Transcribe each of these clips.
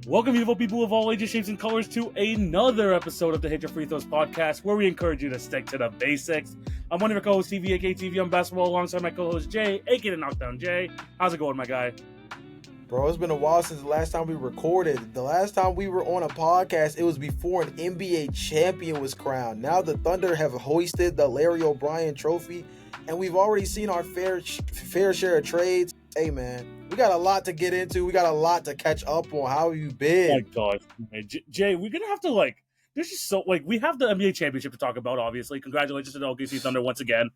Welcome, beautiful people of all ages, shapes, and colors, to another episode of the Hit Your Free Throws podcast, where we encourage you to stick to the basics. I'm one of your co-hosts, TV, aka TV on basketball, alongside my co-host, Jay, aka Knockdown Jay. How's it going, my guy? Bro, it's been a while since the last time we recorded. The last time we were on a podcast, it was before an NBA champion was crowned. Now the Thunder have hoisted the Larry O'Brien trophy, and we've already seen our fair share of trades. Hey, man, we got a lot to get into. We got a lot to catch up on. How have you been? Oh my God, Jay, we're gonna have to there's just we have the NBA championship to talk about. Obviously, congratulations to the OKC Thunder once again.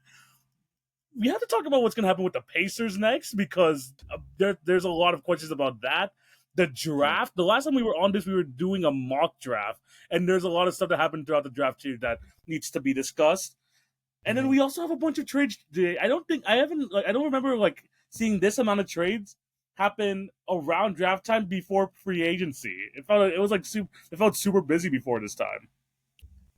We have to talk about what's going to happen with the Pacers next, because there's a lot of questions about that. The draft, the last time we were on this, we were doing a mock draft, and there's a lot of stuff that happened throughout the draft too that needs to be discussed. And then we also have a bunch of trades today. I don't remember seeing this amount of trades happen around draft time before free agency. It felt super busy before this time.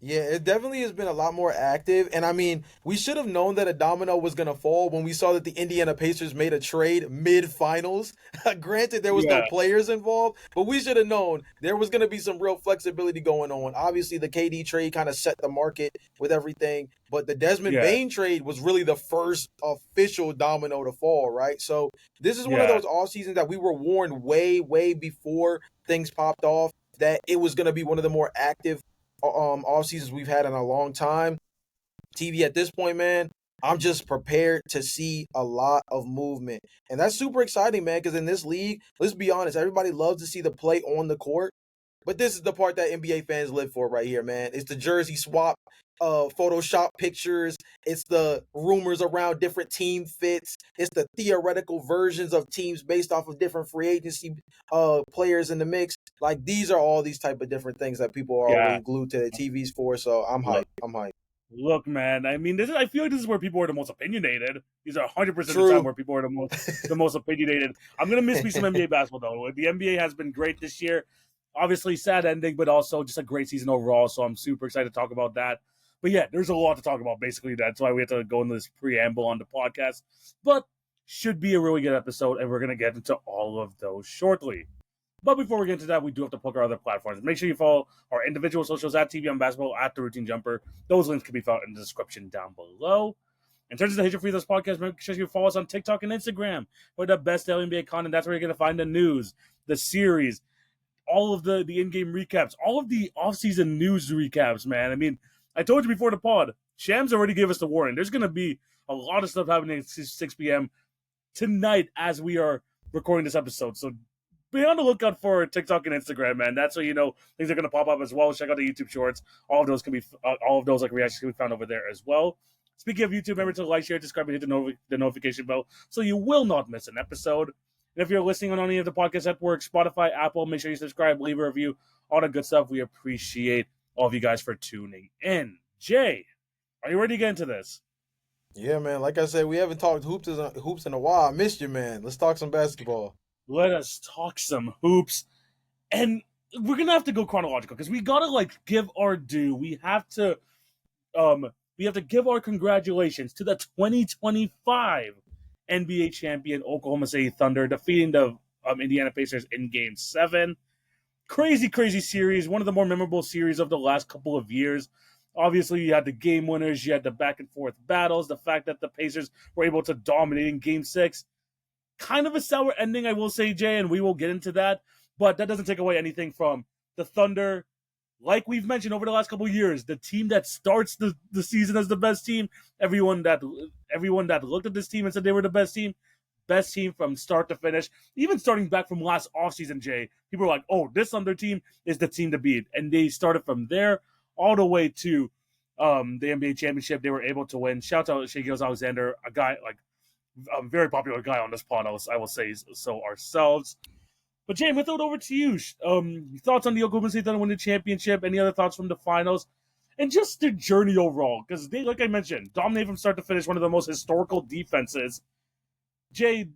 Yeah, it definitely has been a lot more active. And I mean, we should have known that a domino was going to fall when we saw that the Indiana Pacers made a trade mid-finals. Granted, there was no players involved, but we should have known there was going to be some real flexibility going on. Obviously, the KD trade kind of set the market with everything, but the Desmond Bane trade was really the first official domino to fall, right? So this is one of those off seasons that we were warned way, way before things popped off that it was going to be one of the more active off seasons we've had in a long time. TV at this point, man, I'm just prepared to see a lot of movement. And that's super exciting, man, because in this league, let's be honest, everybody loves to see the play on the court. But this is the part that NBA fans live for right here, man. It's the jersey swap, Photoshop pictures. It's the rumors around different team fits. It's the theoretical versions of teams based off of different free agency players in the mix. Like, these are all these type of different things that people are always glued to the TVs for. So I'm hyped. Look, man, I mean, I feel like this is where people are the most opinionated. These are 100% of the time where people are the most opinionated. I'm going to miss me some NBA basketball, though. The NBA has been great this year. Obviously, sad ending, but also just a great season overall, so I'm super excited to talk about that. But yeah, there's a lot to talk about, basically. That's why we have to go into this preamble on the podcast. But should be a really good episode, and we're going to get into all of those shortly. But before we get into that, we do have to plug our other platforms. Make sure you follow our individual socials at TV on Basketball, at The Routine Jumper. Those links can be found in the description down below. In terms of the Hit Your Free Throws podcast, make sure you follow us on TikTok and Instagram for the best daily NBA content. That's where you're going to find the news, the series, all of the in-game recaps, all of the off-season news recaps, man. I mean, I told you before the pod, Shams already gave us the warning. There's going to be a lot of stuff happening at 6 p.m. tonight as we are recording this episode. So be on the lookout for TikTok and Instagram, man. That's where things are going to pop up as well. Check out the YouTube Shorts. All of those reactions can be found over there as well. Speaking of YouTube, remember to like, share, subscribe, and hit the notification bell so you will not miss an episode. And if you're listening on any of the podcast networks, Spotify, Apple, make sure you subscribe, leave a review, all the good stuff. We appreciate all of you guys for tuning in. Jay, are you ready to get into this? Yeah, man. Like I said, we haven't talked hoops in a while. I missed you, man. Let's talk some basketball. Let us talk some hoops. And we're going to have to go chronological because we got to give our due. We have to give our congratulations to the 2025 NBA champion Oklahoma City Thunder, defeating the Indiana Pacers in Game 7. Crazy, crazy series. One of the more memorable series of the last couple of years. Obviously, you had the game winners. You had the back-and-forth battles. The fact that the Pacers were able to dominate in Game 6. Kind of a sour ending, I will say, Jay, and we will get into that. But that doesn't take away anything from the Thunder. Like we've mentioned over the last couple of years, the team that starts the season as the best team, everyone that looked at this team and said they were the best team from start to finish, even starting back from last offseason, Jay, people were like, oh, this Thunder team is the team to beat. And they started from there all the way to the NBA championship. They were able to win. Shout out to Shai Gilgeous-Alexander, a guy, a very popular guy on this pod, I will say so ourselves. But Jay, I'm going to throw it over to you. Thoughts on the Oklahoma City Thunder winning the championship? Any other thoughts from the finals? And just their journey overall. Because they, like I mentioned, dominated from start to finish, one of the most historical defenses. Jay,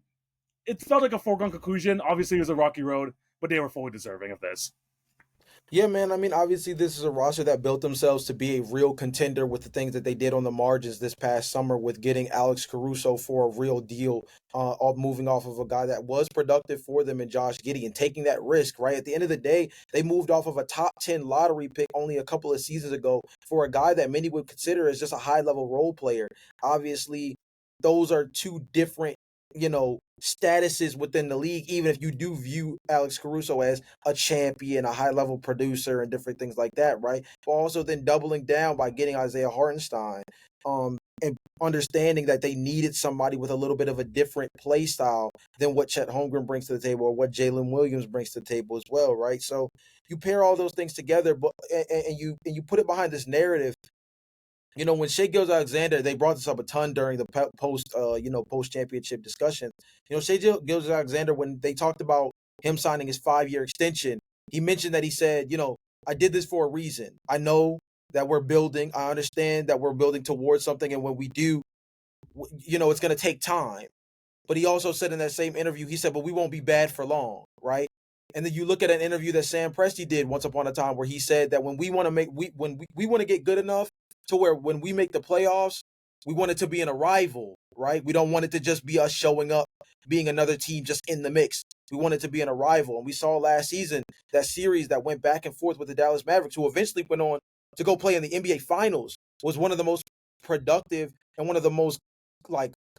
it felt like a foregone conclusion. Obviously, it was a rocky road, but they were fully deserving of this. Yeah, man. I mean, obviously, this is a roster that built themselves to be a real contender with the things that they did on the margins this past summer with getting Alex Caruso for a real deal, moving off of a guy that was productive for them in Josh Giddey and taking that risk, right? At the end of the day, they moved off of a top 10 lottery pick only a couple of seasons ago for a guy that many would consider as just a high level role player. Obviously, those are two different, statuses within the league, even if you do view Alex Caruso as a champion, a high level producer, and different things like that, right? But also then doubling down by getting Isaiah Hartenstein, and understanding that they needed somebody with a little bit of a different play style than what Chet Holmgren brings to the table or what Jalen Williams brings to the table as well, right? So you pair all those things together, but and you put it behind this narrative. When Shea Gilgeous-Alexander, they brought this up a ton during the post championship discussion. Shea Gilgeous-Alexander, when they talked about him signing his 5-year extension, he mentioned that he said, I did this for a reason. I know that we're building. I understand that we're building towards something, and when we do, it's going to take time. But he also said in that same interview, he said, but we won't be bad for long, right? And then you look at an interview that Sam Presti did once upon a time where he said that when we want to we want to get good enough to where when we make the playoffs, we want it to be an arrival, right? We don't want it to just be us showing up, being another team just in the mix. We want it to be an arrival. And we saw last season that series that went back and forth with the Dallas Mavericks, who eventually went on to go play in the NBA Finals, was one of the most productive and one of the most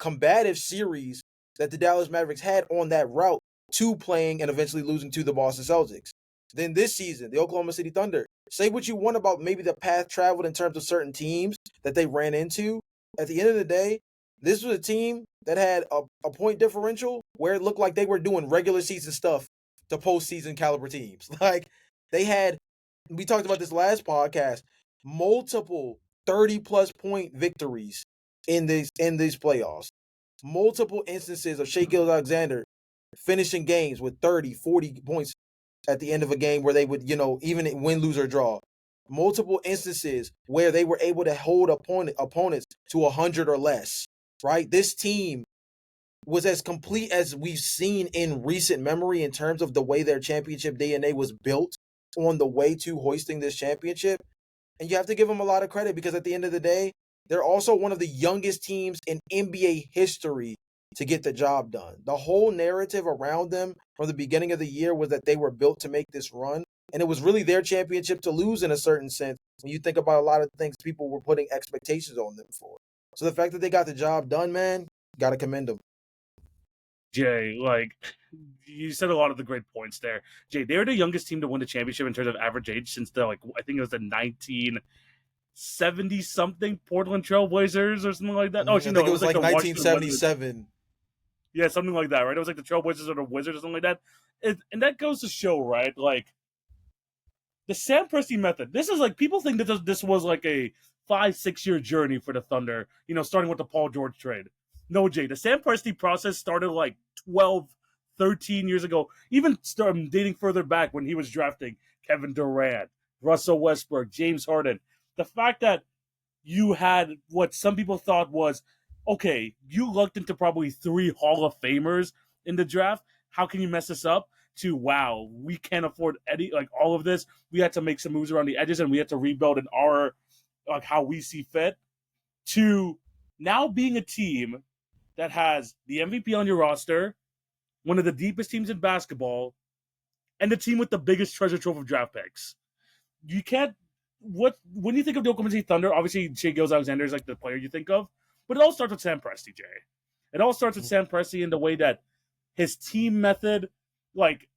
combative series that the Dallas Mavericks had on that route to playing and eventually losing to the Boston Celtics. Then this season, the Oklahoma City Thunder. Say what you want about maybe the path traveled in terms of certain teams that they ran into. At the end of the day, this was a team that had a point differential where it looked like they were doing regular season stuff to postseason caliber teams. We talked about this last podcast, multiple 30-plus point victories in these playoffs. Multiple instances of Shea Gilgeous-Alexander finishing games with 30, 40 points at the end of a game where they would, even win, lose, or draw. Multiple instances where they were able to hold opponents to 100 or less, right? This team was as complete as we've seen in recent memory in terms of the way their championship DNA was built on the way to hoisting this championship. And you have to give them a lot of credit because at the end of the day, they're also one of the youngest teams in NBA history to get the job done. The whole narrative around them from the beginning of the year was that they were built to make this run. And it was really their championship to lose in a certain sense when you think about a lot of things people were putting expectations on them for. So the fact that they got the job done, man, got to commend them. Jay, you said a lot of the great points there. Jay, they're the youngest team to win the championship in terms of average age since I think it was the 1970 something Portland Trailblazers or something like that. Oh, actually, I no, think it was like the 1977. Yeah, something like that, right? It was like the Trailblazers or the Wizards or something like that. And that goes to show, right? The Sam Presti method. This is people think that this was like a 5-6 year journey for the Thunder, starting with the Paul George trade. No, Jay, the Sam Presti process started 12, 13 years ago, even dating further back when he was drafting Kevin Durant, Russell Westbrook, James Harden. The fact that you had what some people thought was, okay, you lucked into probably 3 Hall of Famers in the draft. How can you mess this up? To wow, we can't afford all of this. We had to make some moves around the edges and we had to rebuild in our how we see fit. To now being a team that has the MVP on your roster, one of the deepest teams in basketball, and the team with the biggest treasure trove of draft picks. You can't. When you think of the Oklahoma City Thunder, obviously Shea Gilgeous-Alexander is the player you think of, but it all starts with Sam Presti, Jay. It all starts with Sam Presti in the way that his team method,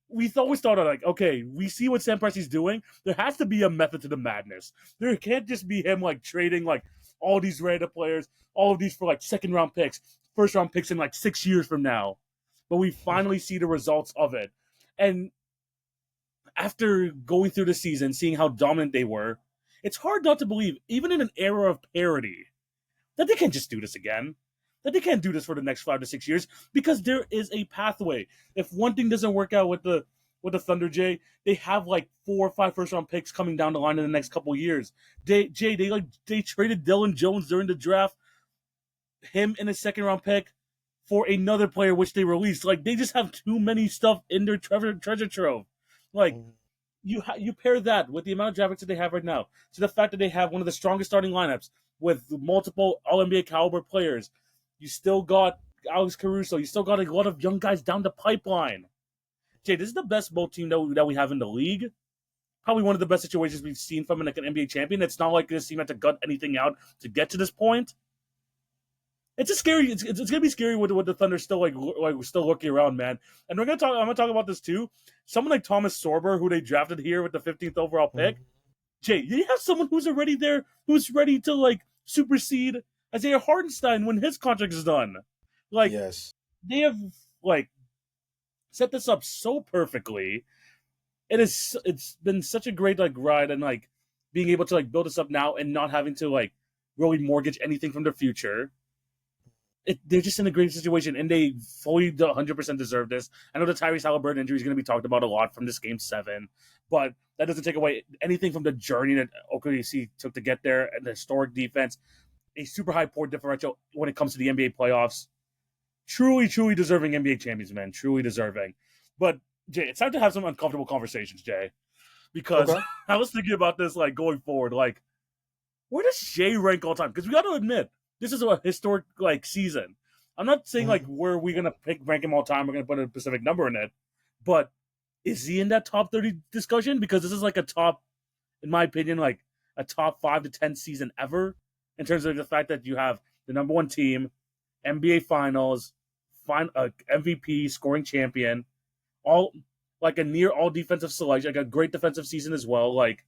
we always thought of okay, we see what Sam Presti's doing. There has to be a method to the madness. There can't just be him trading all these random players, all of these for second round picks, first round picks in 6 years from now. But we finally see the results of it. And after going through the season, seeing how dominant they were, it's hard not to believe, even in an era of parity, that they can't just do this again. That they can't do this for the next 5 to 6 years because there is a pathway. If one thing doesn't work out with the Thunder, Jay, they have 4 or 5 first round picks coming down the line in the next couple of years. They traded Dylan Jones during the draft, him in a second round pick for another player which they released. They just have too many stuff in their treasure trove. you pair that with the amount of draft picks that they have right now, to the fact that they have one of the strongest starting lineups with multiple All NBA caliber players. You still got Alex Caruso. You still got a lot of young guys down the pipeline. Jay, this is the best both team that we have in the league. Probably one of the best situations we've seen from like an NBA champion. It's not like this team had to gut anything out to get to this point. It's a scary. It's gonna be scary with the Thunder still still looking around, man. And we're gonna talk. I'm gonna talk about this too. Someone like Thomas Sorber, who they drafted here with the 15th overall pick. Jay, you have someone who's already there, who's ready to like supersede Isaiah Hartenstein when his contract is done. Like, Yes. they have like set this up so perfectly. It's been such a great like ride, and like being able to like build this up now and not having to like really mortgage anything from their future. They're just in a great situation, and they fully 100% deserve this. I know the Tyrese Halliburton injury is going to be talked about a lot from this Game 7, but that doesn't take away anything from the journey that OKC took to get there, and the historic defense, a super high point differential when it comes to the NBA playoffs. Truly, truly deserving NBA champions, man. Truly deserving. But, Jay, it's time to have some uncomfortable conversations, Jay, because I was thinking about this like going forward. Like, where does Shea rank all time? Because we got to admit, this is a historic like season. I'm not saying like where we're gonna rank him all time. We're gonna put a specific number in it, but is he in that top 30 discussion? Because this is like a top, in my opinion, like a top 5 to 10 season ever in terms of the fact that you have the number one team, NBA Finals, MVP, scoring champion, all like a near all defensive selection, like a great defensive season as well. Like,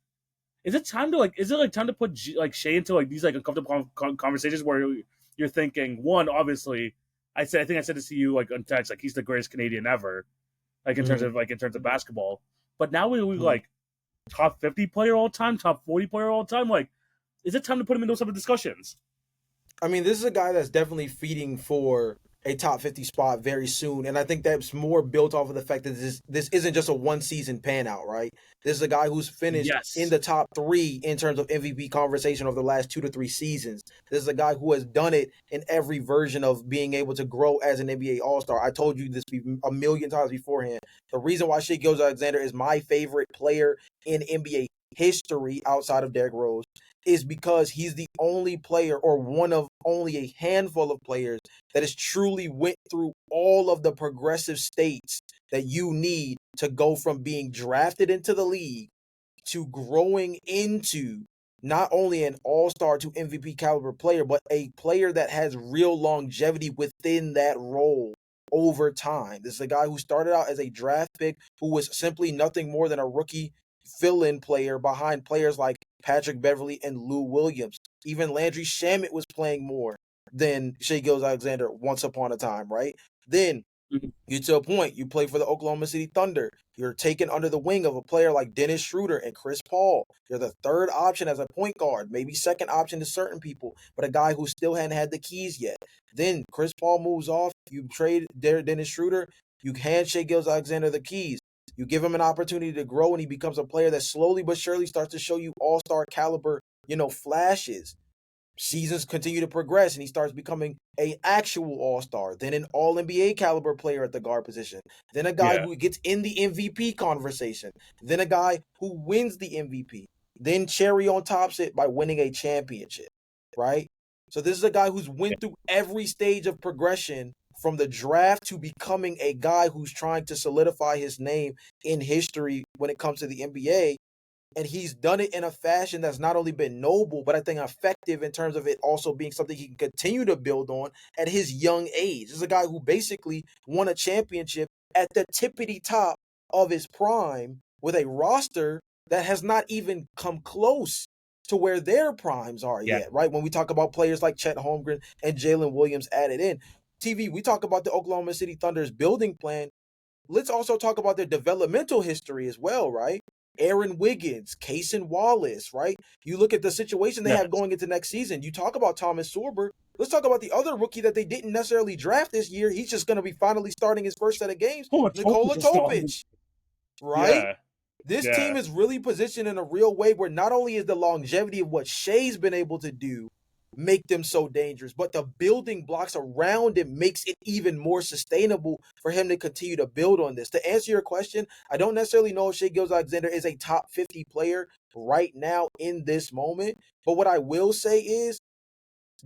is it time to put Shea into like these like uncomfortable conversations where you're thinking, one, obviously, I think I said this to you like on text, like he's the greatest Canadian ever, like in terms of basketball. But now we like top 50 player all time, top 40 player all time. Like, is it time to put him in those type of discussions? I mean, this is a guy that's definitely feeding for a top 50 spot very soon. And I think that's more built off of the fact that this isn't just a one season pan out, right? This is a guy who's finished in the top 3 in terms of MVP conversation over the last 2 to 3 seasons. This is a guy who has done it in every version of being able to grow as an NBA All-Star. I told you this a million times beforehand. The reason why Shai Gilgeous-Alexander is my favorite player in NBA history outside of Derrick Rose is because he's the only player, or one of only a handful of players, that has truly went through all of the progressive states that you need to go from being drafted into the league to growing into not only an all-star to MVP caliber player, but a player that has real longevity within that role over time. This is a guy who started out as a draft pick who was simply nothing more than a rookie fill-in player behind players like Patrick Beverley and Lou Williams. Even Landry Shamet was playing more than Shai Gilgeous-Alexander once upon a time, right? Then you get to a point, you play for the Oklahoma City Thunder. You're taken under the wing of a player like Dennis Schroeder and Chris Paul. You're the third option as a point guard, maybe second option to certain people, but a guy who still hadn't had the keys yet. Then Chris Paul moves off. You trade Dennis Schroeder. You hand Shai Gilgeous-Alexander the keys. You give him an opportunity to grow, and he becomes a player that slowly but surely starts to show you all-star caliber, flashes. Seasons continue to progress, and he starts becoming an actual all-star, then an all-NBA caliber player at the guard position, then a guy who gets in the MVP conversation, then a guy who wins the MVP, then cherry on tops it by winning a championship, right? So this is a guy who's went through every stage of progression from the draft to becoming a guy who's trying to solidify his name in history when it comes to the NBA. And he's done it in a fashion that's not only been noble, but I think effective in terms of it also being something he can continue to build on at his young age. This is a guy who basically won a championship at the tippity top of his prime with a roster that has not even come close to where their primes are yet, right? When we talk about players like Chet Holmgren and Jalen Williams added in. TV, we talk about the Oklahoma City Thunder's building plan. Let's also talk about their developmental history as well, right? Aaron Wiggins, Cason Wallace, right? You look at the situation they have going into next season. You talk about Thomas Sorber. Let's talk about the other rookie that they didn't necessarily draft this year. He's just going to be finally starting his first set of games, Nikola Topic, right? Yeah. This team is really positioned in a real way where not only is the longevity of what Shai's been able to do make them so dangerous, but the building blocks around him makes it even more sustainable for him to continue to build on this. To answer your question, I don't necessarily know if Shai Gilgeous-Alexander is a top 50 player right now in this moment, but what I will say is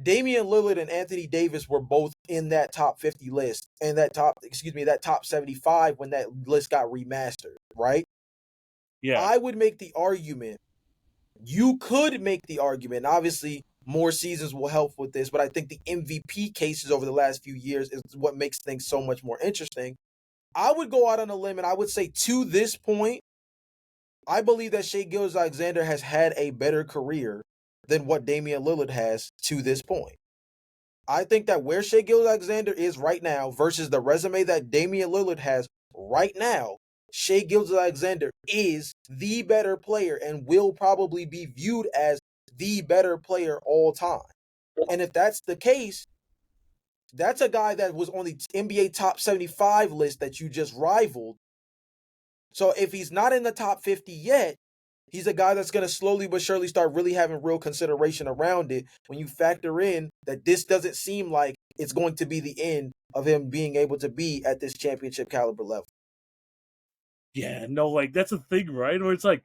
Damian Lillard and Anthony Davis were both in that top 50 list and that top 75 when that list got remastered, right? Yeah. I would make the argument, you could make the argument, obviously more seasons will help with this, but I think the MVP cases over the last few years is what makes things so much more interesting. I would go out on a limb and I would say to this point, I believe that Shai Gilgeous-Alexander has had a better career than what Damian Lillard has to this point. I think that where Shai Gilgeous-Alexander is right now versus the resume that Damian Lillard has right now, Shai Gilgeous-Alexander is the better player and will probably be viewed as the better player all time. And if that's the case, that's a guy that was on the NBA top 75 list that you just rivaled. So if he's not in the top 50 yet, he's a guy that's going to slowly but surely start really having real consideration around it when you factor in that this doesn't seem like it's going to be the end of him being able to be at this championship caliber level. Yeah, no, like that's a thing, right? Where it's like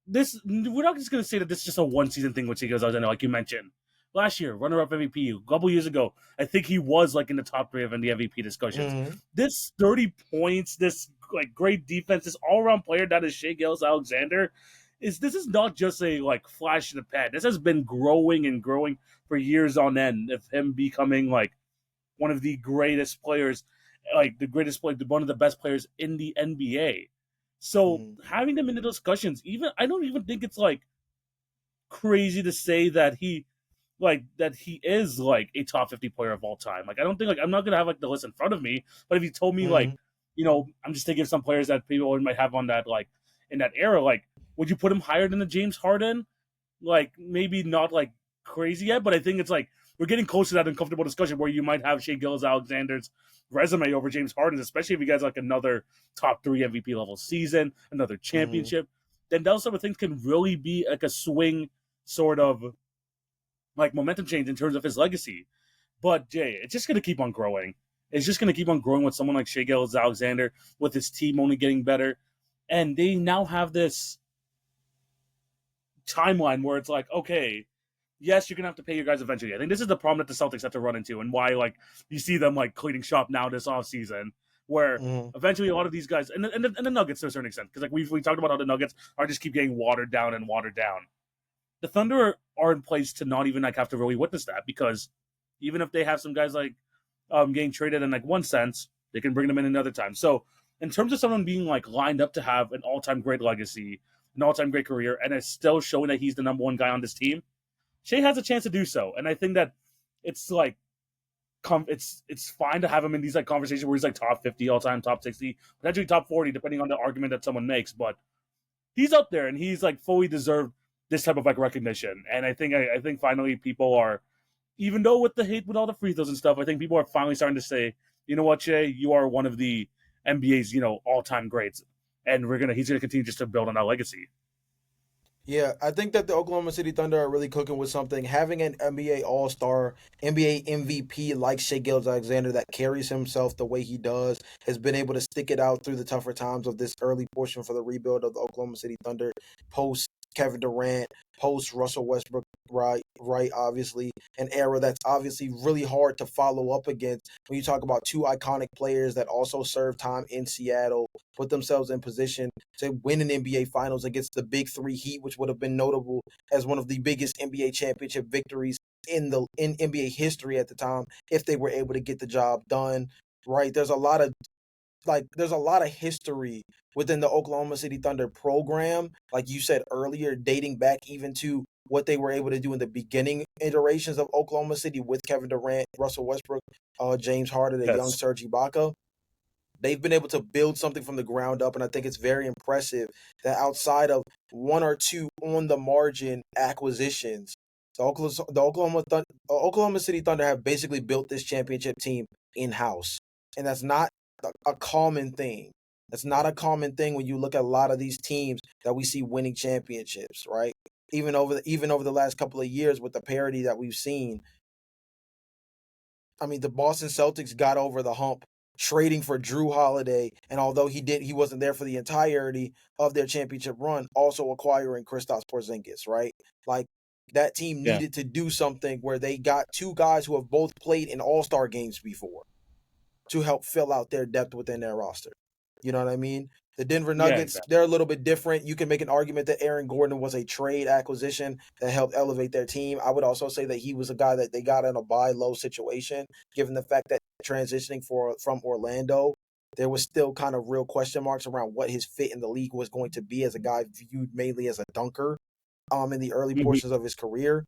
this. We're not just gonna say that this is just a one season thing, which he goes, like you mentioned last year, runner up MVP. A couple years ago, I think he was like in the top 3 of the MVP discussions. Mm-hmm. This 30 points, this like great defense, this all around player that is Shai Gilgeous-Alexander. This is not just a like flash in the pan. This has been growing and growing for years on end of him becoming like one of the greatest players, like the greatest player, one of the best players in the NBA. So having them in the discussions, even I don't even think it's like crazy to say that he is like a top 50 player of all time. Like I don't think like I'm not gonna have like the list in front of me, but if you told me like, I'm just thinking of some players that people might have on that like in that era, like would you put him higher than the James Harden? Like maybe not like crazy yet, but I think it's like we're getting close to that uncomfortable discussion where you might have Shai Gilgeous-Alexander's resume over James Harden's, especially if he gets like another top 3 MVP level season, another championship. Then those sort of things can really be like a swing sort of like momentum change in terms of his legacy. But Jay, it's just gonna keep on growing. It's just gonna keep on growing with someone like Shai Gilgeous-Alexander, with his team only getting better. And they now have this timeline where it's like, okay, yes, you're gonna have to pay your guys eventually. I think this is the problem that the Celtics have to run into, and why like you see them like cleaning shop now this offseason, where eventually a lot of these guys and the Nuggets to a certain extent, because like we talked about how the Nuggets are just keep getting watered down and watered down. The Thunder are in place to not even like have to really witness that, because even if they have some guys like getting traded in like one sense, they can bring them in another time. So in terms of someone being like lined up to have an all-time great legacy, an all-time great career, and is still showing that he's the number one guy on this team, Shai has a chance to do so. And I think that it's like it's fine to have him in these like conversations where he's like top 50 all-time, top 60, potentially top 40, depending on the argument that someone makes. But he's up there and he's like fully deserved this type of like recognition. And I think finally people are, even though with the hate with all the free throws and stuff, I think people are finally starting to say, you know what, Shai, you are one of the NBA's, all-time greats. And he's gonna continue just to build on that legacy. Yeah, I think that the Oklahoma City Thunder are really cooking with something. Having an NBA All-Star, NBA MVP like Shai Gilgeous-Alexander that carries himself the way he does, has been able to stick it out through the tougher times of this early portion for the rebuild of the Oklahoma City Thunder, post Kevin Durant, post Russell Westbrook, right, obviously, an era that's obviously really hard to follow up against when you talk about two iconic players that also served time in Seattle, put themselves in position to win an NBA Finals against the Big Three Heat, which would have been notable as one of the biggest NBA championship victories in NBA history at the time if they were able to get the job done. Right? There's a lot of history within the Oklahoma City Thunder program, like you said earlier, dating back even to what they were able to do in the beginning iterations of Oklahoma City with Kevin Durant, Russell Westbrook, James Harden, and young Serge Ibaka. They've been able to build something from the ground up, and I think it's very impressive that outside of one or two on the margin acquisitions, the Oklahoma City Thunder have basically built this championship team in-house. And that's not a common thing. That's not a common thing when you look at a lot of these teams that we see winning championships, right? even over the last couple of years with the parity that we've seen. I mean, the Boston Celtics got over the hump trading for Drew Holiday, and although he wasn't there for the entirety of their championship run, also acquiring Kristaps Porzingis, right? Like that team Yeah. needed to do something where they got two guys who have both played in All-Star games before to help fill out their depth within their roster. You know what I mean? The Denver Yeah, Nuggets, exactly. they're a little bit different. You can make an argument that Aaron Gordon was a trade acquisition that helped elevate their team. I would also say that he was a guy that they got in a buy low situation, given the fact that transitioning from Orlando, there was still kind of real question marks around what his fit in the league was going to be as a guy viewed mainly as a dunker in the early Mhm. portions of his career.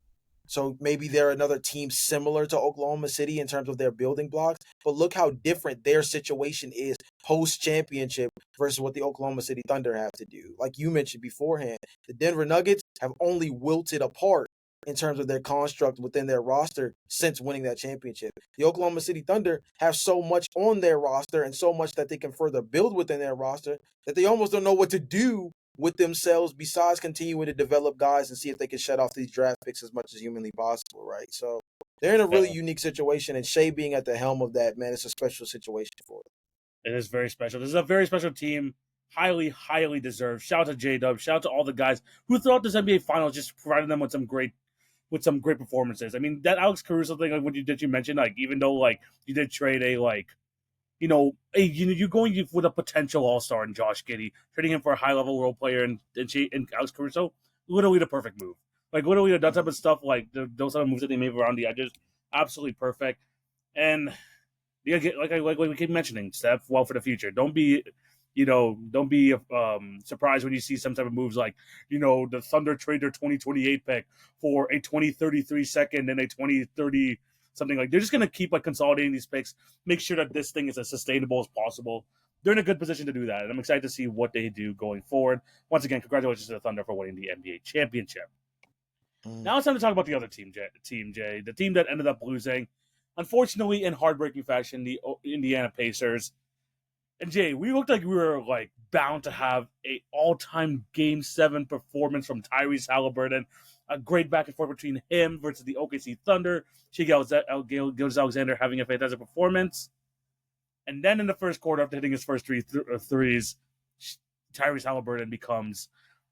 So maybe they're another team similar to Oklahoma City in terms of their building blocks. But look how different their situation is post championship versus what the Oklahoma City Thunder have to do. Like you mentioned beforehand, the Denver Nuggets have only wilted apart in terms of their construct within their roster since winning that championship. The Oklahoma City Thunder have so much on their roster and so much that they can further build within their roster that they almost don't know what to do with themselves besides continuing to develop guys and see if they can shut off these draft picks as much as humanly possible, right? So they're in a really Yeah. unique situation, and Shea being at the helm of that, man, it's a special situation for them. It is very special. This is a very special team. Highly, highly deserved. Shout out to J Dub. Shout out to all the guys who throughout this NBA Finals just provided them with some great performances. I mean, that Alex Caruso thing, like what you mentioned, like even though like you did trade a like you're going with a potential All Star in Josh Giddey, trading him for a high level role player and Alex Caruso, literally the perfect move. Like literally that type of stuff, like those type of moves that they made around the edges, absolutely perfect. And yeah, like we keep mentioning, step well for the future. Don't be, don't be surprised when you see some type of moves like, the Thunder trade their 2028 pick for a 2033 second and a 2030 something. Like they're just gonna keep like consolidating these picks, make sure that this thing is as sustainable as possible. They're in a good position to do that, and I'm excited to see what they do going forward. Once again, congratulations to the Thunder for winning the NBA championship. Mm. Now it's time to talk about the other team, Jay, the team that ended up losing, unfortunately in heartbreaking fashion, the Indiana Pacers. And Jay, we looked like we were like bound to have a all-time Game 7 performance from Tyrese Halliburton. A great back and forth between him versus the OKC Thunder. Shai Gilgeous-Alexander having a fantastic performance. And then in the first quarter, after hitting his first threes, Tyrese Halliburton becomes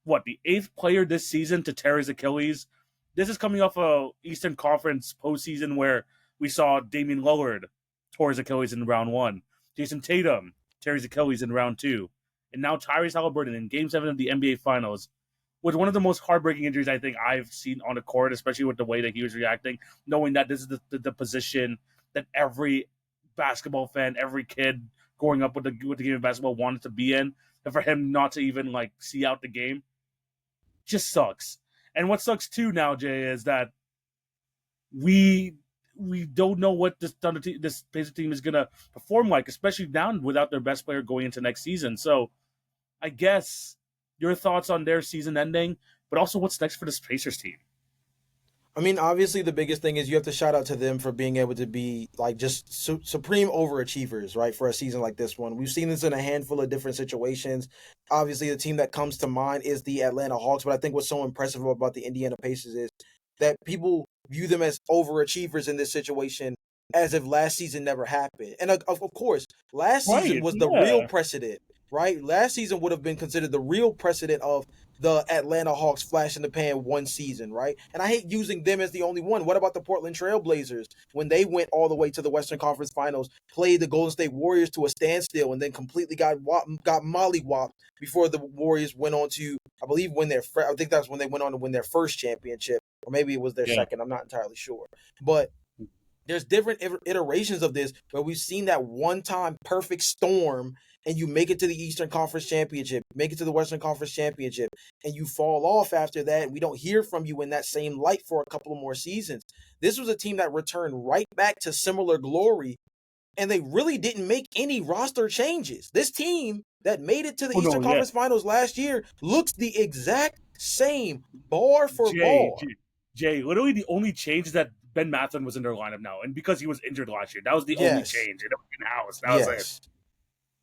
the 8th player this season to tear his Achilles. This is coming off a Eastern Conference postseason where we saw Damian Lillard tore his Achilles in round 1, Jason Tatum tear his Achilles in round 2, and now Tyrese Halliburton in Game 7 of the NBA Finals with one of the most heartbreaking injuries I think I've seen on the court, especially with the way that he was reacting, knowing that this is the position that every basketball fan, every kid growing up with the game of basketball wanted to be in, and for him not to even like see out the game just sucks. And what sucks too now, Jay, is that we don't know what this Pacers team is gonna perform like, especially now without their best player going into next season. So I guess your thoughts on their season ending, but also what's next for this Pacers team. I mean, obviously, the biggest thing is you have to shout out to them for being able to be like just supreme overachievers, right? For a season like this one, we've seen this in a handful of different situations. Obviously, the team that comes to mind is the Atlanta Hawks, but I think what's so impressive about the Indiana Pacers is that people view them as overachievers in this situation as if last season never happened. And of course, last season Right. was the real Yeah. precedent, right? Last season would have been considered the real precedent of the Atlanta Hawks flash in the pan one season, right? And I hate using them as the only one. What about the Portland Trailblazers when they went all the way to the Western Conference Finals, played the Golden State Warriors to a standstill, and then completely got mollywopped before the Warriors went on to, I believe, I think that's when they went on to win their first championship, or maybe it was their Yeah. second. I'm not entirely sure, but there's different iterations of this where we've seen that one-time perfect storm and you make it to the Eastern Conference Championship, make it to the Western Conference Championship, and you fall off after that, and we don't hear from you in that same light for a couple of more seasons. This was a team that returned right back to similar glory, and they really didn't make any roster changes. This team that made it to the Oh Eastern no. Yeah. Conference Finals last year looks the exact same, bar for Jay, bar. Jay, literally the only change is that Ben Mathurin was in their lineup now, and because he was injured last year, that was the only Yes, change in house. That was it. yes.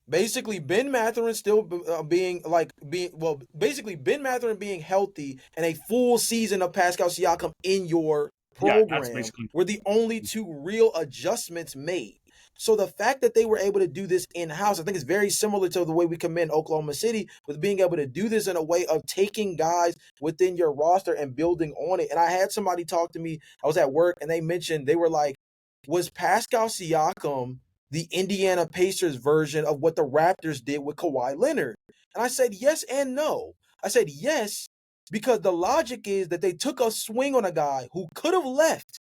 Basically, Ben Mathurin still basically Ben Mathurin being healthy and a full season of Pascal Siakam in your Yeah, that's program basically. were the only two real adjustments made. So the fact that they were able to do this in house, I think is very similar to the way we commend Oklahoma City with being able to do this in a way of taking guys within your roster and building on it. And I had somebody talk to me, I was at work, and they were like, was Pascal Siakam the Indiana Pacers version of what the Raptors did with Kawhi Leonard? And I said yes and no. I said yes because the logic is that they took a swing on a guy who could have left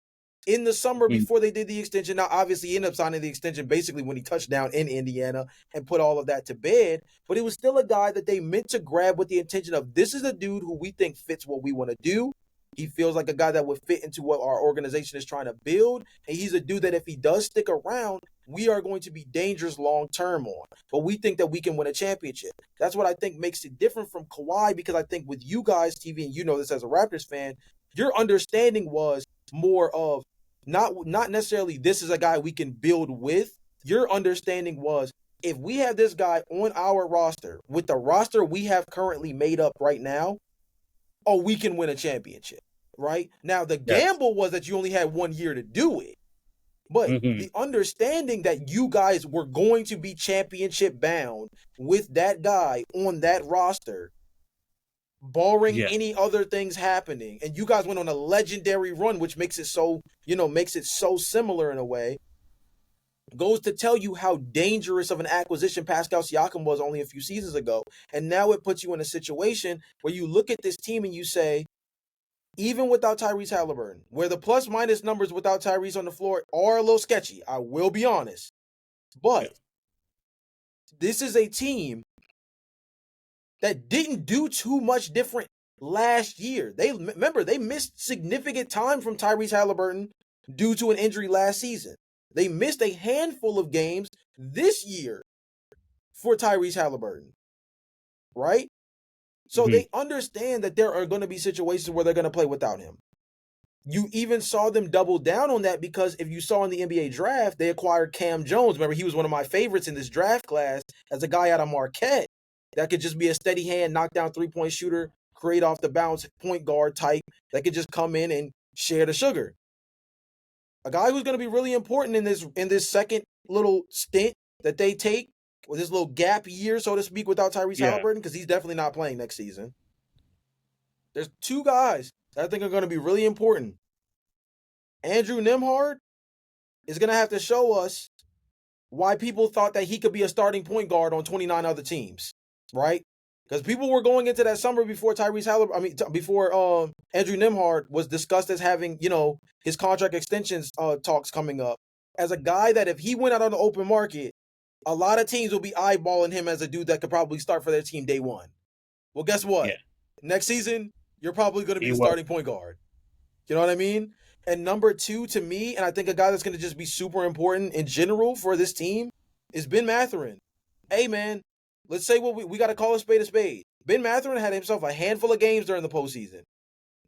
in the summer before they did the extension. Now, obviously, he ended up signing the extension basically when he touched down in Indiana and put all of that to bed. But it was still a guy that they meant to grab with the intention of, this is a dude who we think fits what we want to do. He feels like a guy that would fit into what our organization is trying to build. And he's a dude that if he does stick around, we are going to be dangerous long term on. But we think that we can win a championship. That's what I think makes it different from Kawhi, because I think with you guys, TV, and you know this as a Raptors fan, your understanding was more of not necessarily this is a guy we can build with. Your understanding was, if we have this guy on our roster with the roster we have currently made up right now, oh, we can win a championship, right? Now, the gamble was that you only had 1 year to do it. But the understanding that you guys were going to be championship bound with that guy on that roster, barring any other things happening, and you guys went on a legendary run, which makes it so, makes it so similar in a way, goes to tell you how dangerous of an acquisition Pascal Siakam was only a few seasons ago. And now it puts you in a situation where you look at this team and you say, even without Tyrese Halliburton, where the plus minus numbers without Tyrese on the floor are a little sketchy, I will be honest. But this is a team that didn't do too much different last year. They missed significant time from Tyrese Halliburton due to an injury last season. They missed a handful of games this year for Tyrese Halliburton, right? So they understand that there are going to be situations where they're going to play without him. You even saw them double down on that because if you saw in the NBA draft, they acquired Cam Jones. Remember, he was one of my favorites in this draft class as a guy out of Marquette that could just be a steady hand, knockdown three-point shooter, create off the bounce point guard type that could just come in and share the sugar. A guy who's going to be really important in this second little stint that they take, with this little gap year, so to speak, without Tyrese Halliburton, because he's definitely not playing next season. There's two guys that I think are going to be really important. Andrew Nembhard is going to have to show us why people thought that he could be a starting point guard on 29 other teams, right? Because people were going into that summer before before Andrew Nembhard was discussed as having, his contract extensions talks coming up, as a guy that if he went out on the open market, a lot of teams will be eyeballing him as a dude that could probably start for their team day one. Well, guess what? Next season, you're probably going to be the starting point guard. You know what I mean? And number two, to me, and I think a guy that's going to just be super important in general for this team, is Ben Mathurin. Hey, man, let's say what we got to call a spade a spade. Ben Mathurin had himself a handful of games during the postseason.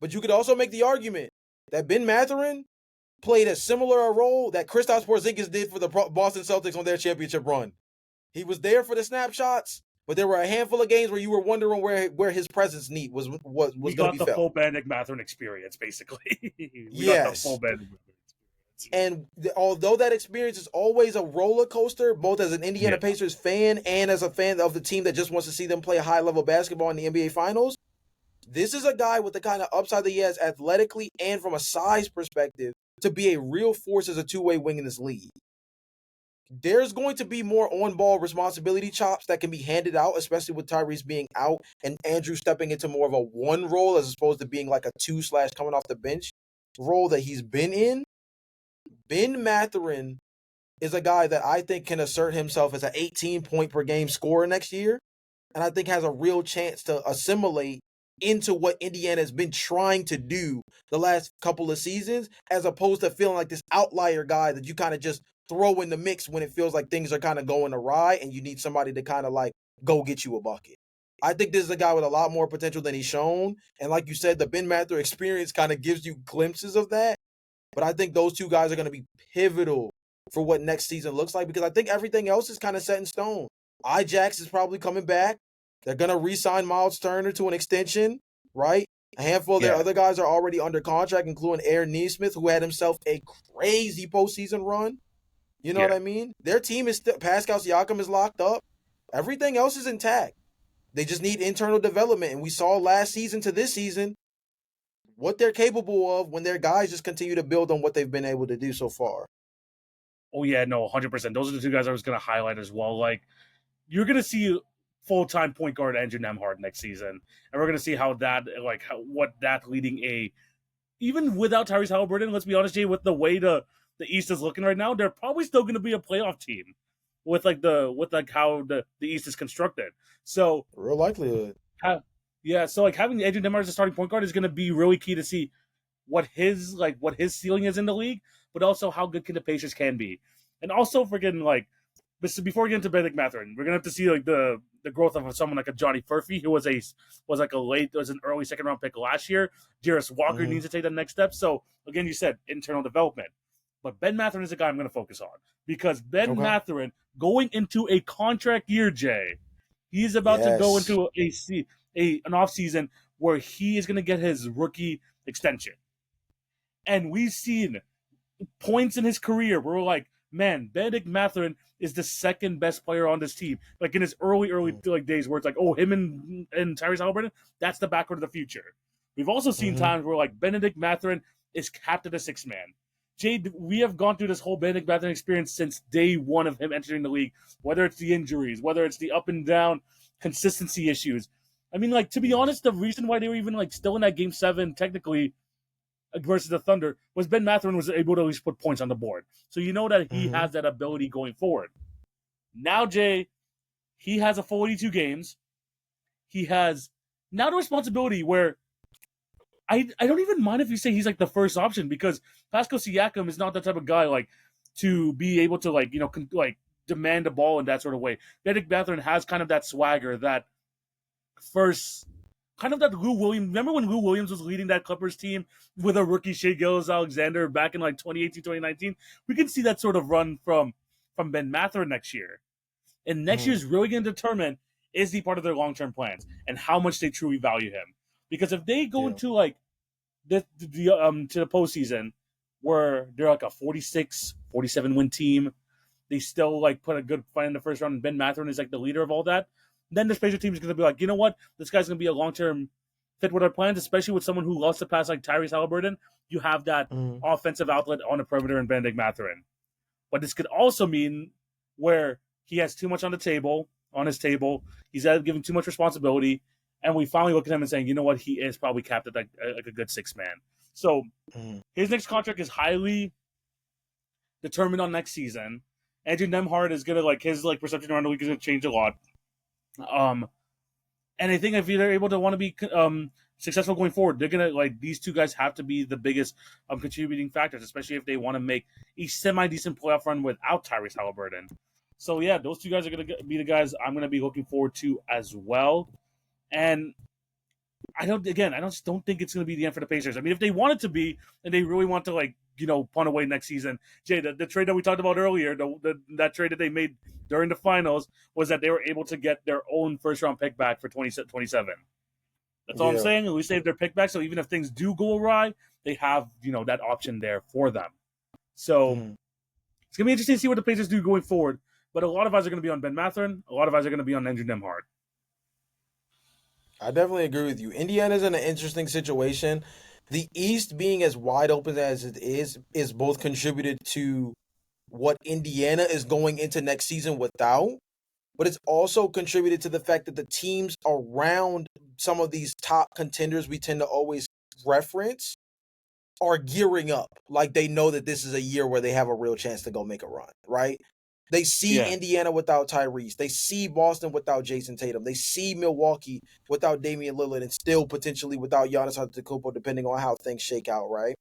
But you could also make the argument that Ben Mathurin played a similar role that Kristaps Porzingis did for the Boston Celtics on their championship run. He was there for the snapshots, but there were a handful of games where you were wondering where his presence was going to be felt. We got the full Benedict Mathurin experience, basically. We got the full Benedict experience. And although that experience is always a roller coaster, both as an Indiana Pacers fan and as a fan of the team that just wants to see them play high-level basketball in the NBA Finals, this is a guy with the kind of upside that he has athletically and from a size perspective to be a real force as a two-way wing in this league. There's going to be more on-ball responsibility chops that can be handed out, especially with Tyrese being out and Andrew stepping into more of a one role as opposed to being like a two / coming off the bench role that he's been in. Ben Mathurin is a guy that I think can assert himself as an 18-point-per-game scorer next year, and I think has a real chance to assimilate into what Indiana has been trying to do the last couple of seasons, as opposed to feeling like this outlier guy that you kind of just throw in the mix when it feels like things are kind of going awry and you need somebody to kind of like go get you a bucket. I think this is a guy with a lot more potential than he's shown. And like you said, the Ben Mathurin experience kind of gives you glimpses of that. But I think those two guys are going to be pivotal for what next season looks like, because I think everything else is kind of set in stone. Ijax is probably coming back. They're going to re-sign Miles Turner to an extension, right? A handful of their Yeah. other guys are already under contract, including Aaron Nesmith, who had himself a crazy postseason run. You know what Yeah. I mean? Their team is still, Pascal Siakam is locked up. Everything else is intact. They just need internal development. And we saw last season to this season what they're capable of when their guys just continue to build on what they've been able to do so far. Oh yeah, no, 100%. Those are the two guys I was going to highlight as well. Like, you're going to see full-time point guard Andrew Nemhard next season, and we're going to see how that, like, what that leading a, even without Tyrese Halliburton. Let's be honest, Jay, with the way the East is looking right now, they're probably still going to be a playoff team with how the East is constructed. So, Real likelihood. yeah, so like having Andrew Nemhard as a starting point guard is going to be really key to see what his ceiling is in the league, but also how good can the Pacers can be, and also freaking like. Before we get into Bennedict Mathurin, we're gonna have to see like the growth of someone like a Johnny Furphy, who was an early second round pick last year. Jarris Walker needs to take the next step. So again, you said internal development, but Ben Mathurin is a guy I'm gonna focus on because Ben Mathurin going into a contract year, Jay, he's about to go into an off season where he is gonna get his rookie extension. And we've seen points in his career where we're like, man, Bennedict Mathurin is the second best player on this team. Like in his early like days where it's like, oh, him and Tyrese Halliburton, that's the backcourt of the future. We've also seen times where like Bennedict Mathurin is capped at a six man. Jade, we have gone through this whole Bennedict Mathurin experience since day one of him entering the league, whether it's the injuries, whether it's the up and down consistency issues. I mean, like, to be honest, the reason why they were even like still in that game 7 technically versus the Thunder was Ben Mathurin was able to at least put points on the board. So you know that he has that ability going forward. Now, Jay, he has a full 82 games. He has now the responsibility where I don't even mind if you say he's like the first option because Pascal Siakam is not that type of guy like to be able to like, demand the ball in that sort of way. Bennedict Mathurin has kind of that swagger, that first kind of that Lou Williams. Remember when Lou Williams was leading that Clippers team with a rookie Shai Gilgeous-Alexander back in like 2018, 2019? We can see that sort of run from Ben Mathurin next year. And next year is really going to determine is he part of their long-term plans and how much they truly value him. Because if they go into like to the postseason where they're like a 46, 47 win team, they still like put a good fight in the first round, and Ben Mathurin is like the leader of all that, then this Pacer team is going to be like, you know what? This guy's going to be a long-term fit with our plans, especially with someone who loves to pass like Tyrese Halliburton. You have that offensive outlet on the perimeter in Bennedict Mathurin. But this could also mean where he has too much on his table. He's giving too much responsibility. And we finally look at him and saying, you know what? He is probably capped at like a good six man. So his next contract is highly determined on next season. Andrew Nemhard is gonna like his like perception around the league is gonna change a lot. And I think if they're able to want to be successful going forward, they're gonna like these two guys have to be the biggest contributing factors, especially if they want to make a semi-decent playoff run without Tyrese Halliburton. So yeah, those two guys are gonna be the guys I'm gonna be looking forward to as well. And I don't think it's gonna be the end for the Pacers. I mean, if they want it to be, and they really want to like punt away next season, Jay, the trade that we talked about earlier, that trade that they made during the finals was that they were able to get their own first round pick back for 2027. That's all I'm saying. At least they have their pick back, so even if things do go awry, they have that option there for them. So it's gonna be interesting to see what the Pacers do going forward. But a lot of eyes are going to be on Ben Mathurin. A lot of eyes are going to be on Andrew Nemhard. I definitely agree with you. Indiana's in an interesting situation. The East being as wide open as it is both contributed to what Indiana is going into next season without, but it's also contributed to the fact that the teams around some of these top contenders we tend to always reference are gearing up. Like they know that this is a year where they have a real chance to go make a run, right? They see Indiana without Tyrese. They see Boston without Jason Tatum. They see Milwaukee without Damian Lillard and still potentially without Giannis Antetokounmpo, depending on how things shake out, right?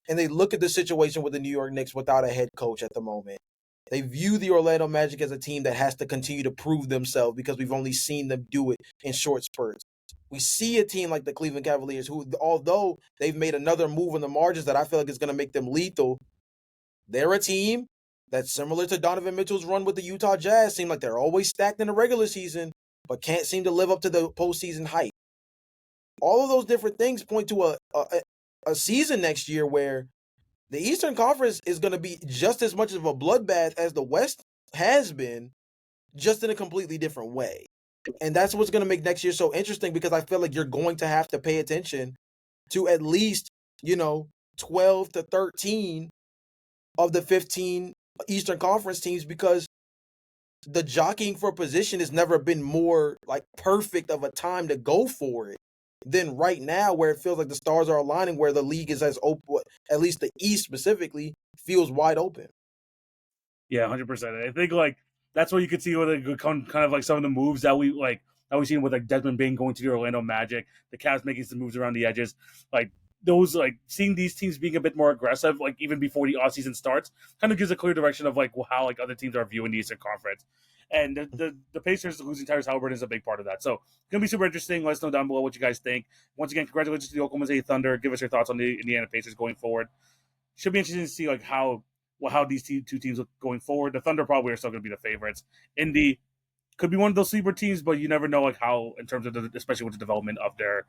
And they look at the situation with the New York Knicks without a head coach at the moment. They view the Orlando Magic as a team that has to continue to prove themselves because we've only seen them do it in short spurts. We see a team like the Cleveland Cavaliers who, although they've made another move in the margins that I feel like is going to make them lethal, they're a team that's similar to Donovan Mitchell's run with the Utah Jazz. Seem like they're always stacked in the regular season, but can't seem to live up to the postseason hype. All of those different things point to a season next year where the Eastern Conference is going to be just as much of a bloodbath as the West has been, just in a completely different way. And that's what's going to make next year so interesting, because I feel like you're going to have to pay attention to at least, 12 to 13 of the 15 Eastern Conference teams, because the jockeying for position has never been more like perfect of a time to go for it than right now, where it feels like the stars are aligning, where the league is as open, at least the East specifically, feels wide open. Yeah, 100%. I think like that's what you could see with kind of like some of the moves that we've seen with like Desmond Bain going to the Orlando Magic, the Cavs making some moves around the edges, like those like seeing these teams being a bit more aggressive, like even before the offseason starts, kind of gives a clear direction of like how like other teams are viewing the Eastern Conference. And the Pacers losing Tyrese Halliburton is a big part of that. So it's gonna be super interesting. Let us know down below what you guys think. Once again, congratulations to the Oklahoma City Thunder. Give us your thoughts on the Indiana Pacers going forward. Should be interesting to see like how these two teams look going forward. The Thunder probably are still going to be the favorites. Indy could be one of those sleeper teams, but you never know like how in terms of especially with the development of their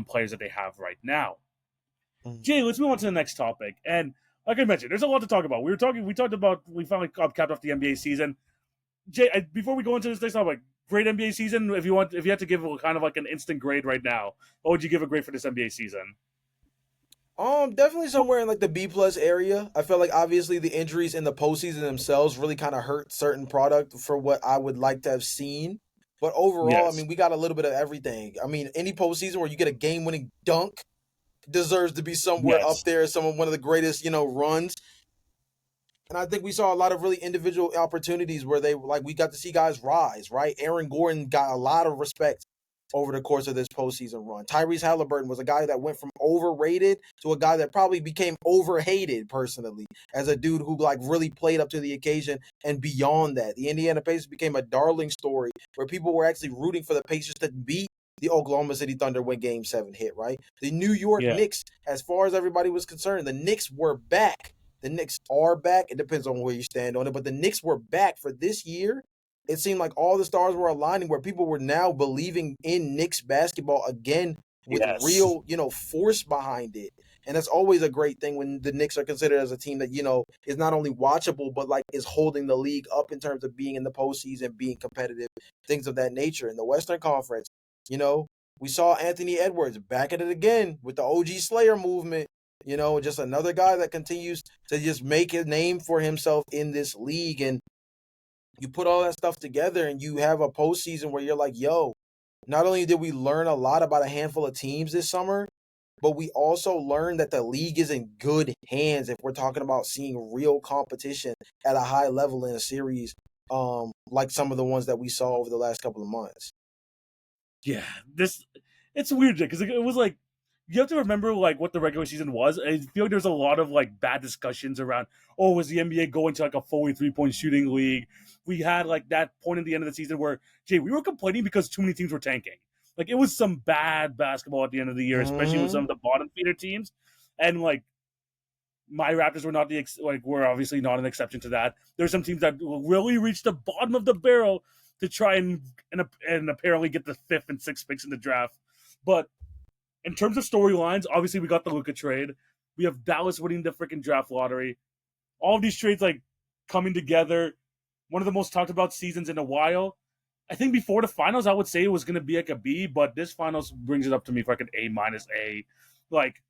players that they have right now. Jay, let's move on to the next topic. And like I mentioned, there's a lot to talk about. We finally capped off the NBA season. Jay, before we go into this next topic, great NBA season. If you had to give kind of like an instant grade right now, what would you give a grade for this NBA season? Definitely somewhere in like the B plus area. I feel like obviously the injuries in the postseason themselves really kind of hurt certain product for what I would like to have seen. But overall, Yes. I mean, we got a little bit of everything. I mean, any postseason where you get a game winning dunk deserves to be somewhere up Yes. there, one of the greatest, runs. And I think we saw a lot of really individual opportunities where we got to see guys rise, right? Aaron Gordon got a lot of respect over the course of this postseason run. Tyrese Halliburton was a guy that went from overrated to a guy that probably became overhated personally, as a dude who like really played up to the occasion and beyond that. The Indiana Pacers became a darling story where people were actually rooting for the Pacers to beat the Oklahoma City Thunder when Game 7 hit, right? The New York Yeah. Knicks, as far as everybody was concerned, the Knicks were back. The Knicks are back. It depends on where you stand on it, but the Knicks were back for this year. It seemed like all the stars were aligning, where people were now believing in Knicks basketball again with Yes. real, force behind it. And that's always a great thing when the Knicks are considered as a team that, is not only watchable, but like is holding the league up in terms of being in the postseason, being competitive, things of that nature. In the Western Conference, we saw Anthony Edwards back at it again with the OG Slayer movement. Just another guy that continues to just make a name for himself in this league. And you put all that stuff together and you have a postseason where you're like, yo, not only did we learn a lot about a handful of teams this summer, but we also learned that the league is in good hands if we're talking about seeing real competition at a high level in a series, like some of the ones that we saw over the last couple of months. Yeah, it's weird because it was like you have to remember like what the regular season was. I feel like there's a lot of like bad discussions around. Oh, was the NBA going to like a fully 3-point shooting league? We had like that point at the end of the season where Jay, we were complaining because too many teams were tanking. Like it was some bad basketball at the end of the year, especially with Mm-hmm. some of the bottom feeder teams. And like my Raptors were not were obviously not an exception to that. There's some teams that really reached the bottom of the barrel to try and apparently get the 5th and 6th picks in the draft. But in terms of storylines, obviously we got the Luka trade. We have Dallas winning the freaking draft lottery. All of these trades like coming together. One of the most talked about seasons in a while. I think before the finals, I would say it was going to be like a B, but this finals brings it up to me for like an A minus A. Like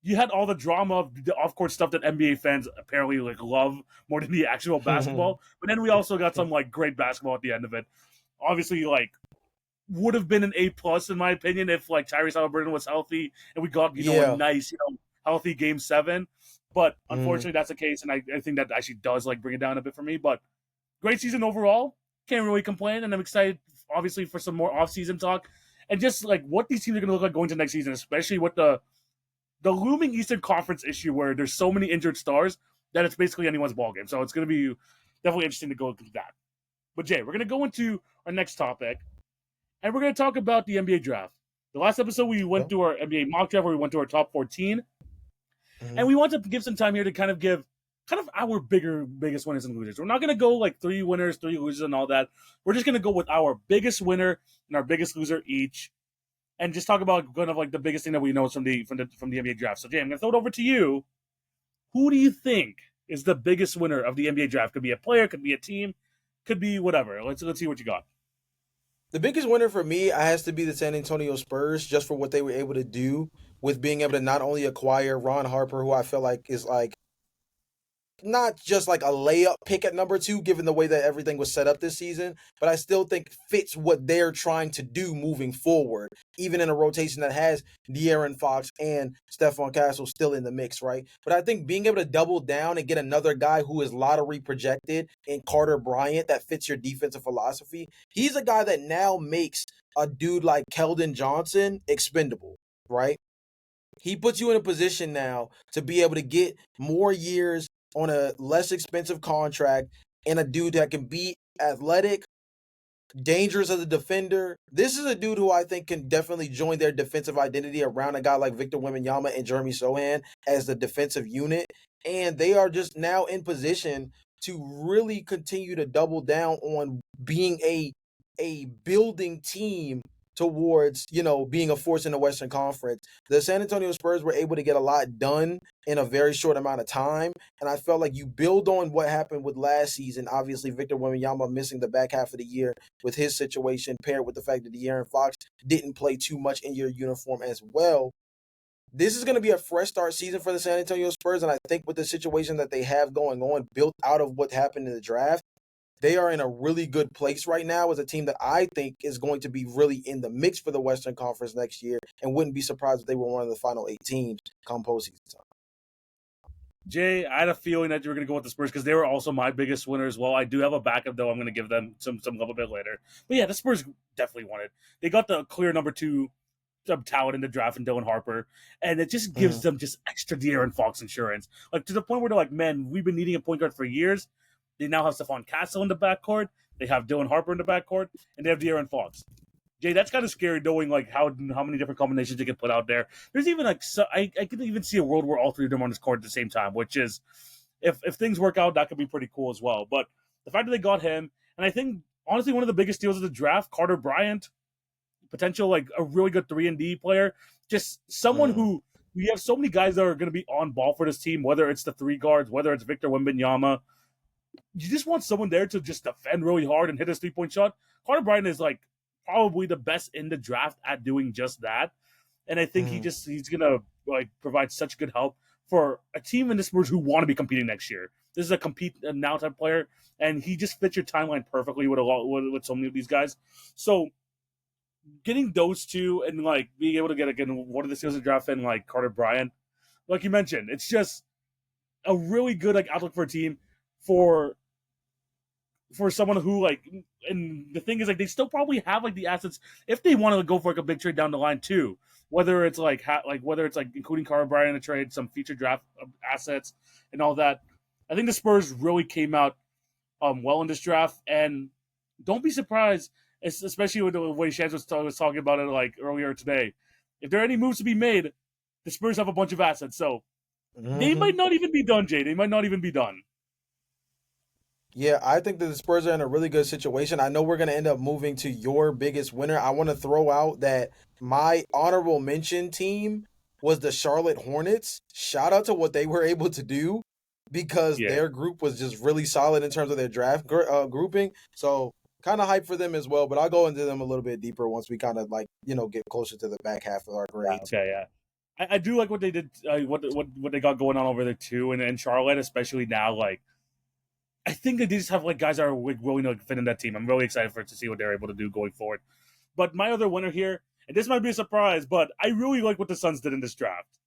you had all the drama of the off-court stuff that NBA fans apparently like love more than the actual basketball. But then we also got some like great basketball at the end of it. Obviously, like would have been an A plus in my opinion if like Tyrese Halliburton was healthy and we got a Yeah. nice healthy Game 7. But Mm-hmm. unfortunately, that's the case, and I think that actually does like bring it down a bit for me. But great season overall. Can't really complain, and I'm excited obviously for some more off-season talk and just like what these teams are going to look like going to next season, especially with the looming Eastern Conference issue where there's so many injured stars that it's basically anyone's ballgame. So it's going to be definitely interesting to go into that. But Jay, we're going to go into our next topic, and we're going to talk about the NBA draft. The last episode, we went through our NBA mock draft where we went to our top 14, Mm-hmm. and we want to give some time here to kind of give kind of our biggest winners and losers. We're not gonna go like 3 winners, 3 losers, and all that. We're just gonna go with our biggest winner and our biggest loser each, and just talk about kind of like the biggest thing that we know from the NBA draft. So, Jay, I'm gonna throw it over to you. Who do you think is the biggest winner of the NBA draft? Could be a player, could be a team, could be whatever. Let's see what you got. The biggest winner for me has to be the San Antonio Spurs, just for what they were able to do with being able to not only acquire Ron Harper, who I feel like is like not just like a layup pick at number 2, given the way that everything was set up this season, but I still think fits what they're trying to do moving forward, even in a rotation that has De'Aaron Fox and Stephon Castle still in the mix, right? But I think being able to double down and get another guy who is lottery projected in Carter Bryant that fits your defensive philosophy, he's a guy that now makes a dude like Keldon Johnson expendable, right? He puts you in a position now to be able to get more years on a less expensive contract and a dude that can be athletic, dangerous as a defender. This is a dude who I think can definitely join their defensive identity around a guy like Victor Wembanyama and Jeremy Sohan as the defensive unit. And they are just now in position to really continue to double down on being a building team towards, being a force in the Western Conference. The San Antonio Spurs were able to get a lot done in a very short amount of time, and I felt like you build on what happened with last season. Obviously, Victor Wembanyama missing the back half of the year with his situation, paired with the fact that De'Aaron Fox didn't play too much in your uniform as well. This is going to be a fresh start season for the San Antonio Spurs, and I think with the situation that they have going on, built out of what happened in the draft, they are in a really good place right now as a team that I think is going to be really in the mix for the Western Conference next year, and wouldn't be surprised if they were one of the final 8 teams come postseason time. Jay, I had a feeling that you were going to go with the Spurs because they were also my biggest winner as well. I do have a backup, though. I'm going to give them some love a bit later. But yeah, the Spurs definitely won it. They got the clear number 2 talent in the draft in Dylan Harper, and it just gives them just extra De'Aaron Fox insurance. Like, to the point where they're like, man, we've been needing a point guard for years. They now have Stephon Castle in the backcourt. They have Dylan Harper in the backcourt, and they have De'Aaron Fox. Jay, that's kind of scary knowing like how many different combinations you can put out there. There's even like I can even see a world where all 3 of them are on this court at the same time, which is if things work out, that could be pretty cool as well. But the fact that they got him, and I think honestly one of the biggest deals of the draft, Carter Bryant, potential like a really good 3-and-D player, just someone who we have so many guys that are going to be on ball for this team, whether it's the 3 guards, whether it's Victor Wembanyama. You just want someone there to just defend really hard and hit his 3-point shot. Carter Bryant is like probably the best in the draft at doing just that. And I think he's gonna like provide such good help for a team in the Spurs who want to be competing next year. This is a compete now type player, and he just fits your timeline perfectly with so many of these guys. So getting those 2 and like being able to get again one of the steals of the draft and like Carter Bryant, like you mentioned, it's just a really good like outlook for a team for someone who like, and the thing is like they still probably have like the assets if they want to go for like a big trade down the line too. Whether it's like whether it's like including Carter Bryant in a trade, some future draft assets and all that. I think the Spurs really came out well in this draft, and don't be surprised, especially with the way Shans was talking about it like earlier today. If there are any moves to be made, the Spurs have a bunch of assets, so they might not even be done, Jay. They might not even be done. Yeah, I think that the Spurs are in a really good situation. I know we're going to end up moving to your biggest winner. I want to throw out that my honorable mention team was the Charlotte Hornets. Shout out to what they were able to do because their group was just really solid in terms of their draft grouping. So kind of hype for them as well, but I'll go into them a little bit deeper once we kind of like, get closer to the back half of our grades. Okay, yeah. I do like what they did, what they got going on over there too, and in Charlotte, especially now, like, I think that they just have like guys that are willing to fit in that team. I'm really excited to see what they're able to do going forward. But my other winner here, and this might be a surprise, but I really like what the Suns did in this draft.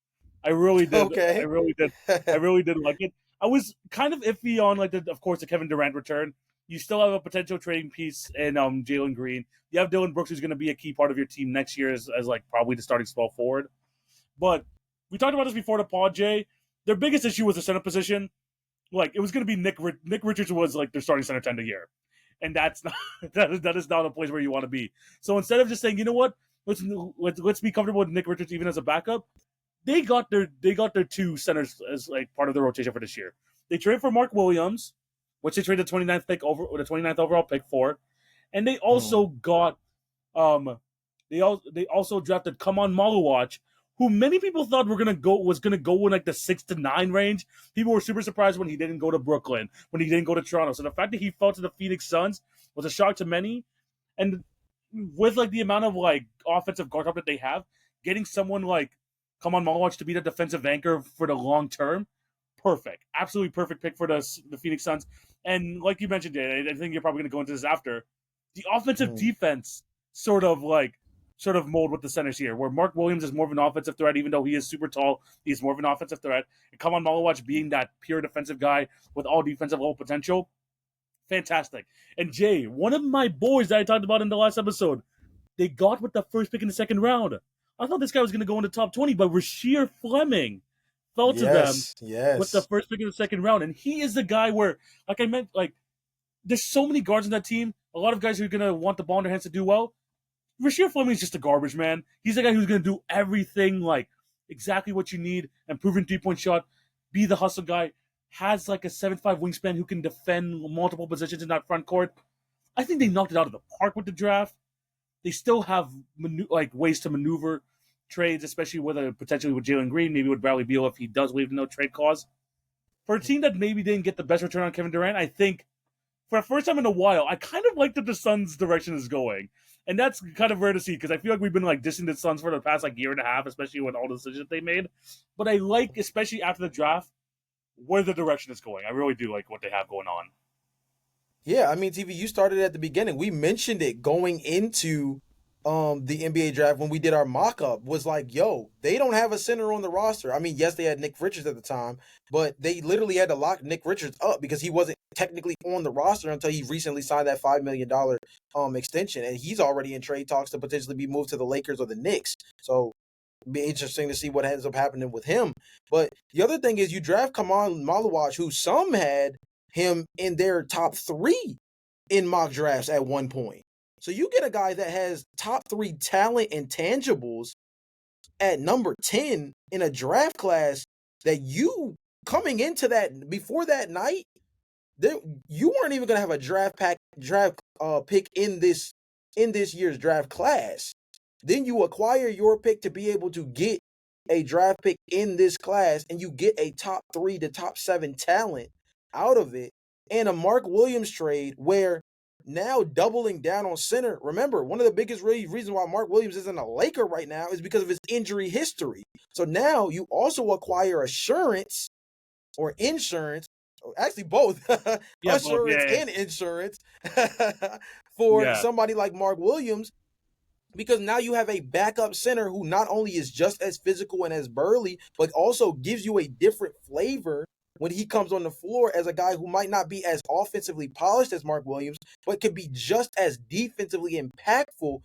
I really did. Okay. I really did. I really did like it. I was kind of iffy on of course, the Kevin Durant return. You still have a potential trading piece in Jalen Green. You have Dylan Brooks, who's going to be a key part of your team next year as like probably the starting small forward. But we talked about this before the pod, Jay. Their biggest issue was the center position. Like, it was going to be Nick Richards was like their starting center 10 a year. And that's not that is not a place where you want to be. So instead of just saying, you know what, let's be comfortable with Nick Richards even as a backup, they got their 2 centers as like part of the rotation for this year. They traded for Mark Williams, which they traded the 29th overall pick for, and they also got they also drafted Kaman Maluwatch, who many people thought was gonna go in like the 6 to 9 range. People were super surprised when he didn't go to Brooklyn, when he didn't go to Toronto. So the fact that he fell to the Phoenix Suns was a shock to many. And with like the amount of like offensive guard help that they have, getting someone like Kaman Maluwatch to be the defensive anchor for the long term, perfect, absolutely perfect pick for the Phoenix Suns. And like you mentioned, Dan, I think you're probably going to go into this after. The offensive defense sort of mold with the centers here, where Mark Williams is more of an offensive threat, even though he is super tall. He's more of an offensive threat. And Kaman Maluwatch being that pure defensive guy with all defensive level potential, fantastic. And Jay, one of my boys that I talked about in the last episode, they got with the first pick in the second round. I thought this guy was going to go in the top 20, but Rasheer Fleming fell to them with the first pick in the second round. And he is the guy where, like I meant, like, there's so many guards in that team, a lot of guys who are going to want the ball in their hands to do well. Rasheer Fleming is just a garbage man. He's the guy who's going to do everything, like, exactly what you need, improving three-point shot, be the hustle guy, has like a 7'5" wingspan who can defend multiple positions in that front court. I think they knocked it out of the park with the draft. They still have ways to maneuver trades, especially potentially with Jalen Green, maybe with Bradley Beal if he does waive no trade clause. For a team that maybe didn't get the best return on Kevin Durant, I think for the first time in a while, I kind of like that the Suns' direction is going. And that's kind of rare to see because I feel like we've been like dissing the Suns for the past like year and a half, especially with all the decisions they made. But I like, especially after the draft, where the direction is going. I really do like what they have going on. Yeah, I mean, TV, you started at the beginning. We mentioned it going into the NBA draft when we did our mock-up, was like, yo, they don't have a center on the roster. I mean, yes, they had Nick Richards at the time, but they literally had to lock Nick Richards up because he wasn't technically on the roster until he recently signed that $5 million extension, and he's already in trade talks to potentially be moved to the Lakers or the Knicks. So it'd be interesting to see what ends up happening with him. But the other thing is you draft Kaman Maluwatch, who some had him in their top 3 in mock drafts at one point. So you get a guy that has top 3 talent and tangibles at number 10 in a draft class that you coming into that before that night, you weren't even going to have a draft pick in this year's draft class. Then you acquire your pick to be able to get a draft pick in this class, and you get a top 3 to top 7 talent out of it, and a Mark Williams trade where now doubling down on center. Remember, one of the biggest reasons why Mark Williams isn't a Laker right now is because of his injury history. So now you also acquire insurance, actually both, and insurance for somebody like Mark Williams, because now you have a backup center who not only is just as physical and as burly, but also gives you a different flavor when he comes on the floor as a guy who might not be as offensively polished as Mark Williams, but could be just as defensively impactful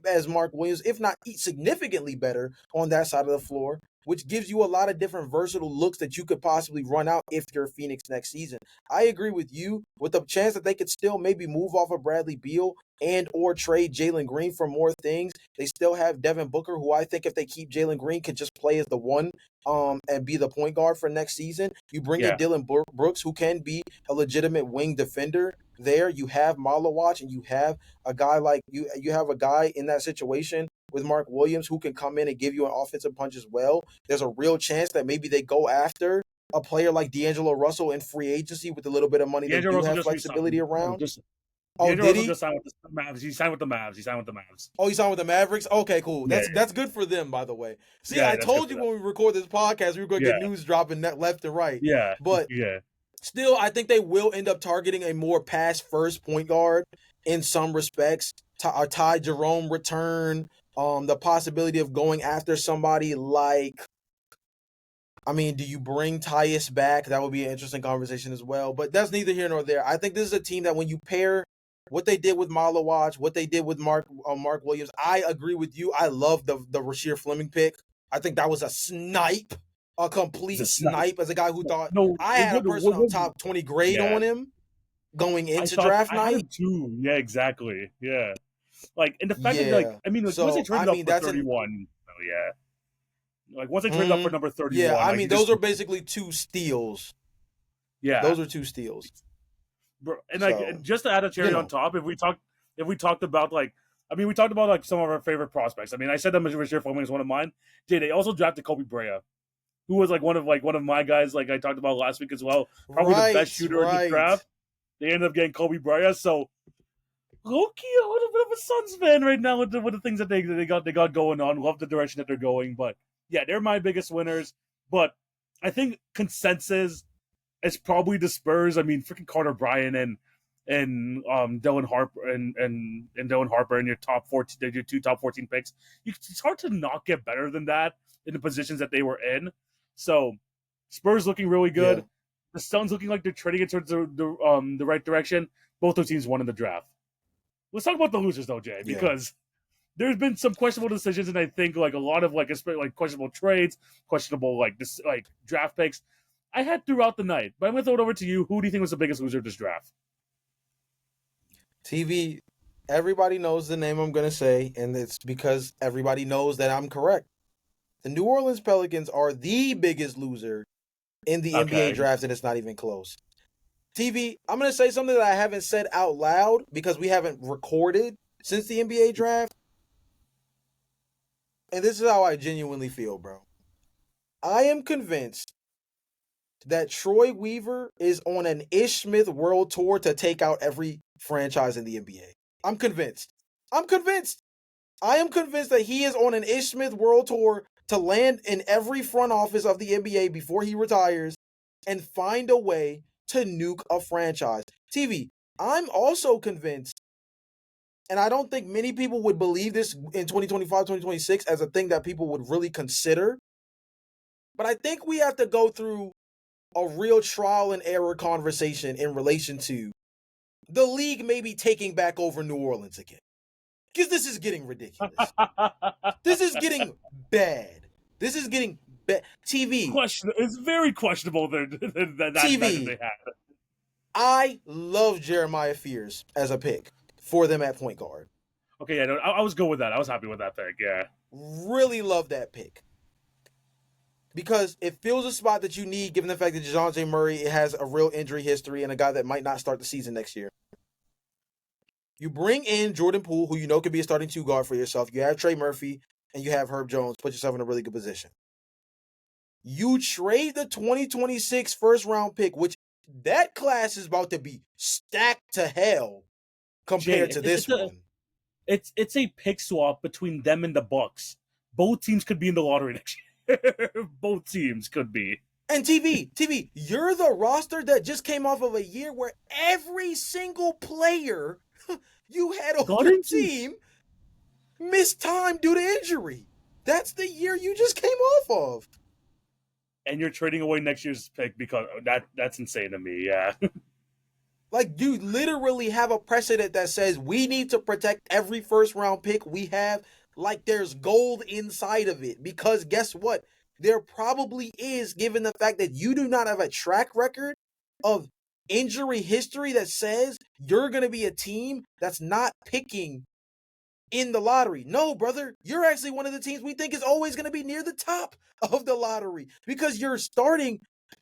as Mark Williams, if not significantly better on that side of the floor, which gives you a lot of different versatile looks that you could possibly run out if you're Phoenix next season. I agree with you with the chance that they could still maybe move off of Bradley Beal and or trade Jalen Green for more things. They still have Devin Booker, who I think if they keep Jalen Green could just play as the one and be the point guard for next season. You bring in Dylan Brooks, who can be a legitimate wing defender there. You have Maluwatch, and you have a guy like you have a guy in that situation with Mark Williams who can come in and give you an offensive punch as well. There's a real chance that maybe they go after a player like D'Angelo Russell in free agency with a little bit of money they do have flexibility around. Did he? Just signed with the Mavs. He signed with the Mavs. Oh, he signed with the Mavericks? Okay, cool. That's good for them, by the way. See, I told you when we record this podcast, we were going to get news dropping left and right. Yeah. But still, I think they will end up targeting a more pass-first point guard in some respects. A Ty Jerome return, the possibility of going after somebody like, I mean, do you bring Tyus back? That would be an interesting conversation as well. But that's neither here nor there. I think this is a team that when you pair what they did with Maluwatch, what they did with Mark Williams, I agree with you. I love the Rasheer Fleming pick. I think that was a complete snipe as a guy who thought I had a personal top 20 grade on him going into draft night. I had him too. Yeah, exactly. Yeah. Like, and the fact that, once they traded up for 31, like, once they traded up for number 31. Yeah, those are basically 2 steals. Yeah, Those are 2 steals. bro. And So, just to add a cherry on top, if we talked about we talked about some of our favorite prospects. I mean, I said that Rasheed Foreman is one of mine. They also drafted Kobe Brea, who was one of my guys, like I talked about last week as well. Probably the best right, shooter in the right. draft. They ended up getting Kobe Brea, so low-key a little bit of a Suns fan right now with the things that they got going on. Love the direction that they're going, but yeah, they're my biggest winners. But I think consensus is probably the Spurs. I mean, freaking Carter Bryant and Dylan Harper and Dylan Harper in your top 14, your 2 top 14 picks. It's hard to not get better than that in the positions that they were in. So Spurs looking really Yeah. good. The Suns looking like they're trending in towards the right direction. Both those teams won in the draft. Let's talk about the losers though, Jay, Yeah. because there's been some questionable decisions, and I think like a lot of questionable trades, questionable draft picks. I had throughout the night, but I'm gonna throw it over to you. Who do you think was the biggest loser of this draft? TV, everybody knows the name I'm going to say, and it's because everybody knows that I'm correct. The New Orleans Pelicans are the biggest loser in the NBA Okay, draft, and it's not even close. TV, I'm going to say something that I haven't said out loud because we haven't recorded since the NBA draft. And this is how I genuinely feel, bro. I am convinced that Troy Weaver is on an Ish Smith world tour to take out every franchise in the NBA. I'm convinced. I'm convinced. I am convinced that he is on an Ish Smith world tour to land in every front office of the NBA before he retires and find a way to nuke a franchise. TV, I'm also convinced, and I don't think many people would believe this in 2025, 2026 as a thing that people would really consider, but I think we have to go through a real trial and error conversation in relation to the league maybe taking back over New Orleans again. Because this is getting ridiculous. This is getting bad. This is getting bad. TV. It's very questionable that TV. they had. I love Jeremiah Fears as a pick for them at point guard. Okay, yeah, no, I was good with that. I was happy with that pick. Yeah, Really love that pick. Because it fills a spot that you need, given the fact that DeJounte Murray has a real injury history and a guy that might not start the season next year. You bring in Jordan Poole, who you know could be a starting 2 guard for yourself. You have Trey Murphy, and you have Herb Jones. Put yourself in a really good position. You trade the 2026 first-round pick, which that class is about to be stacked to hell compared to this one. It's a pick swap between them and the Bucks. Both teams could be in the lottery next year. Both teams could be. And TV, you're the roster that just came off of a year where every single player you had on your team missed time due to injury. That's the year you just came off of. And you're trading away next year's pick because that's insane to me, yeah. Like, you literally have a precedent that says we need to protect every first-round pick we have like there's gold inside of it. Because guess what? There probably is, given the fact that you do not have a track record of injury history that says you're going to be a team that's not picking in the lottery. No, brother, you're actually one of the teams we think is always going to be near the top of the lottery because you're starting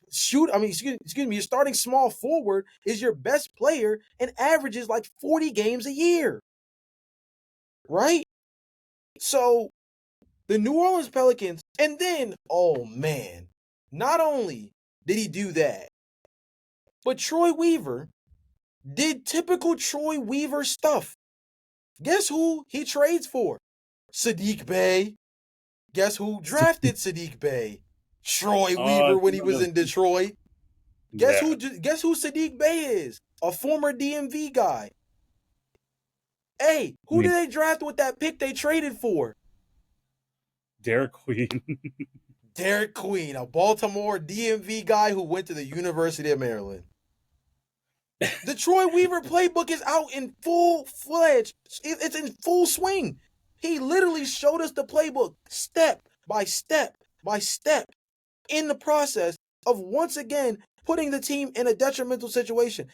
your starting small forward is your best player and averages like 40 games a year. Right? So the New Orleans Pelicans, and then, oh man, not only did he do that, but Troy Weaver did typical Troy Weaver stuff. Guess who he trades for? Saddiq Bey. Guess who drafted Saddiq Bey? Troy Weaver when he was in Detroit. Guess who Saddiq Bey is? A former DMV guy. Hey, who did they draft with that pick they traded for? Derek Queen. Derek Queen, a Baltimore DMV guy who went to the University of Maryland. The Troy Weaver playbook is out in full-fledged. It's in full swing. He literally showed us the playbook step by step by step in the process of once again putting the team in a detrimental situation.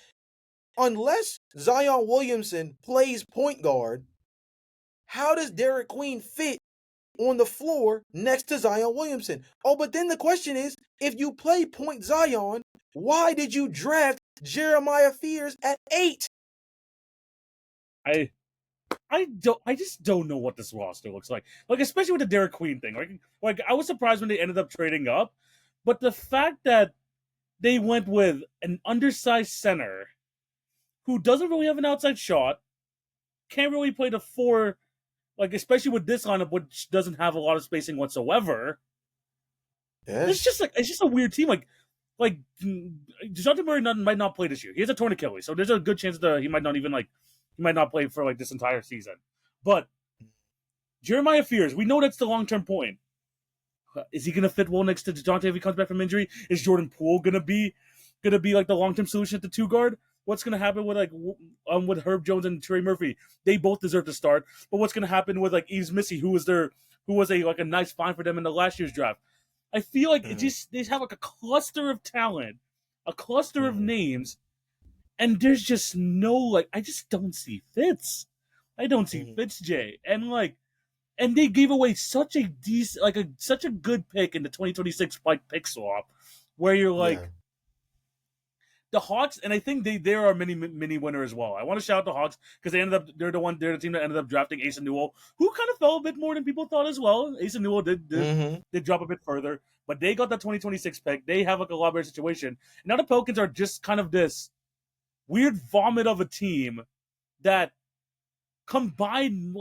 Unless Zion Williamson plays point guard, how does Derek Queen fit on the floor next to Zion Williamson. Oh, but then the question is, if you play point Zion, why did you draft Jeremiah Fears at 8? I just don't know what this roster looks like. Like, especially with the Derek Queen thing. Like I was surprised when they ended up trading up, but the fact that they went with an undersized center who doesn't really have an outside shot, can't really play the four, like especially with this lineup, which doesn't have a lot of spacing whatsoever. It's just a weird team. Like DeJounte Murray might not play this year. He has a torn Achilles, so there's a good chance that he might not play for like this entire season. But Jeremiah Fears, we know that's the long term point. Is he gonna fit well next to DeJounte if he comes back from injury? Is Jordan Poole gonna be like the long term solution at the 2 guard? What's gonna happen with with Herb Jones and Trey Murphy? They both deserve to start. But what's gonna happen with like Yves Missy, who was a nice find for them in the last year's draft? I feel like they have like a cluster of talent, a cluster of names, and there's just no I just don't see fits. I don't see fits, Jay, and they gave away such a decent, such a good pick in the 2026 pick swap, where you're the Hawks, and I think they are a mini winner as well. I want to shout out the Hawks because they're the team that ended up drafting Asa Newell, who kind of fell a bit more than people thought as well. Asa Newell did drop a bit further, but they got that 2026 pick. They have a lot better situation. Now the Pelicans are just kind of this weird vomit of a team that combined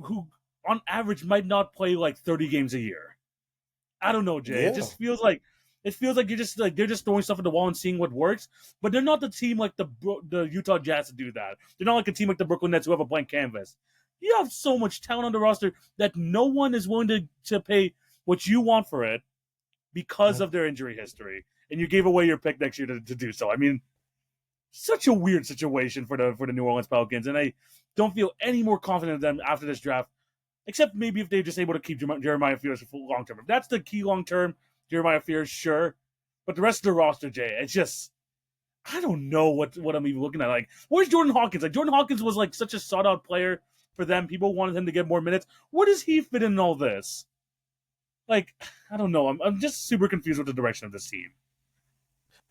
who on average might not play 30 games a year. I don't know, Jay. Yeah. It just feels like they're just throwing stuff at the wall and seeing what works. But they're not the team like the Utah Jazz to do that. They're not like a team like the Brooklyn Nets who have a blank canvas. You have so much talent on the roster that no one is willing to pay what you want for it because of their injury history. And you gave away your pick next year to do so. I mean, such a weird situation for the New Orleans Pelicans, and I don't feel any more confident in them after this draft, except maybe if they're just able to keep Jeremiah Fears for long term. If that's the key long term, Jeremiah Fears, sure. But the rest of the roster, Jay, it's just I don't know what I'm even looking at. Where's Jordan Hawkins? Jordan Hawkins was such a sought out player for them. People wanted him to get more minutes. Where does he fit in all this? I don't know. I'm just super confused with the direction of this team.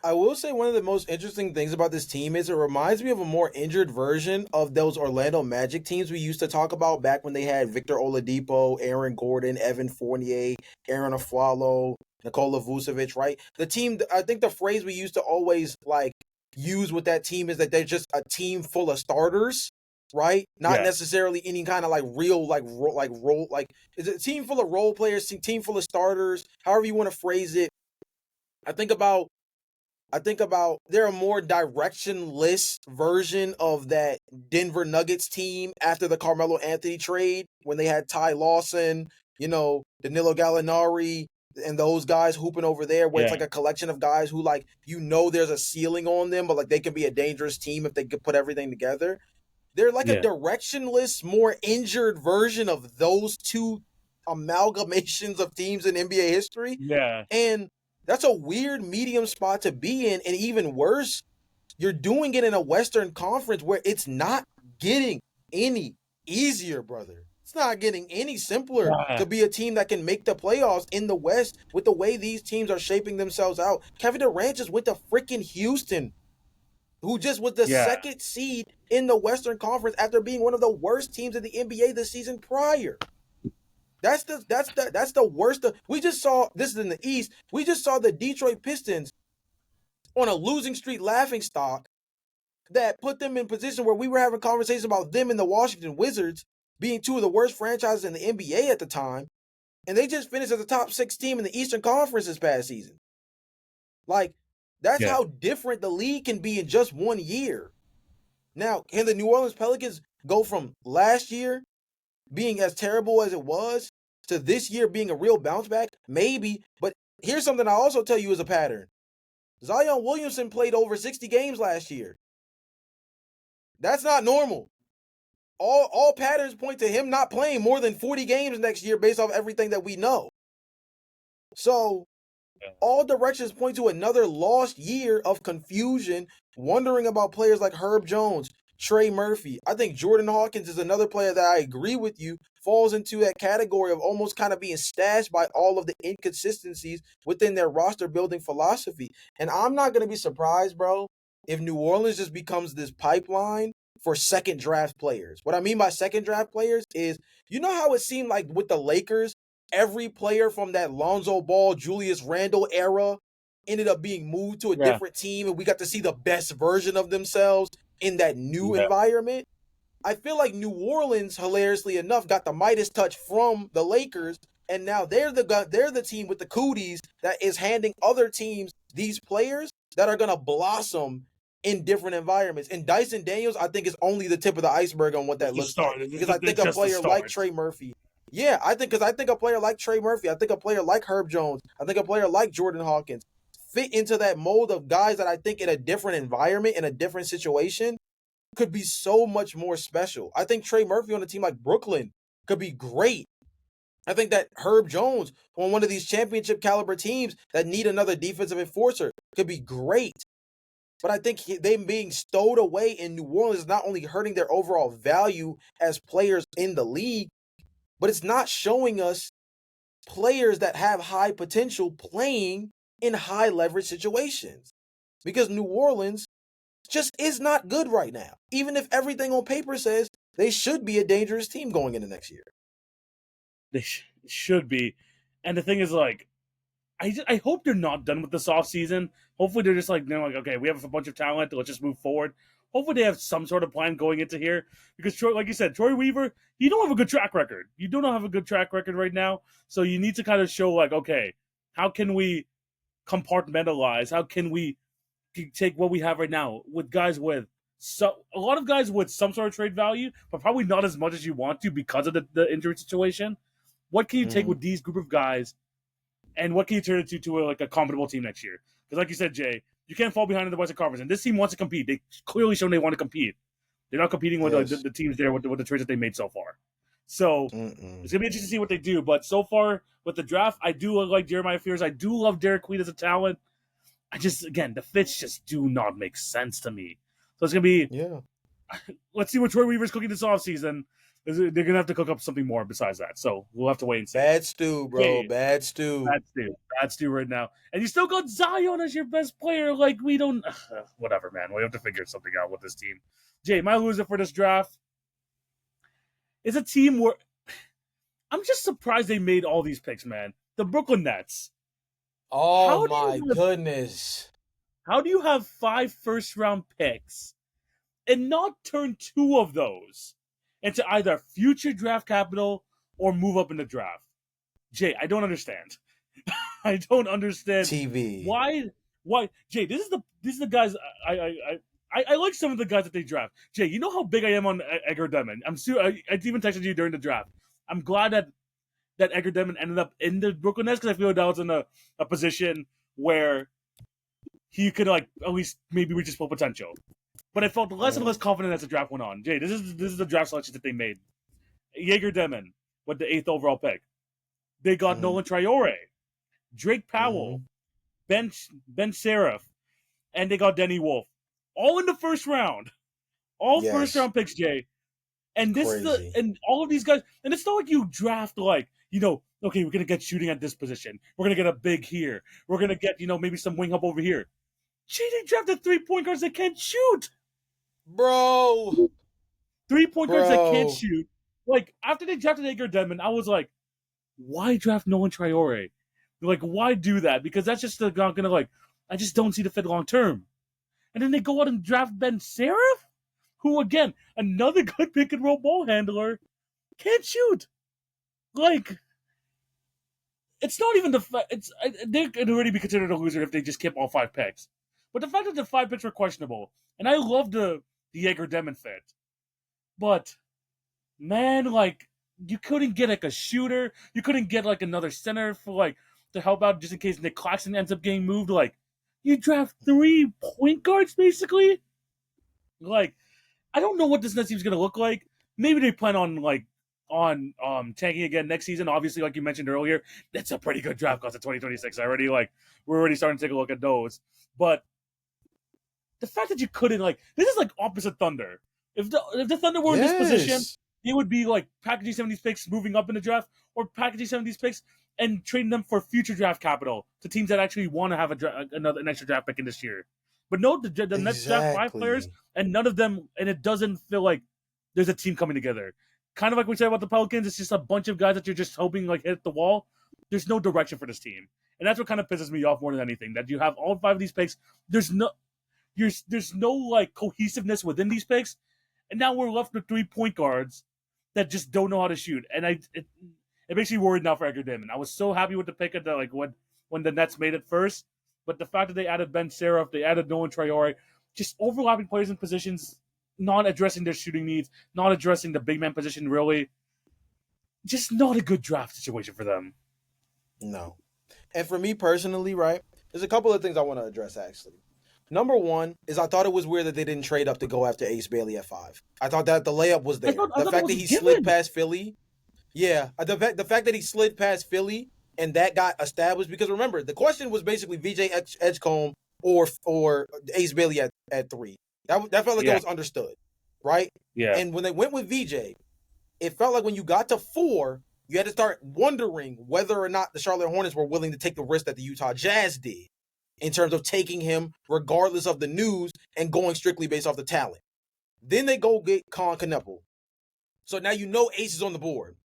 I will say one of the most interesting things about this team is it reminds me of a more injured version of those Orlando Magic teams we used to talk about back when they had Victor Oladipo, Aaron Gordon, Evan Fournier, Aaron Aflalo, Nikola Vucevic, right? The team, I think the phrase we used to always use with that team is that they're just a team full of starters, right? Not necessarily any kind of real role, it's a team full of role players, team full of starters, however you want to phrase it. I think about they're a more directionless version of that Denver Nuggets team after the Carmelo Anthony trade when they had Ty Lawson, Danilo Gallinari, and those guys hooping over there where it's a collection of guys who there's a ceiling on them, but they can be a dangerous team if they could put everything together. They're a directionless, more injured version of those two amalgamations of teams in NBA history. Yeah. And that's a weird medium spot to be in. And even worse, you're doing it in a Western Conference where it's not getting any easier, brother. It's not getting any simpler to be a team that can make the playoffs in the West with the way these teams are shaping themselves out. Kevin Durant just went to freaking Houston, who just was the second seed in the Western Conference after being one of the worst teams in the NBA the season prior. That's the worst. We just saw, this is in the East, we just saw the Detroit Pistons on a losing streak laughing stock that put them in position where we were having conversations about them and the Washington Wizards being two of the worst franchises in the NBA at the time. And they just finished as a top 6 team in the Eastern Conference this past season. That's how different the league can be in just 1 year. Now, can the New Orleans Pelicans go from last year being as terrible as it was to this year being a real bounce back? Maybe, but here's something I'll also tell you is a pattern. Zion Williamson played over 60 games last year. That's not normal. All patterns point to him not playing more than 40 games next year based off everything that we know. So, all directions point to another lost year of confusion, wondering about players like Herb Jones, Trey Murphy. I think Jordan Hawkins is another player that I agree with you falls into that category of almost kind of being stashed by all of the inconsistencies within their roster building philosophy. And I'm not going to be surprised, bro, if New Orleans just becomes this pipeline for second draft players. What I mean by second draft players is, you know how it seemed like with the Lakers, every player from that Lonzo Ball, Julius Randle era ended up being moved to a Yeah, different team and we got to see the best version of themselves in that new yeah. environment. I feel like New Orleans, hilariously enough, got the Midas touch from the Lakers, and now they're the team with the cooties that is handing other teams these players that are gonna blossom in different environments. And Dyson Daniels, I think, is only the tip of the iceberg on what It's that the looks start. like. Because I think It's a just the player like start. Trey Murphy, yeah, I think a player like Trey Murphy, I think a player like Herb Jones, I think a player like Jordan Hawkins fit into that mold of guys that I think in a different environment, in a different situation, could be so much more special. I think Trey Murphy on a team like Brooklyn could be great. I think that Herb Jones on one of these championship caliber teams that need another defensive enforcer could be great. But I think them being stowed away in New Orleans is not only hurting their overall value as players in the league, but it's not showing us players that have high potential playing in high leverage situations. Because New Orleans just is not good right now. Even if everything on paper says they should be a dangerous team going into next year. They should be. And the thing is, like, I hope they're not done with this offseason. Hopefully they're just like, they're like, okay, we have a bunch of talent, let's just move forward. Hopefully they have some sort of plan going into here. Because Troy, like you said, Troy Weaver, you don't have a good track record. You do not have a good track record right now. So you need to kind of show like, okay, how can we compartmentalize? How can we take what we have right now with guys with a lot of guys with some sort of trade value, but probably not as much as you want to because of the injury situation. What can you take with these group of guys, and what can you turn it to a compatible team next year? Because like you said, Jay, you can't fall behind in the Western Conference, and this team wants to compete. They clearly shown they want to compete. They're not competing with Yes. the teams there with the trades that they made so far. So it's gonna be interesting to see what they do. But so far with the draft, I do like Jeremiah Fears. I do love Derek Queen as a talent. I just, again, the fits just do not make sense to me. So it's going to be, let's see what Troy Weaver's cooking this offseason. They're going to have to cook up something more besides that. So we'll have to wait and see. Bad stew, bro. Jay, Bad stew. Bad stew right now. And you still got Zion as your best player. Like, we don't, whatever, man. We have to figure something out with this team. Jay, my loser for this draft is a team where I'm just surprised they made all these picks, man. The Brooklyn Nets. Oh my goodness. How do you have 5 first-round picks and not turn 2 of those into either future draft capital or move up in the draft? Jay, I don't understand. I don't understand. TV. Why? Jay, this is the guys I like some of the guys that they draft. Jay, you know how big I am on Edgar Demon. I even texted you during the draft. I'm glad that Edgar Demon ended up in the Brooklyn Nets because I feel like that was in a position where he could like at least maybe reach his full potential. But I felt less and less confident as the draft went on. Jay, this is the draft selection that they made. Jaeger Demon with the 8th overall pick. They got Nolan Traore, Drake Powell, Ben Seraph, and they got Denny Wolf. All in the first round. All first round picks, Jay. And this is and all of these guys, and it's not like you draft like, okay, we're gonna get shooting at this position. We're gonna get a big here. We're gonna get, maybe some wing up over here. Gee, they drafted 3-point guards that can't shoot. Bro. 3-point guards that can't shoot. Like, after they drafted Edgar Denman, I was like, why draft Nolan Traore? Like, why do that? Because that's just not gonna I just don't see the fit long term. And then they go out and draft Ben Seraph, who again, another good pick and roll ball handler, can't shoot. Like, it's not even the fact. They could already be considered a loser if they just kept all 5 picks. But the fact that the 5 picks were questionable, and I love the Jaeger Demon fit, but man, like, you couldn't get like a shooter, you couldn't get like another center for to help out just in case Nick Claxton ends up getting moved. Like, you draft 3 point guards basically. Like, I don't know what this Nets team's gonna look like. Maybe they plan on tanking again next season. Obviously, like you mentioned earlier, that's a pretty good draft class of 2026. We're already starting to take a look at those. But the fact that you couldn't this is like opposite Thunder. If the Thunder were in this position, Yes. they would be like packaging some of these picks, moving up in the draft, or packaging some of these picks and trading them for future draft capital to teams that actually want to have an extra draft pick in this year. But no, the Nets draft 5 players, Exactly. and none of them, and it doesn't feel like there's a team coming together. Kind of like we said about the Pelicans, it's just a bunch of guys that you're just hoping like hit the wall. There's no direction for this team, and that's what kind of pisses me off more than anything. That you have all 5 of these picks, there's no like cohesiveness within these picks, and now we're left with 3 point guards that just don't know how to shoot, and it makes me worried now for Edgar Damon. I was so happy with the pick at the like when the Nets made it first, but the fact that they added Ben Seraph, they added Nolan Traore, just overlapping players in positions, not addressing their shooting needs, not addressing the big man position really, just not a good draft situation for them. No. And for me personally, right, there's a couple of things I want to address actually. Number one is I thought it was weird that they didn't trade up to go after Ace Bailey at 5. I thought that the layup was there. I The thought fact that was he given. slid past Philly, the fact that he slid past Philly and that got established, because remember, the question was basically VJ Edgecombe or Ace Bailey at 3. That felt like it was understood, right? Yeah. And when they went with VJ, it felt like when you got to 4, you had to start wondering whether or not the Charlotte Hornets were willing to take the risk that the Utah Jazz did in terms of taking him regardless of the news and going strictly based off the talent. Then they go get Con Knuppel. So now you know Ace is on the board.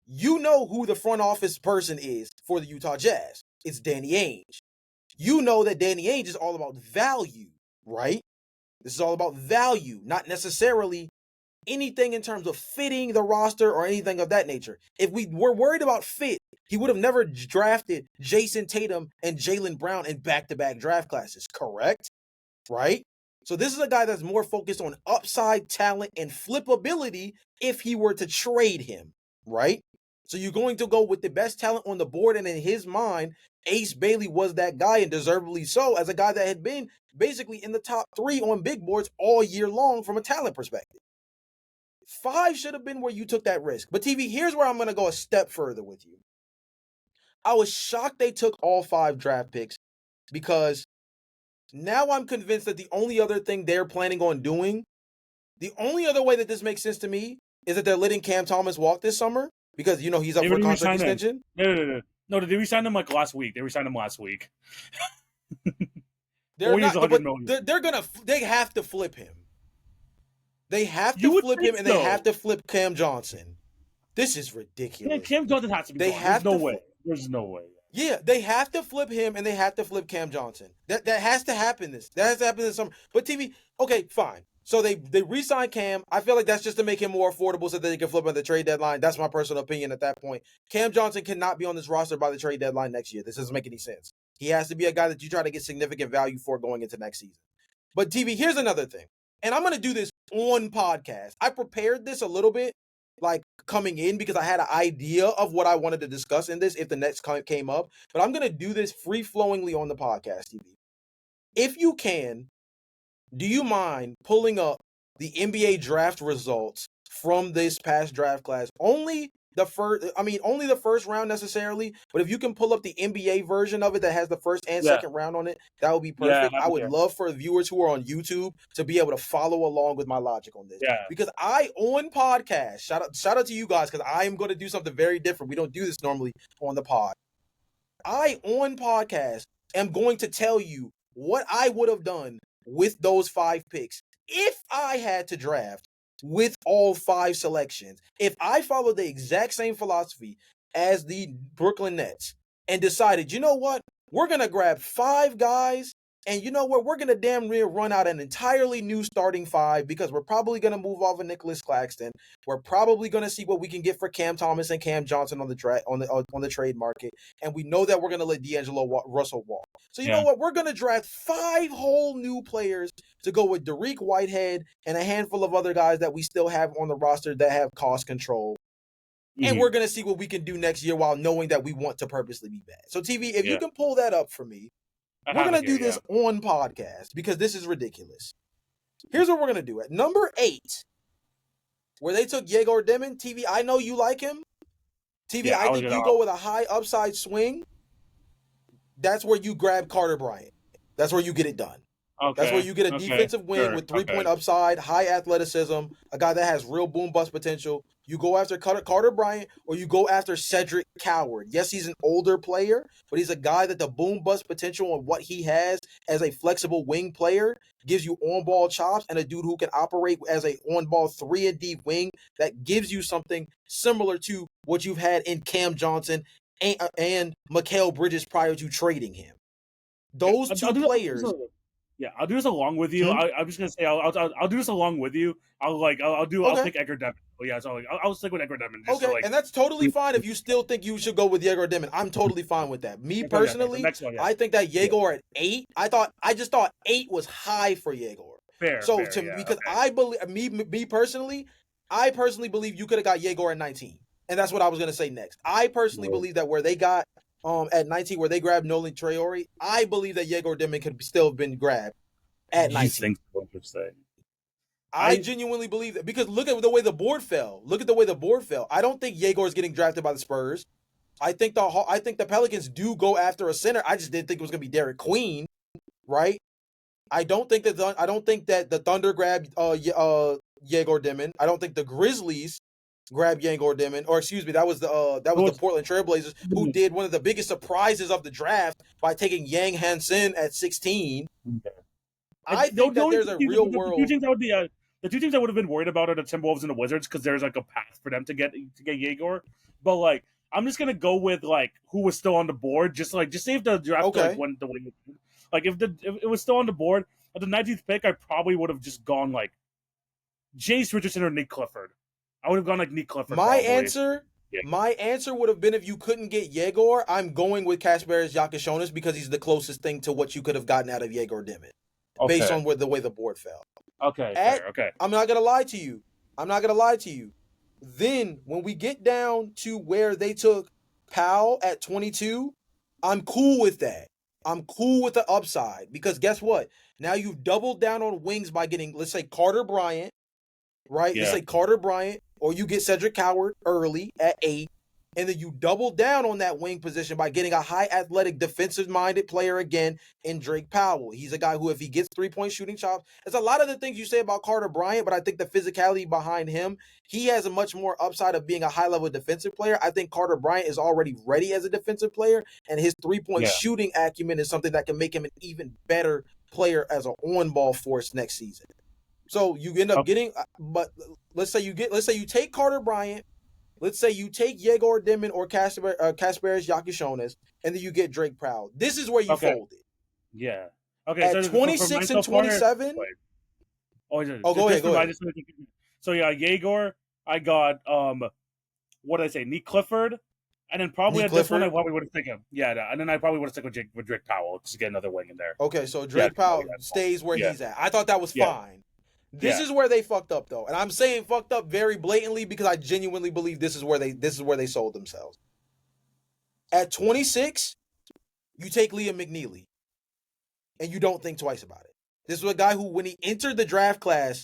You know who the front office person is for the Utah Jazz. It's Danny Ainge. You know that Danny Ainge is all about value, right? This is all about value, not necessarily anything in terms of fitting the roster or anything of that nature. If we were worried about fit, he would have never drafted Jason Tatum and Jaylen Brown in back-to-back draft classes, correct? Right? So this is a guy that's more focused on upside talent and flippability if he were to trade him, right? So you're going to go with the best talent on the board, and in his mind, Ace Bailey was that guy, and deservedly so, as a guy that had been basically in the top 3 on big boards all year long from a talent perspective. 5 should have been where you took that risk. But TV, here's where I'm going to go a step further with you. I was shocked they took all 5 draft picks because now I'm convinced that the only other thing they're planning on doing, the only other way that this makes sense to me is that they're letting Cam Thomas walk this summer because, you know, he's up for a contract extension. No, they re-signed him like last week. They re-signed him last week. They're not, but they have to flip him. They have to flip him, and they have to flip Cam Johnson. This is ridiculous. Yeah, Cam Johnson has to be. There's no way. There's no way. Yeah, they have to flip him, and they have to flip Cam Johnson. That has to happen. That has to happen this summer. But TV, okay, fine. So they re-signed Cam. I feel like that's just to make him more affordable so that they can flip at the trade deadline. That's my personal opinion at that point. Cam Johnson cannot be on this roster by the trade deadline next year. This doesn't make any sense. He has to be a guy that you try to get significant value for going into next season. But TV, here's another thing. And I'm going to do this on podcast. I prepared this a little bit, like coming in, because I had an idea of what I wanted to discuss in this if the Nets came up. But I'm going to do this free-flowingly on the podcast, TV. If you can, do you mind pulling up the NBA draft results from this past draft class? Only the first round necessarily, but if you can pull up the NBA version of it that has the first and second round on it, that would be perfect. I would love for viewers who are on YouTube to be able to follow along with my logic on this. Yeah. Because I, on podcast, shout out to you guys, because I am going to do something very different. We don't do this normally on the pod. I, on podcast, am going to tell you what I would have done with those 5 picks if I had to draft with all 5 selections. If I followed the exact same philosophy as the Brooklyn Nets and decided, you know what, we're going to grab 5 guys, and you know what, we're going to damn near run out an entirely new starting 5 because we're probably going to move off of Nicholas Claxton. We're probably going to see what we can get for Cam Thomas and Cam Johnson on the trade market, and we know that we're going to let D'Angelo Russell walk. So you know what, we're going to draft 5 whole new players to go with Dariq Whitehead and a handful of other guys that we still have on the roster that have cost control. Mm-hmm. And we're going to see what we can do next year while knowing that we want to purposely be bad. So TV, if you can pull that up for me, we're going to do this on podcast because this is ridiculous. Here's what we're going to do. At number 8, where they took Yegor Demon, TV, I know you like him. TV, I think you go with a high upside swing. That's where you grab Carter Bryant. That's where you get it done. That's where Okay. you get a Okay. defensive wing Sure. with 3-point Okay. upside, high athleticism, a guy that has real boom bust potential. You go after Carter Bryant or you go after Cedric Coward. Yes, he's an older player, but he's a guy that the boom bust potential and what he has as a flexible wing player gives you on-ball chops, and a dude who can operate as a on-ball 3-and-D wing that gives you something similar to what you've had in Cam Johnson and Mikal Bridges prior to trading him. Okay. Those I'll two do players. Yeah, I'll do this along with you. Hmm? I'm just gonna say I'll do this along with you. I'll Okay. pick Edgar Demon. Oh yeah, so I'll stick with Edgar Demon just to Okay, like. and that's totally fine if you still think you should go with Yegor Dimon. I'm totally fine with that. Me Okay, okay. So personally, next one, yeah, I think that yeah, Yegor at 8. I just thought 8 was high for Yegor. So fair, to yeah, because I believe me personally, I personally believe you could have got Yegor at 19, and that's what I was gonna say next. I personally okay. believe that where they got at 19, where they grabbed Nolan Traore, I believe that Yegor Dimon could still have been grabbed at You 19. think so interesting? I I genuinely believe that because look at the way the board fell. Look at the way the board fell. I don't think Yegor is getting drafted by the Spurs. I think the Pelicans do go after a center. I just didn't think it was gonna be Derek Queen, right? I don't think that the Thunder grabbed Yegor Dimon. I don't think the Grizzlies grabbed Yegor Dimon, or excuse me, that was the was Portland Trailblazers who did one of the biggest surprises of the draft by taking Yang Hansen at 16. I think that there's a real the two world. teams I would be the two teams I would have been worried about are the Timberwolves and the Wizards because there's like a path for them to get Yegor. But like I'm just gonna go with like who was still on the board. Just say if the draft like Okay, went the way like if it was still on the board at the 19th pick, I probably would have just gone like Jace Richardson or Nick Clifford. I would have gone like Nick Clifford my probably. answer. Yeah. My answer would have been if you couldn't get Yegor, I'm going with Kasparis Yakashonis because he's the closest thing to what you could have gotten out of Yegor Dimon, based Okay. on the way the board fell. Okay. At Fair. Okay. I'm not gonna lie to you. I'm not gonna lie to you. Then when we get down to where they took Powell at 22, I'm cool with that. I'm cool with the upside because guess what? Now you've doubled down on wings by getting, let's say, Carter Bryant, right? Let's Yeah. say Carter Bryant, or you get Cedric Coward early at 8, and then you double down on that wing position by getting a high athletic, defensive-minded player again in Drake Powell. He's a guy who, if he gets 3-point shooting chops, it's a lot of the things you say about Carter Bryant, but I think the physicality behind him, he has a much more upside of being a high-level defensive player. I think Carter Bryant is already ready as a defensive player, and his 3-point Yeah. shooting acumen is something that can make him an even better player as an on-ball force next season. So you end up getting, but let's say you take Carter Bryant, let's say you take Yegor Dimon or Kasparis Yakashonis, and then you get Drake Powell. This is where you Okay. fold it. Yeah. Okay. At So for 26 and myself, Connor, 27. wait. Oh, Go ahead. So yeah, Yegor. I got what did I say? Nick Clifford, and then probably Nick at this one I Clifford. probably would have taken and then I probably would have stuck with Drake Powell just to get another wing in there. Okay, so Yeah, Drake Powell stays where yeah, he's at. I thought that was yeah, fine. This is where they fucked up though. And I'm saying fucked up very blatantly because I genuinely believe this is where they sold themselves. At 26, you take Liam McNeely and you don't think twice about it. This was a guy who, when he entered the draft class,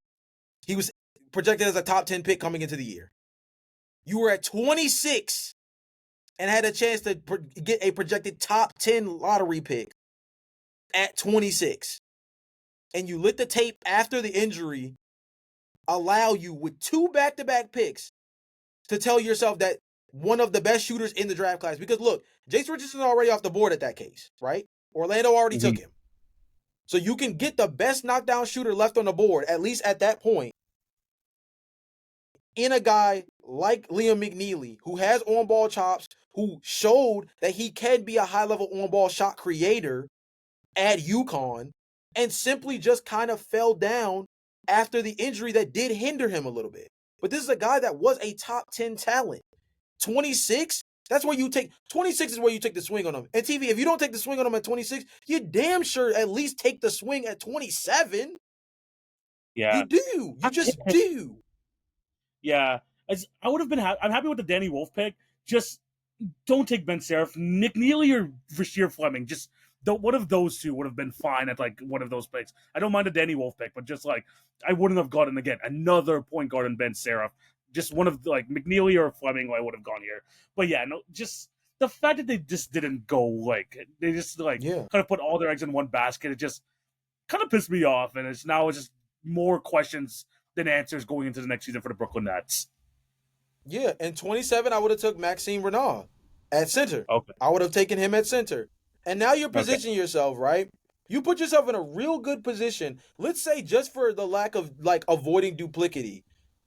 he was projected as a top 10 pick coming into the year. You were at 26 and had a chance to get a projected top 10 lottery pick at 26. And you let the tape after the injury allow you with 2 back-to-back picks to tell yourself that one of the best shooters in the draft class. Because look, Jace Richardson's already off the board at that case, right? Orlando already took him. So you can get the best knockdown shooter left on the board, at least at that point, in a guy like Liam McNeely, who has on-ball chops, who showed that he can be a high-level on-ball shot creator at UConn, and simply just kind of fell down after the injury that did hinder him a little bit. But this is a guy that was a top 10 talent. 26, that's where you take 26 is where you take the swing on him. And TV, if you don't take the swing on him at 26, you damn sure at least take the swing at 27. Yeah. You do. You just do. Yeah. I would have been I'm happy with the Danny Wolf pick. Just don't take Ben Seraph, Nick Neely, or Rasheer Fleming. Just one of those two would have been fine at like one of those picks. I don't mind the Danny Wolf pick, but just like I wouldn't have gotten again another point guard in Ben Seraph. Just one of like McNeely or Fleming, I would have gone here. But yeah, no, just the fact that they just didn't go like they just like kind of put all their eggs in one basket. It just kind of pissed me off, and it's just more questions than answers going into the next season for the Brooklyn Nets. Yeah, in 27, I would have took Maxime Renard at center. Okay. I would have taken him at center. And now you're Okay. positioning yourself, right? You put yourself in a real good position. Let's say just for the lack of like avoiding duplicity.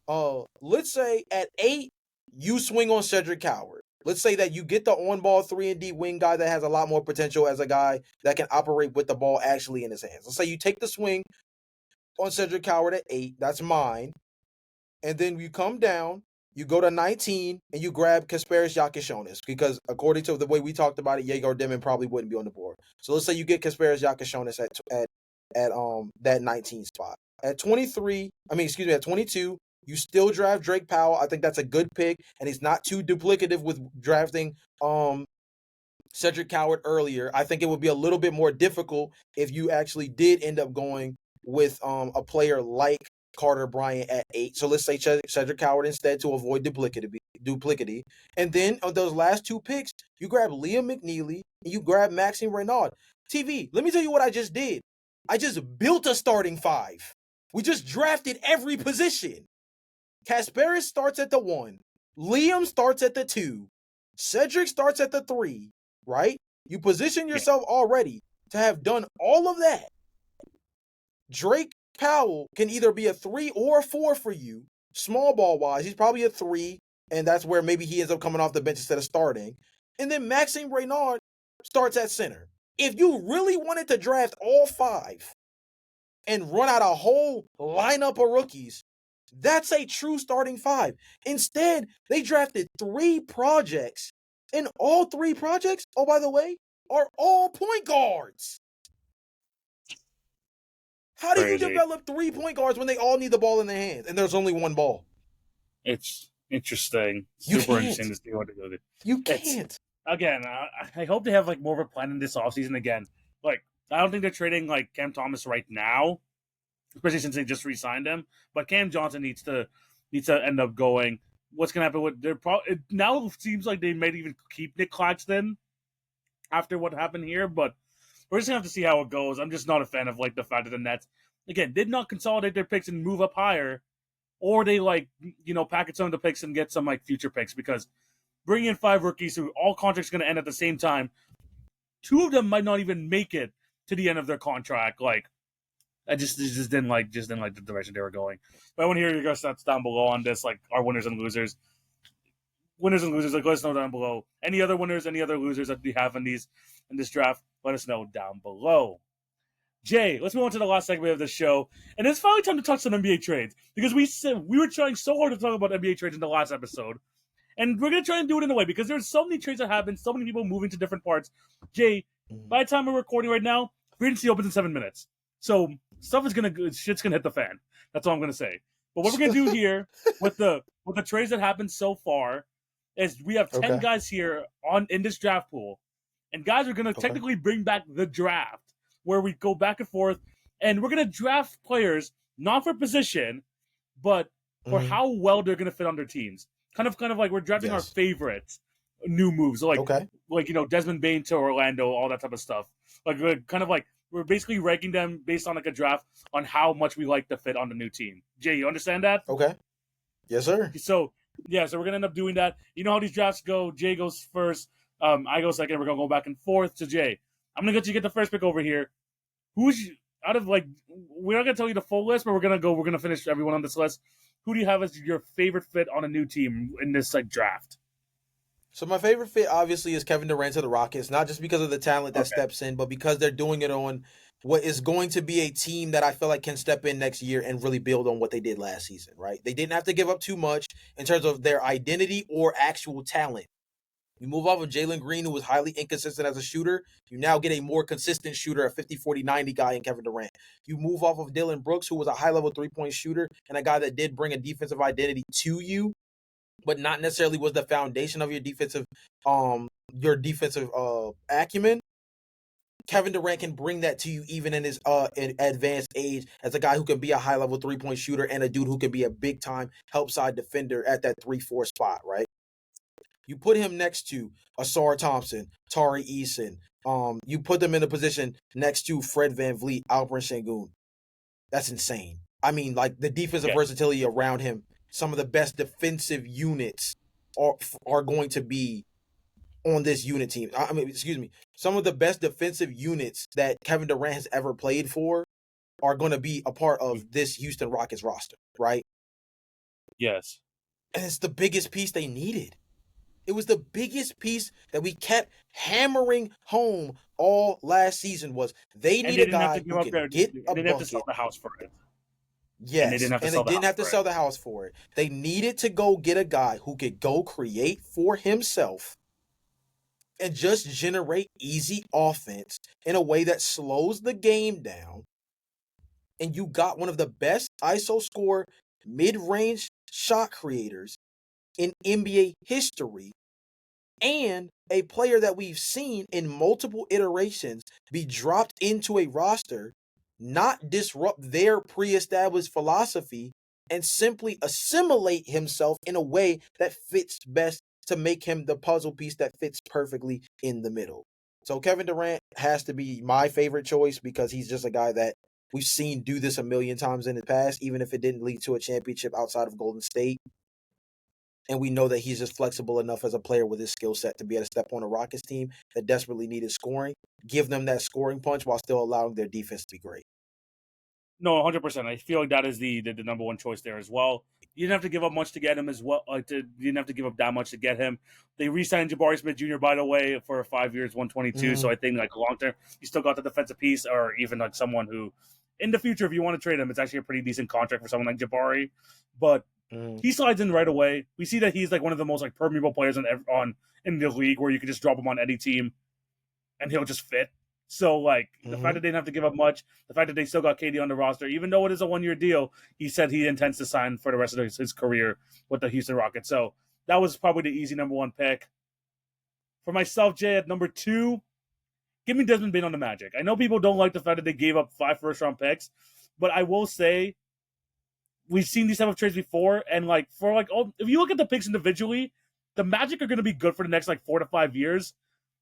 Let's say at 8, you swing on Cedric Coward. Let's say that you get the on-ball 3-and-D wing guy that has a lot more potential as a guy that can operate with the ball actually in his hands. Let's say you take the swing on Cedric Coward at 8. That's mine. And then you come down, you go to 19, and you grab Kasparis Yakishonis because according to the way we talked about it, Yegor Demon probably wouldn't be on the board. So let's say you get Kasparis Yakishonis at that 19 spot. At 22, you still draft Drake Powell. I think that's a good pick, and he's not too duplicative with drafting Cedric Coward earlier. I think it would be a little bit more difficult if you actually did end up going with a player like Carter Bryant at 8. So let's say Cedric Coward instead to avoid duplicity. And then on those last 2 picks, you grab Liam McNeely and you grab Maxime Renard. TV, let me tell you what I just did. I just built a starting 5. We just drafted every position. Kasparis starts at the 1. Liam starts at the 2. Cedric starts at the 3, right? You position yourself already to have done all of that. Drake Powell can either be a 3 or a 4 for you. Small ball wise, he's probably a 3, and that's where maybe he ends up coming off the bench instead of starting. And then Maxime Renard starts at center. If you really wanted to draft all 5 and run out a whole lineup of rookies, that's a true starting 5. Instead, they drafted 3 projects, and all 3 projects, oh, by the way, are all point guards. How do you develop 3 point guards when they all need the ball in their hands and there's only 1 ball? It's interesting. Super interesting to see what they do. You can't. Again, I hope they have like more of a plan in this offseason again. Like, I don't think they're trading like Cam Thomas right now, especially since they just re-signed him. But Cam Johnson needs to end up going. What's gonna happen with their it now seems like they might even keep Nick Claxton after what happened here, but we're just gonna have to see how it goes. I'm just not a fan of like the fact that the Nets again did not consolidate their picks and move up higher, or they like package some of the picks and get some like future picks, because bringing in 5 rookies who all contracts going to end at the same time, 2 of them might not even make it to the end of their contract. Like, I just didn't like the direction they were going. But I want to hear your guys' thoughts down below on this, like our winners and losers. Winners and losers, like let us know down below. Any other winners, any other losers that we have in this draft, let us know down below. Jay, let's move on to the last segment of the show. And it's finally time to talk some NBA trades. Because we were trying so hard to talk about NBA trades in the last episode. And we're going to try and do it in a way, because there's so many trades that happen, so many people moving to different parts. Jay, by the time we're recording right now, free agency opens in 7 minutes. So shit's going to hit the fan. That's all I'm going to say. But what we're going to do here with the trades that happened so far is we have 10 guys here in this draft pool. And guys are going to technically bring back the draft, where we go back and forth. And we're going to draft players, not for position, but for how well they're going to fit on their teams. Kind of like we're drafting our favorite new moves, like Desmond Bain to Orlando, all that type of stuff. Like we're basically ranking them based on like a draft on how much we like to fit on the new team. Jay, you understand that? Okay. Yes, sir. So we're gonna end up doing that. You know how these drafts go. Jay goes first. I go second. We're gonna go back and forth to Jay. I'm gonna let you get the first pick over here. Who's out of like? We're not gonna tell you the full list, but we're gonna finish everyone on this list. Who do you have as your favorite fit on a new team in this like draft? So my favorite fit obviously is Kevin Durant to the Rockets, not just because of the talent that steps in, but because they're doing it on what is going to be a team that I feel like can step in next year and really build on what they did last season, right? They didn't have to give up too much in terms of their identity or actual talent. You move off of Jalen Green, who was highly inconsistent as a shooter. You now get a more consistent shooter, a 50, 40, 90 guy in Kevin Durant. You move off of Dylan Brooks, who was a high-level three-point shooter and a guy that did bring a defensive identity to you, but not necessarily was the foundation of your defensive acumen. Kevin Durant can bring that to you even in his in advanced age as a guy who can be a high-level three-point shooter and a dude who can be a big-time help-side defender at that 3-4 spot, right? You put him next to Asar Thompson, Tari Eason, You put them in a position next to Fred VanVleet, Alperen Sengun. That's insane. I mean, like the defensive versatility around him. Some of the best defensive units are going to be on this unit team. I mean, excuse me. Some of the best defensive units that Kevin Durant has ever played for are going to be a part of this Houston Rockets roster, right? Yes. And it's the biggest piece they needed. It was the biggest piece that we kept hammering home all last season was they need a guy who can get a bucket. They didn't have to sell the house for it. Yes, and they didn't have to sell the house for it. They needed to go get a guy who could go create for himself and just generate easy offense in a way that slows the game down. And you got one of the best ISO score mid-range shot creators in NBA history and a player that we've seen in multiple iterations be dropped into a roster, not disrupt their pre-established philosophy, and simply assimilate himself in a way that fits best to make him the puzzle piece that fits perfectly in the middle. So Kevin Durant has to be my favorite choice because he's just a guy that we've seen do this a million times in the past, even if it didn't lead to a championship outside of Golden State. And we know that he's just flexible enough as a player with his skill set to be able to step on a Rockets team that desperately needed scoring, give them that scoring punch while still allowing their defense to be great. No, 100%. I feel like that is the number one choice there as well. You didn't have to give up much to get him as well. You didn't have to give up that much to get him. They re-signed Jabari Smith Jr., by the way, for 5 years, 122. So I think like long term, you still got the defensive piece, or even like someone who, in the future, if you want to trade him, it's actually a pretty decent contract for someone like Jabari. But he slides in right away. We see that he's like one of the most like permeable players in the league, where you can just drop him on any team, and he'll just fit. So, like, the fact that they didn't have to give up much, the fact that they still got KD on the roster, even though it is a one-year deal, he said he intends to sign for the rest of his career with the Houston Rockets. So, that was probably the easy number one pick. For myself, Jay, at number 2, give me Desmond Bane on the Magic. I know people don't like the fact that they gave up 5 first-round picks, but I will say we've seen these type of trades before, and, like, if you look at the picks individually, the Magic are going to be good for the next, like, 4 to 5 years.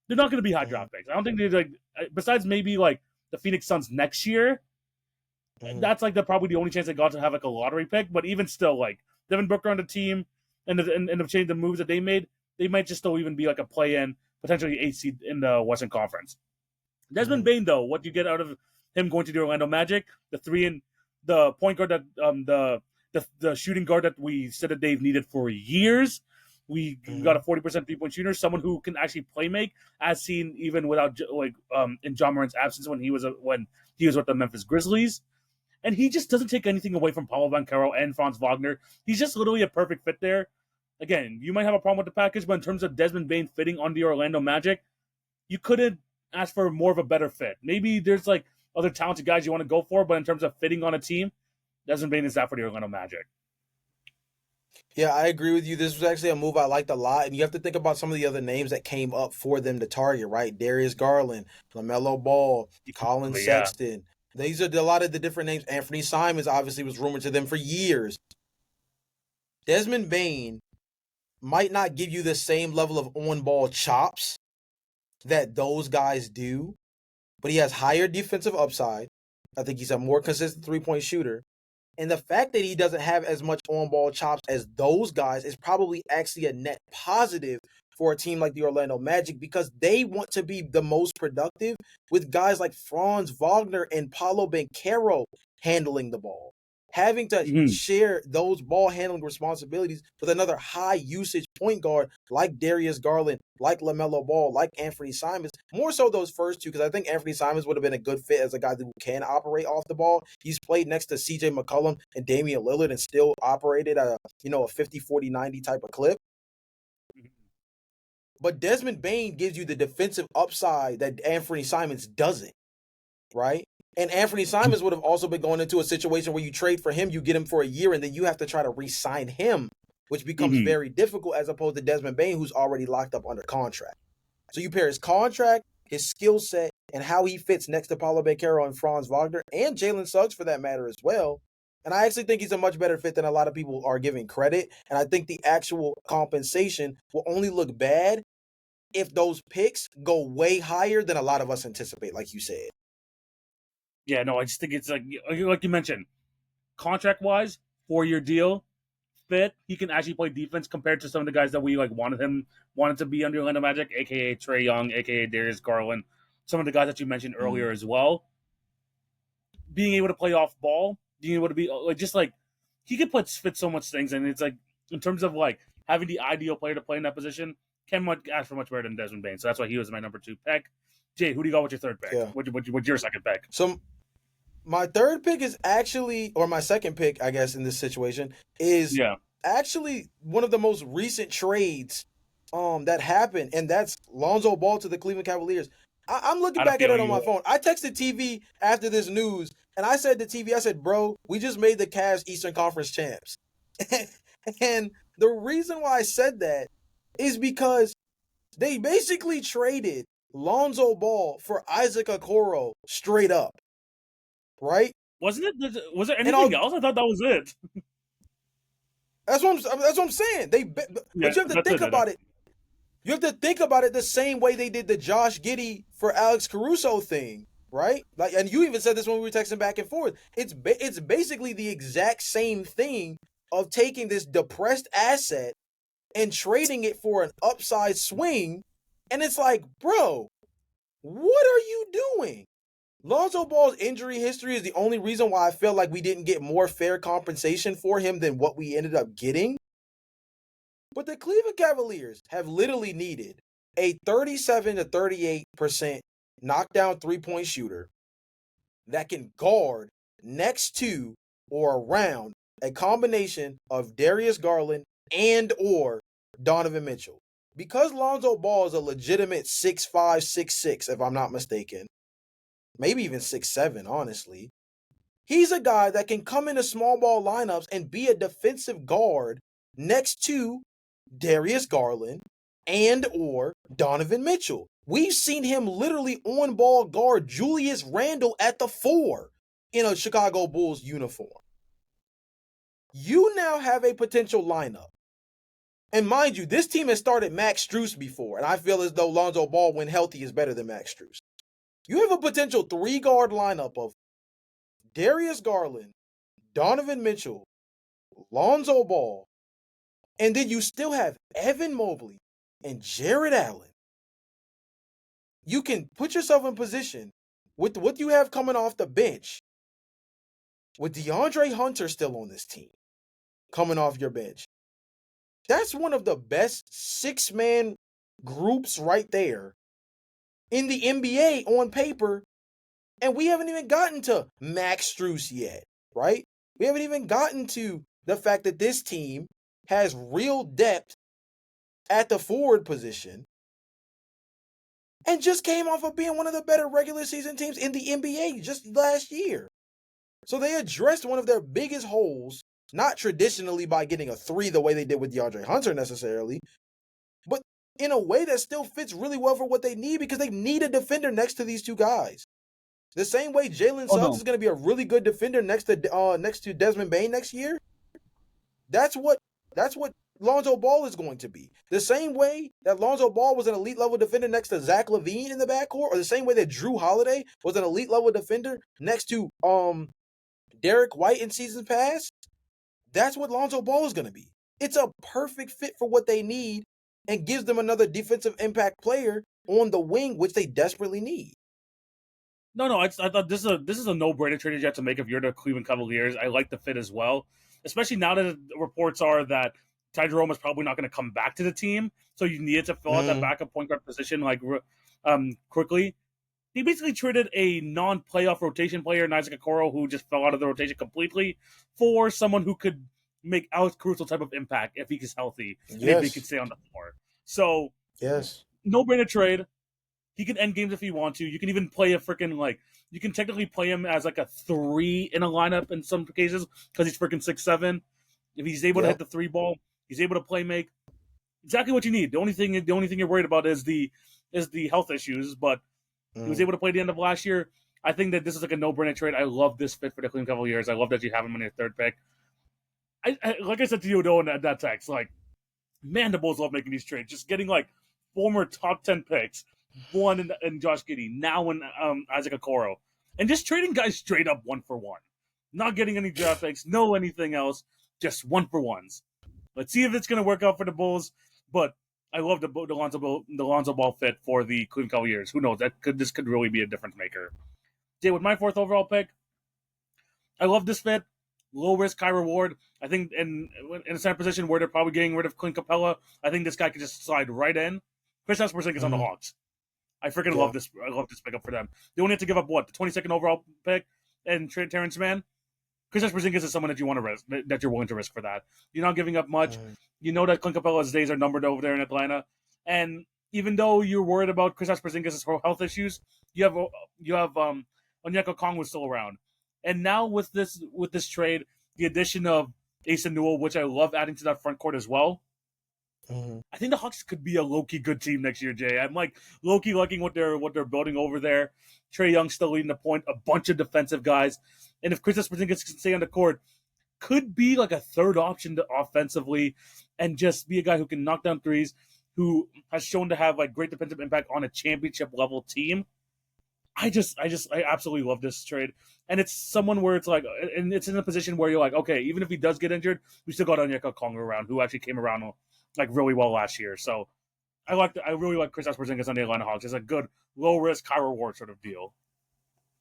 They're not going to be high draft picks. I don't think they're like, besides maybe like the Phoenix Suns next year. That's like probably the only chance they got to have like a lottery pick. But even still, like Devin Booker on the team and the moves that they made, they might just still even be like a play-in, potentially 8 seed in the Western Conference. Desmond Bane, though, what you get out of him going to the Orlando Magic, the point guard that the shooting guard that we said that they've needed for years. We got a 40% 3-point shooter, someone who can actually play make, as seen even without in John Morant's absence when he was with the Memphis Grizzlies, and he just doesn't take anything away from Paolo Banchero and Franz Wagner. He's just literally a perfect fit there. Again, you might have a problem with the package, but in terms of Desmond Bane fitting on the Orlando Magic, you couldn't ask for more of a better fit. Maybe there's like other talented guys you want to go for, but in terms of fitting on a team, Desmond Bane is that for the Orlando Magic. Yeah, I agree with you. This was actually a move I liked a lot. And you have to think about some of the other names that came up for them to target, right? Darius Garland, LaMelo Ball, Colin Sexton. These are a lot of the different names. Anthony Simons obviously was rumored to them for years. Desmond Bane might not give you the same level of on-ball chops that those guys do, but he has higher defensive upside. I think he's a more consistent three-point shooter. And the fact that he doesn't have as much on-ball chops as those guys is probably actually a net positive for a team like the Orlando Magic because they want to be the most productive with guys like Franz Wagner and Paolo Banchero handling the ball. Having to share those ball handling responsibilities with another high usage point guard like Darius Garland, like LaMelo Ball, like Anthony Simons, more so those first two, because I think Anthony Simons would have been a good fit as a guy who can operate off the ball. He's played next to CJ McCollum and Damian Lillard and still operated at a 50, 40, 90 type of clip. But Desmond Bane gives you the defensive upside that Anthony Simons doesn't, right? And Anthony Simons would have also been going into a situation where you trade for him, you get him for a year, and then you have to try to re-sign him, which becomes very difficult as opposed to Desmond Bane, who's already locked up under contract. So you pair his contract, his skill set, and how he fits next to Paolo Banchero and Franz Wagner, and Jalen Suggs for that matter as well. And I actually think he's a much better fit than a lot of people are giving credit. And I think the actual compensation will only look bad if those picks go way higher than a lot of us anticipate, like you said. Yeah, no, I just think it's like you mentioned, contract-wise, 4-year deal, fit. He can actually play defense compared to some of the guys that we like wanted to be under Orlando Magic, aka Trae Young, aka Darius Garland, some of the guys that you mentioned earlier as well. Being able to play off ball, being able to be like just like he could fit so much things, and it's like in terms of like having the ideal player to play in that position, can't ask for much better than Desmond Bain. So that's why he was my number 2 pick. Jay, who do you got with your third pick? Yeah. What's your second pick? So my third pick is actually, or my second pick, I guess, in this situation, is actually one of the most recent trades that happened, and that's Lonzo Ball to the Cleveland Cavaliers. I'm looking back at it on my phone. I texted TV after this news, and I said to TV, I said, bro, we just made the Cavs Eastern Conference champs. And the reason why I said that is because they basically traded Lonzo Ball for Isaac Okoro straight up. Right? Wasn't it? Was there anything else? I thought that was it. That's what I'm saying. But you have to think about it. You have to think about it the same way they did the Josh Giddey for Alex Caruso thing, right? Like, and you even said this when we were texting back and forth. It's basically the exact same thing of taking this depressed asset and trading it for an upside swing, and it's like, bro, what are you doing? Lonzo Ball's injury history is the only reason why I feel like we didn't get more fair compensation for him than what we ended up getting. But the Cleveland Cavaliers have literally needed a 37 to 38% knockdown three-point shooter that can guard next to or around a combination of Darius Garland and or Donovan Mitchell. Because Lonzo Ball is a legitimate 6'5", 6'6", if I'm not mistaken, maybe even 6'7", honestly. He's a guy that can come into small ball lineups and be a defensive guard next to Darius Garland and or Donovan Mitchell. We've seen him literally on ball guard Julius Randle at the 4 in a Chicago Bulls uniform. You now have a potential lineup. And mind you, this team has started Max Strus before, and I feel as though Lonzo Ball, when healthy, is better than Max Strus. You have a potential 3-guard lineup of Darius Garland, Donovan Mitchell, Lonzo Ball, and then you still have Evan Mobley and Jared Allen. You can put yourself in position with what you have coming off the bench, with DeAndre Hunter still on this team, coming off your bench. That's one of the best 6-man groups right there in the NBA on paper, and we haven't even gotten to Max Strus yet, right? We haven't even gotten to the fact that this team has real depth at the forward position and just came off of being one of the better regular season teams in the NBA just last year. So they addressed one of their biggest holes, not traditionally by getting a 3 the way they did with DeAndre Hunter necessarily, but in a way that still fits really well for what they need because they need a defender next to these two guys. The same way Jalen Suggs is going to be a really good defender next to Desmond Bain next year. That's what Lonzo Ball is going to be. The same way that Lonzo Ball was an elite level defender next to Zach LaVine in the backcourt, or the same way that Drew Holiday was an elite level defender next to Derek White in seasons past. That's what Lonzo Ball is going to be. It's a perfect fit for what they need and gives them another defensive impact player on the wing, which they desperately need. No, I thought this is a no-brainer trade you have to make if you're the Cleveland Cavaliers. I like the fit as well, especially now that the reports are that Ty Jerome is probably not going to come back to the team, so you needed to fill out that backup point guard position quickly. He basically traded a non-playoff rotation player, Isaac Okoro, who just fell out of the rotation completely, for someone who could make Alex Caruso type of impact if he's healthy and if he can stay on the floor. So, no-brainer trade. He can end games if you want to. You can even play a freaking, you can technically play him as a 3 in a lineup in some cases because he's freaking 6'7". If he's able to hit the 3 ball, he's able to play make. Exactly what you need. The only thing you're worried about is the health issues, but he was able to play the end of last year. I think that this is a no-brainer trade. I love this fit for the Cleveland Cavaliers. I love that you have him in your third pick. I like I said to you, though, in that text, man, the Bulls love making these trades. Just getting, former top 10 picks, one in Josh Giddey, now in Isaac Okoro, and just trading guys straight up 1-for-1, not getting any draft picks, no anything else, just 1-for-1s. Let's see if it's going to work out for the Bulls, but I love the Lonzo Ball fit for the Cleveland Cavaliers. Who knows? This could really be a difference maker. Jay, with my 4th overall pick, I love this fit. Low risk, high reward. I think in a center position where they're probably getting rid of Clint Capella, I think this guy could just slide right in. Kristaps Porzingis on the Hawks. I freaking love this. I love this pickup for them. They only have to give up what, the 22nd overall pick and trade Terrence Mann. Kristaps Porzingis is someone that you want to risk, that you're willing to risk for that. You're not giving up much. You know that Clint Capella's days are numbered over there in Atlanta, and even though you're worried about Kristaps Porzingis' health issues, you have Onyeka Okongwu still around. And now with this trade, the addition of Asa Newell, which I love adding to that front court as well, I think the Hawks could be a low-key good team next year, Jay. I'm like low-key liking what they're building over there. Trae Young still leading the point, a bunch of defensive guys. And if Kristaps Porzingis can stay on the court, could be like a third option offensively and just be a guy who can knock down threes, who has shown to have like great defensive impact on a championship level team. I absolutely love this trade. And it's someone where it's like, and it's in a position where you're like, okay, even if he does get injured, we still got Onyeka Okongwu around, who actually came around like really well last year. So I really like Kristaps Porzingis on the Atlanta Hawks. It's a good low risk, high reward sort of deal.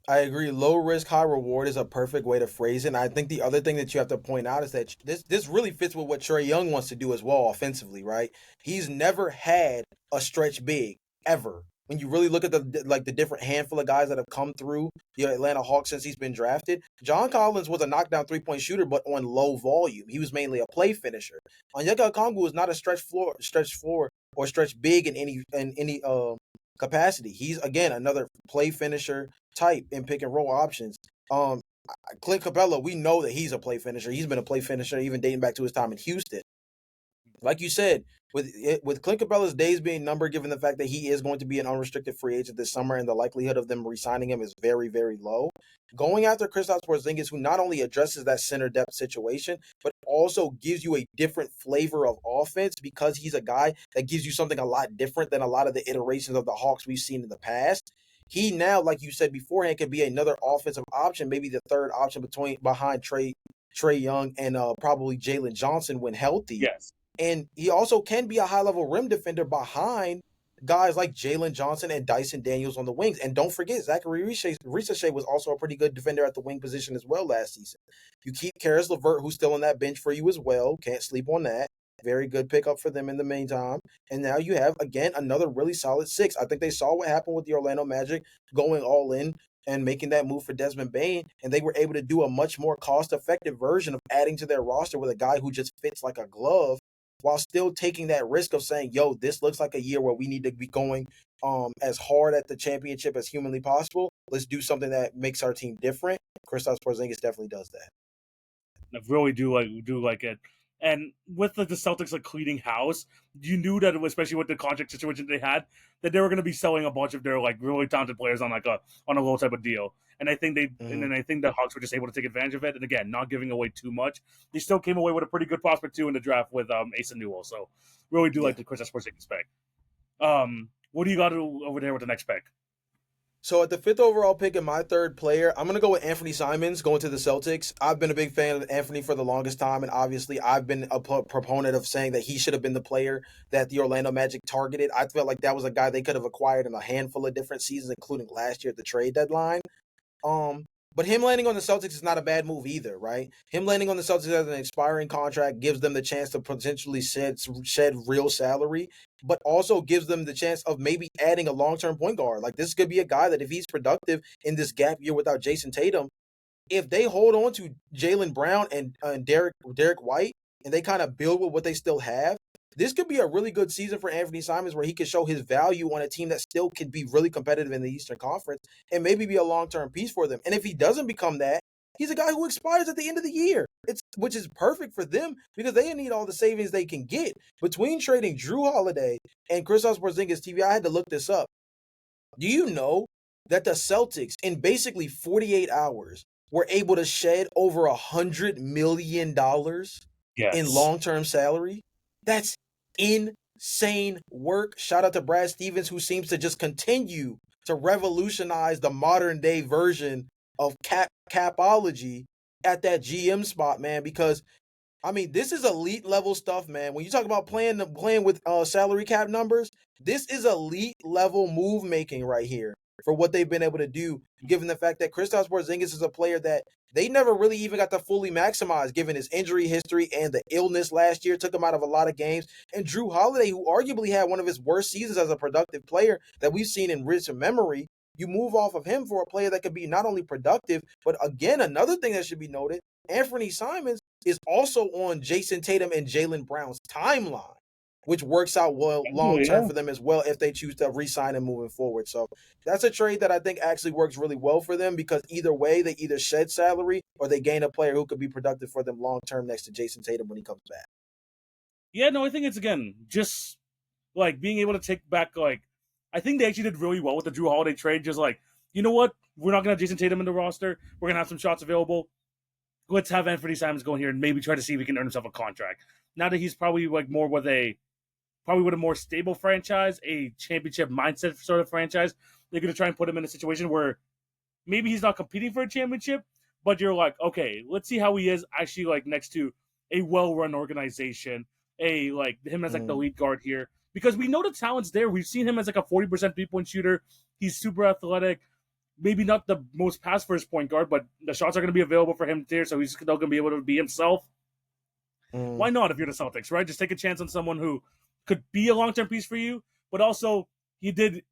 I agree. Low risk, high reward is a perfect way to phrase it. And I think the other thing that you have to point out is that this really fits with what Trae Young wants to do as well offensively, right? He's never had a stretch big ever. When you really look at the different handful of guys that have come through the Atlanta Hawks since he's been drafted, John Collins was a knockdown 3-point shooter, but on low volume. He was mainly a play finisher. Onyeka Okongwu is not a stretch floor, or stretch big in any capacity. He's again another play finisher type in pick and roll options. Clint Capella, we know that he's a play finisher. He's been a play finisher even dating back to his time in Houston. Like you said, with Clint Capella's days being numbered, given the fact that he is going to be an unrestricted free agent this summer and the likelihood of them re-signing him is very, very low, going after Kristaps Porzingis, who not only addresses that center depth situation, but also gives you a different flavor of offense because he's a guy that gives you something a lot different than a lot of the iterations of the Hawks we've seen in the past. He now, like you said beforehand, could be another offensive option, maybe the third option behind Trae Young and probably Jalen Johnson when healthy. Yes. And he also can be a high-level rim defender behind guys like Jalen Johnson and Dyson Daniels on the wings. And don't forget, Zachary Ricochet was also a pretty good defender at the wing position as well last season. You keep Karis LeVert, who's still on that bench for you as well. Can't sleep on that. Very good pickup for them in the meantime. And now you have, again, another really solid 6. I think they saw what happened with the Orlando Magic going all in and making that move for Desmond Bane, and they were able to do a much more cost-effective version of adding to their roster with a guy who just fits like a glove, while still taking that risk of saying, yo, this looks like a year where we need to be going as hard at the championship as humanly possible. Let's do something that makes our team different. Kristaps Porzingis definitely does that. I really do like it. And with the Celtics like cleaning house, you knew that, especially with the contract situation they had, that they were going to be selling a bunch of their like really talented players on a low type of deal. And I think and then I think the Hawks were just able to take advantage of it. And again, not giving away too much. They still came away with a pretty good prospect too in the draft with Asa Newell. So really do like the Kristaps Porzingis pick. What do you got over there with the next pick? So at the 5th overall pick and my third player, I'm going to go with Anthony Simons going to the Celtics. I've been a big fan of Anthony for the longest time, and obviously I've been a proponent of saying that he should have been the player that the Orlando Magic targeted. I felt like that was a guy they could have acquired in a handful of different seasons, including last year at the trade deadline. But him landing on the Celtics is not a bad move either, right? Him landing on the Celtics as an expiring contract gives them the chance to potentially shed real salary, but also gives them the chance of maybe adding a long-term point guard. Like, this could be a guy that if he's productive in this gap year without Jason Tatum, if they hold on to Jaylen Brown and Derek White, and they kind of build with what they still have, this could be a really good season for Anthony Simons where he could show his value on a team that still can be really competitive in the Eastern Conference and maybe be a long-term piece for them. And if he doesn't become that, he's a guy who expires at the end of the year, which is perfect for them because they need all the savings they can get. Between trading Drew Holiday and Kristaps Porzingis, TV, I had to look this up. Do you know that the Celtics, in basically 48 hours, were able to shed over $100 million in long-term salary? That's insane. insane work. Shout out to Brad Stevens, who seems to just continue to revolutionize the modern day version of capology at that GM spot, man. Because I mean, this is elite level stuff, man. When you talk about playing with salary cap numbers, this is elite level move making right here for what they've been able to do. Given the fact that Kristaps Porzingis is a player that they never really even got to fully maximize, given his injury history and the illness last year took him out of a lot of games. And Drew Holiday, who arguably had one of his worst seasons as a productive player that we've seen in recent memory, you move off of him for a player that could be not only productive, but again, another thing that should be noted, Anthony Simons is also on Jason Tatum and Jaylen Brown's timeline, which works out well long term for them as well if they choose to re-sign him moving forward. So that's a trade that I think actually works really well for them, because either way, they either shed salary or they gain a player who could be productive for them long term next to Jason Tatum when he comes back. Yeah, no, I think it's, again, just like being able to take back, like, I think they actually did really well with the Drew Holiday trade. Just like, you know what? We're not going to have Jason Tatum in the roster. We're going to have some shots available. Let's have Anthony Simons go in here and maybe try to see if he can earn himself a contract. Now that he's probably like more with a more stable franchise, a championship mindset sort of franchise, they're going to try and put him in a situation where maybe he's not competing for a championship, but you're like, okay, let's see how he is actually like next to a well-run organization, like him as like the lead guard here, because we know the talent's there. We've seen him as like a 40% three-point shooter. He's super athletic. Maybe not the most pass first point guard, but the shots are going to be available for him there, so he's still going to be able to be himself. Why not if you're the Celtics, right? Just take a chance on someone who could be a long-term piece for you, but also he did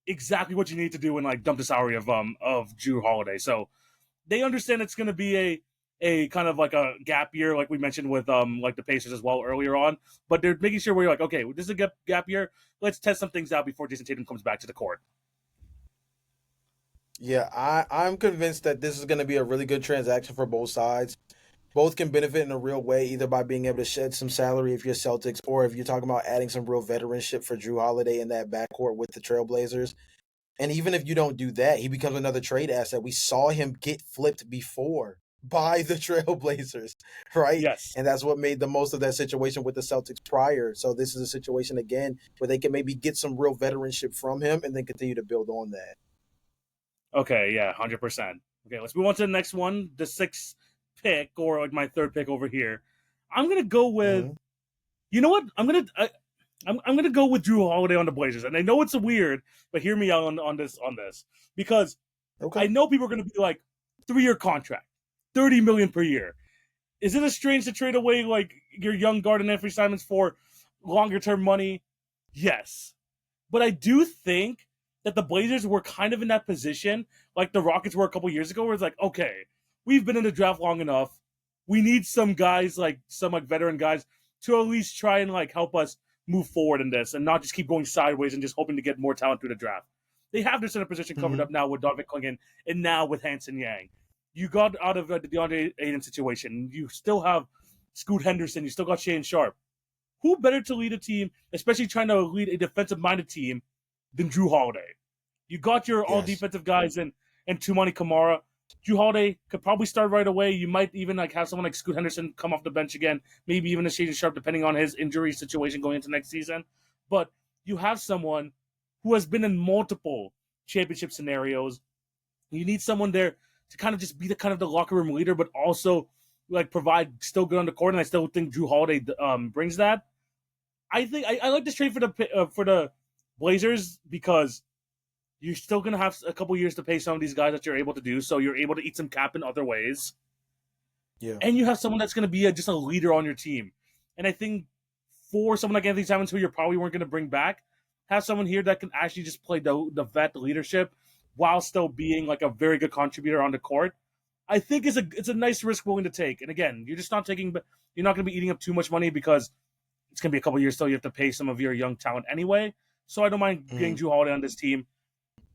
exactly what you need to do and like dump the salary of Drew Holiday. So they understand it's going to be a kind of like a gap year, like we mentioned with like the Pacers as well earlier on. But they're making sure we're like, okay, this is a gap year. Let's test some things out before Jason Tatum comes back to the court. Yeah, I'm convinced that this is going to be a really good transaction for both sides. Both can benefit in a real way, either by being able to shed some salary if you're Celtics, or if you're talking about adding some real veteranship for Drew Holiday in that backcourt with the Trailblazers. And even if you don't do that, he becomes another trade asset. We saw him get flipped before by the Trailblazers, right? Yes. And that's what made the most of that situation with the Celtics prior. So this is a situation, again, where they can maybe get some real veteranship from him and then continue to build on that. Okay, yeah, 100%. Okay, let's move on to the next one, the sixth pick, or like my third pick over here. I'm gonna go with, you know what? I'm gonna go with Drew Holiday on the Blazers, and I know it's weird, but hear me out on this because I know people are gonna be like, 3-year contract, $30 million per year. Is it a strange to trade away like your young guard and Anthony Simons for longer term money? Yes, but I do think that the Blazers were kind of in that position, like the Rockets were a couple years ago, where it's like, okay, we've been in the draft long enough. We need some guys, like some like veteran guys, to at least try and like help us move forward in this and not just keep going sideways and just hoping to get more talent through the draft. They have their center position covered up now with Donovan Clingan and now with Hanson Yang. You got out of the DeAndre Ayton situation. You still have Scoot Henderson. You still got Shane Sharp. Who better to lead a team, especially trying to lead a defensive-minded team, than Drew Holiday? You got your all-defensive guys and Tumani Kamara. Drew Holiday could probably start right away. You might even like have someone like Scoot Henderson come off the bench again, maybe even a Shane Sharp, depending on his injury situation going into next season. But you have someone who has been in multiple championship scenarios. You need someone there to kind of just be the kind of the locker room leader, but also like provide still good on the court. And I still think Drew Holiday brings that. I think I like this trade for the Blazers because you're still going to have a couple years to pay some of these guys that you're able to do, so you're able to eat some cap in other ways. Yeah. And you have someone that's going to be just a leader on your team. And I think for someone like Anthony Simons, who you probably weren't going to bring back, have someone here that can actually just play the vet leadership while still being like a very good contributor on the court, I think it's a nice risk willing to take. And again, you're not going to be eating up too much money because it's going to be a couple years till you have to pay some of your young talent anyway. So I don't mind getting Drew Holiday on this team.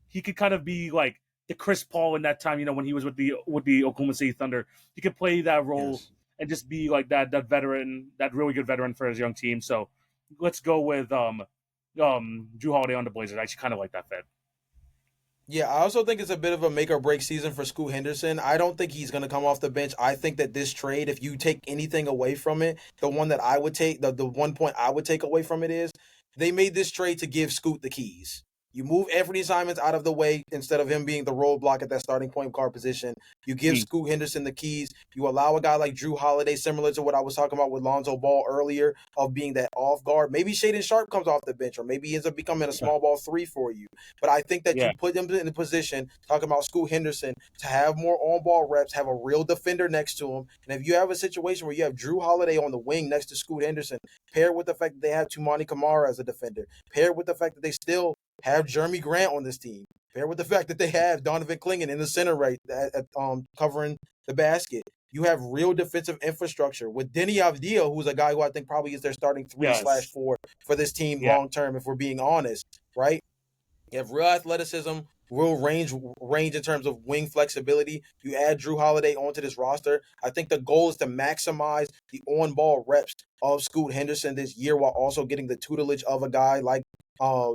He could kind of be like the Chris Paul in that time, when he was with the Oklahoma City Thunder. He could play that role and just be like that veteran, that really good veteran for his young team. So let's go with Drew Holiday on the Blazers. I actually kind of like that fit. Yeah, I also think it's a bit of a make or break season for Scoot Henderson. I don't think he's going to come off the bench. I think that this trade, if you take anything away from it, the one that I would take, the 1 point I would take away from it is they made this trade to give Scoot the keys. You move Anthony Simons out of the way instead of him being the roadblock at that starting point guard position. You give Scoot Henderson the keys. You allow a guy like Drew Holiday, similar to what I was talking about with Lonzo Ball earlier, of being that off guard. Maybe Shaedon Sharpe comes off the bench, or maybe he ends up becoming a small ball 3 for you. But I think that you put him in the position, talking about Scoot Henderson, to have more on-ball reps, have a real defender next to him. And if you have a situation where you have Drew Holiday on the wing next to Scoot Henderson, paired with the fact that they have Tumani Kamara as a defender, paired with the fact that they still have Jeremy Grant on this team, paired with the fact that they have Donovan Clingan in the center right at covering the basket. You have real defensive infrastructure with Denny Avdija, who's a guy who I think probably is their starting 3/4 for this team long term, if we're being honest, right? You have real athleticism, real range in terms of wing flexibility. You add Drew Holiday onto this roster. I think the goal is to maximize the on-ball reps of Scoot Henderson this year while also getting the tutelage of a guy like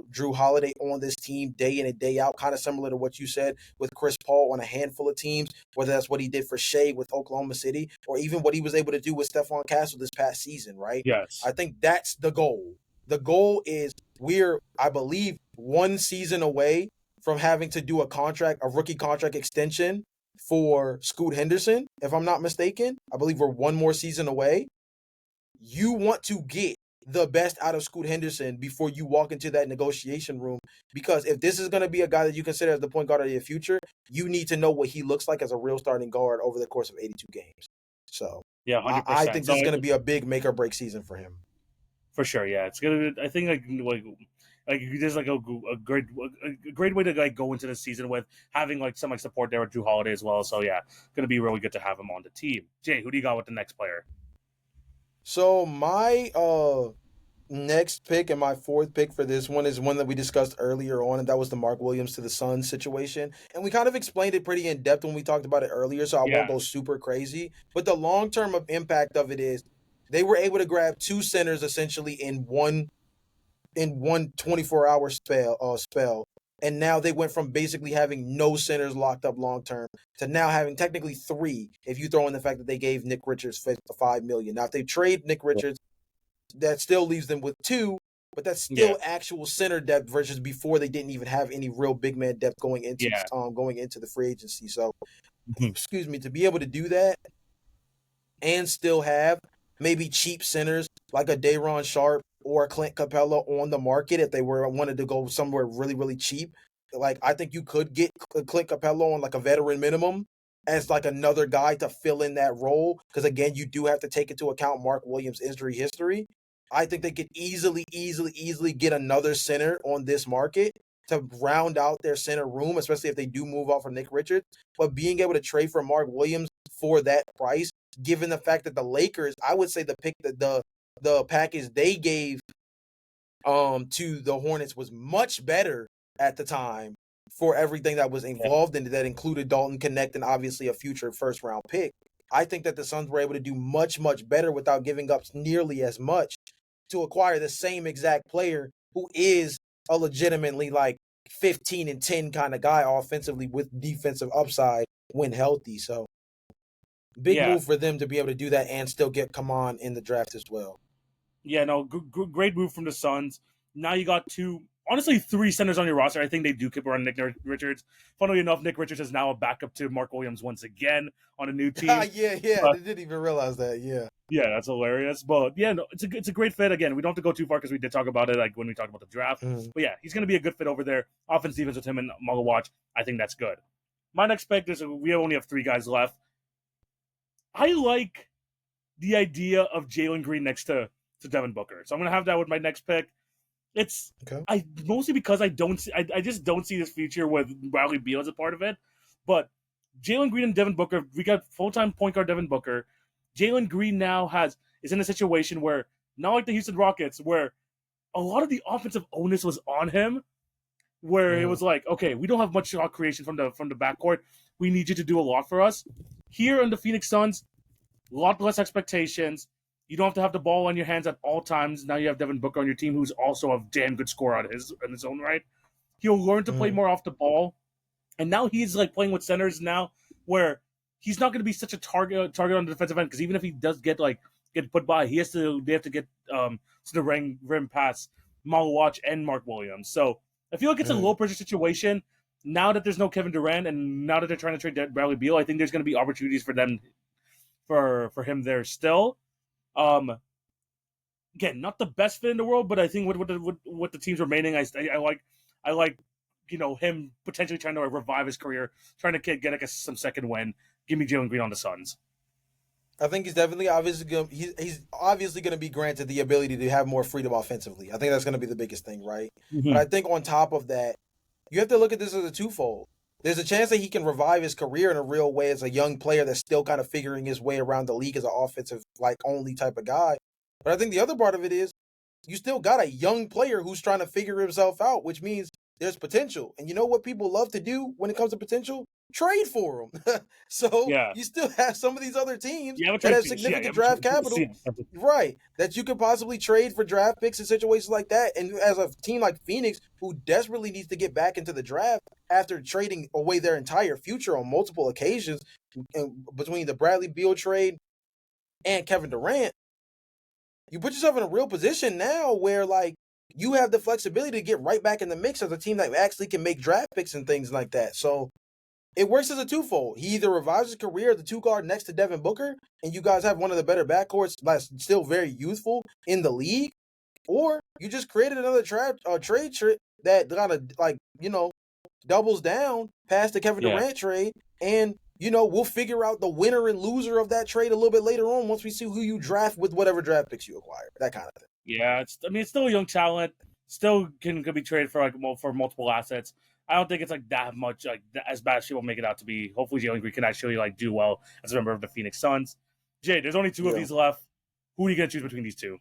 Drew Holiday on this team day in and day out, kind of similar to what you said with Chris Paul on a handful of teams, whether that's what he did for Shea with Oklahoma City or even what he was able to do with Stephon Castle this past season, right? Yes. I think that's the goal. The goal is we're, I believe, 1 season away from having to do a rookie contract extension for Scoot Henderson, if I'm not mistaken. I believe we're 1 more season away. You want to get the best out of Scoot Henderson before you walk into that negotiation room, because if this is going to be a guy that you consider as the point guard of your future, you need to know what he looks like as a real starting guard over the course of 82 games. So yeah, 100%. I think this is going to be a big make or break season for him. For sure, yeah. It's gonna. I think there's like a great way to like go into the season with having like some like support there with Drew Holiday as well. So yeah, gonna be really good to have him on the team. Jay, who do you got with the next player? So my next pick and my 4th pick for this one is one that we discussed earlier on, and that was the Mark Williams to the Suns situation. And we kind of explained it pretty in depth when we talked about it earlier, so I won't go super crazy. But the long-term impact of it is they were able to grab 2 centers essentially in one 24-hour spell. And now they went from basically having no centers locked up long-term to now having technically 3, if you throw in the fact that they gave Nick Richards $5 million. Now, if they trade Nick Richards, that still leaves them with 2, but that's still actual center depth versus before they didn't even have any real big man depth going into the free agency. So, excuse me, to be able to do that and still have maybe cheap centers like a Day'Ron Sharpe or a Clint Capella on the market if they wanted to go somewhere really, really cheap. Like, I think you could get Clint Capella on like a veteran minimum as like another guy to fill in that role. Because again, you do have to take into account Mark Williams' injury history. I think they could easily get another center on this market to round out their center room, especially if they do move off of Nick Richards. But being able to trade for Mark Williams for that price, given the fact that the Lakers, I would say the package they gave to the Hornets was much better at the time for everything that was involved in it, that included Dalton Connect and obviously a future first-round pick. I think that the Suns were able to do much, much better without giving up nearly as much to acquire the same exact player who is a legitimately like 15-10 kind of guy offensively with defensive upside when healthy. So big move for them to be able to do that and still get Kaman in the draft as well. Yeah, no, great move from the Suns. Now you got 3 centers on your roster. I think they do keep around Nick Richards. Funnily enough, Nick Richards is now a backup to Mark Williams once again on a new team. Yeah, they didn't even realize that. Yeah, that's hilarious. But yeah, no, it's a great fit. Again, we don't have to go too far because we did talk about it like when we talked about the draft. But yeah, he's going to be a good fit over there. Offense, defense with him and Muggle Watch. I think that's good. My next pick is we only have 3 guys left. I like the idea of Jalen Green next to Devin Booker. So I'm going to have that with my next pick. It's mostly because I just don't see this future with Bradley Beal as a part of it. But Jalen Green and Devin Booker, we got full-time point guard Devin Booker. Jalen Green now is in a situation where, not like the Houston Rockets, where a lot of the offensive onus was on him, where it was like, okay, we don't have much shot creation from the backcourt. We need you to do a lot for us. Here in the Phoenix Suns, a lot less expectations. You don't have to have the ball on your hands at all times. Now you have Devin Booker on your team, who's also a damn good scorer in his own right. He'll learn to play more off the ball. And now he's like playing with centers now, where he's not going to be such a target on the defensive end, because even if he does get put by, they have to get to the rim pass Malwatch and Mark Williams. So I feel like it's a low pressure situation. Now that there's no Kevin Durant and now that they're trying to trade Bradley Beal, I think there's going to be opportunities for them for him there still. Again, not the best fit in the world, but I think with the teams remaining, I like him potentially trying to revive his career, trying to get like some second win. Give me Jalen Green on the Suns. I think he's definitely he's obviously going to be granted the ability to have more freedom offensively. I think that's going to be the biggest thing, right? Mm-hmm. But I think on top of that, you have to look at this as a twofold. There's a chance that he can revive his career in a real way as a young player that's still kind of figuring his way around the league as an offensive only type of guy. But I think the other part of it is you still got a young player who's trying to figure himself out, which means there's potential. And you know what people love to do when it comes to potential? Trade for him. So you still have some of these other teams that have significant draft capital, right, that you could possibly trade for draft picks in situations like that. And as a team like Phoenix, who desperately needs to get back into the draft after trading away their entire future on multiple occasions between the Bradley Beal trade and Kevin Durant, you put yourself in a real position now where you have the flexibility to get right back in the mix as a team that actually can make draft picks and things like that. So it works as a twofold. He either revives his career as the two guard next to Devin Booker, and you guys have one of the better backcourts that's still very youthful in the league, or you just created another trade trick that kind of doubles down past the Kevin Durant trade, and we'll figure out the winner and loser of that trade a little bit later on once we see who you draft with whatever draft picks you acquire. That kind of thing. Yeah, it's still a young talent. Still can be traded for for multiple assets. I don't think it's that much as bad as people make it out to be. Hopefully, Jalen Green can actually do well as a member of the Phoenix Suns. Jay, there's only two of these left. Who are you gonna choose between these two?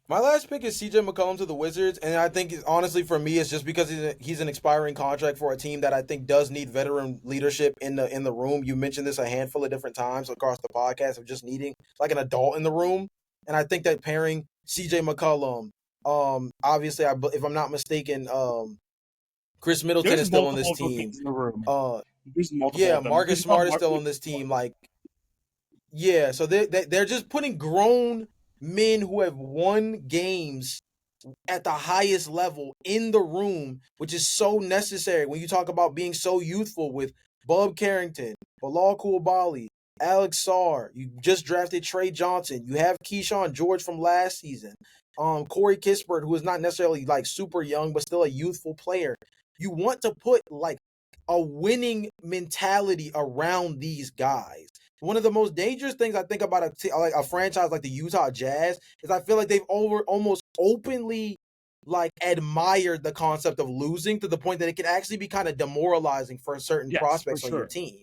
My last pick is CJ McCollum to the Wizards, and I think honestly for me it's just because he's an expiring contract for a team that I think does need veteran leadership in the room. You mentioned this a handful of different times across the podcast of just needing an adult in the room, and I think that pairing CJ McCollum, obviously if I'm not mistaken, Chris Middleton is still on this team. Marcus Smart is still on this team. So they're just putting grown men who have won games at the highest level in the room, which is so necessary when you talk about being so youthful with Bub Carrington, Bilal Coulibaly, Alex Sarr. You just drafted Trey Johnson. You have Keyshawn George from last season. Corey Kispert, who is not necessarily super young, but still a youthful player. You want to put a winning mentality around these guys. One of the most dangerous things I think about a franchise like the Utah Jazz is I feel like they've almost openly admired the concept of losing to the point that it can actually be kind of demoralizing for certain prospects on your team,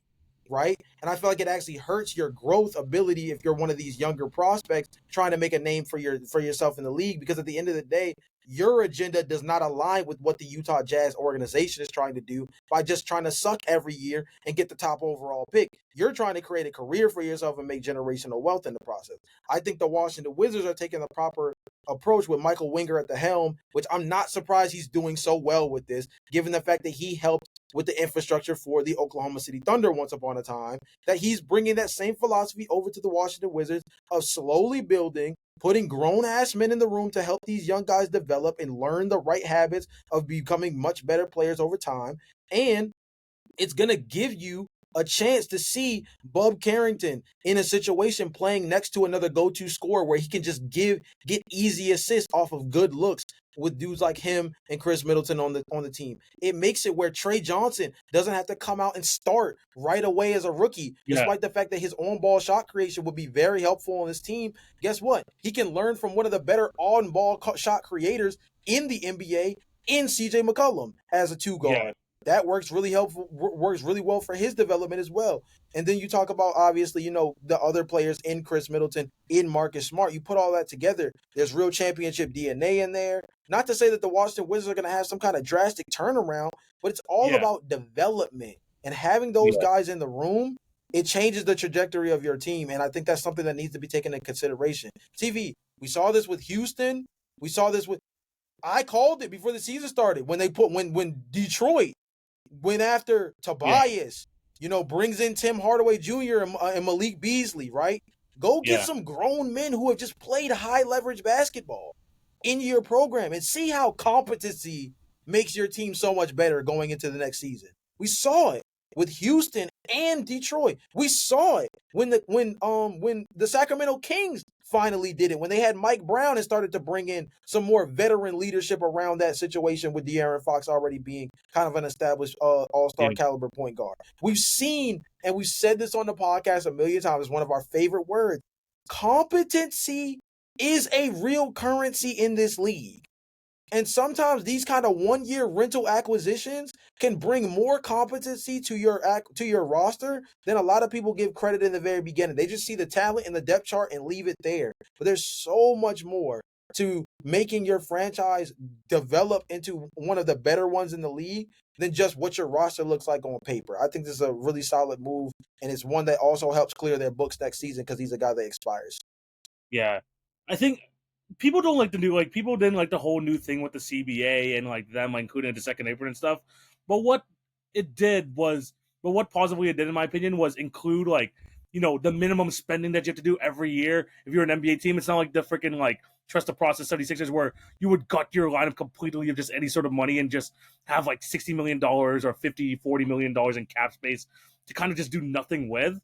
right? And I feel like it actually hurts your growth ability if you're one of these younger prospects trying to make a name for yourself in the league, because at the end of the day, your agenda does not align with what the Utah Jazz organization is trying to do by just trying to suck every year and get the top overall pick. You're trying to create a career for yourself and make generational wealth in the process. I think the Washington Wizards are taking the proper approach with Michael Winger at the helm, which I'm not surprised he's doing so well with this, given the fact that he helped with the infrastructure for the Oklahoma City Thunder once upon a time, that he's bringing that same philosophy over to the Washington Wizards of slowly building, putting grown-ass men in the room to help these young guys develop and learn the right habits of becoming much better players over time. And it's going to give you a chance to see Bub Carrington in a situation playing next to another go-to scorer where he can just get easy assists off of good looks with dudes like him and Chris Middleton on the team. It makes it where Trey Johnson doesn't have to come out and start right away as a rookie, despite the fact that his on-ball shot creation would be very helpful on his team. Guess what? He can learn from one of the better on-ball shot creators in the NBA in CJ McCollum as a two-guard. That works really well for his development as well. And then you talk about, obviously, the other players in Chris Middleton, in Marcus Smart. You put all that together, there's real championship DNA in there. Not to say that the Washington Wizards are going to have some kind of drastic turnaround, but it's all about development. And having those guys in the room, it changes the trajectory of your team. And I think that's something that needs to be taken into consideration. TV, we saw this with Houston. We saw this with – I called it before the season started when Detroit went after Tobias, brings in Tim Hardaway Jr. and Malik Beasley, right? Go get some grown men who have just played high leverage basketball. in your program and see how competency makes your team so much better going into the next season. We saw it with Houston and Detroit. We saw it when the Sacramento Kings finally did it, when they had Mike Brown and started to bring in some more veteran leadership around that situation with De'Aaron Fox already being kind of an established all-star caliber point guard. We've seen, and we've said this on the podcast a million times, it's one of our favorite words. Competency is a real currency in this league. And sometimes these kind of one-year rental acquisitions can bring more competency to your roster than a lot of people give credit in the very beginning. They just see the talent in the depth chart and leave it there. But there's so much more to making your franchise develop into one of the better ones in the league than just what your roster looks like on paper. I think this is a really solid move, and it's one that also helps clear their books next season because he's a guy that expires. Yeah. I think people don't like the new, like, people didn't like the whole new thing with the CBA and like them including the second apron and stuff. But what positively it did, in my opinion, was include like, you know, the minimum spending that you have to do every year if you're an NBA team. It's not like the freaking like trust the process 76ers where you would gut your lineup completely of just any sort of money and just have like $60 million or $40 million in cap space to kind of just do nothing with.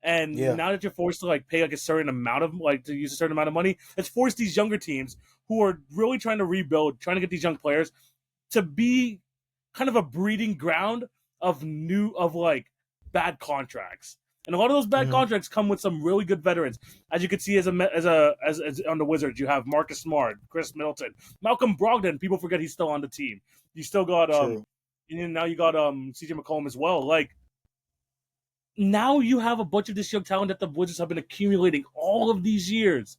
And now that you're forced to like pay like a certain amount of to use a certain amount of money, it's forced these younger teams who are really trying to rebuild, trying to get these young players to be kind of a breeding ground of like bad contracts. And a lot of those bad contracts come with some really good veterans. As you can see, as on the Wizards, you have Marcus Smart, Chris Middleton, Malcolm Brogdon. People forget he's still on the team. You still got and now you got CJ McCollum as well. Like, now you have a bunch of this young talent that the Wizards have been accumulating all of these years.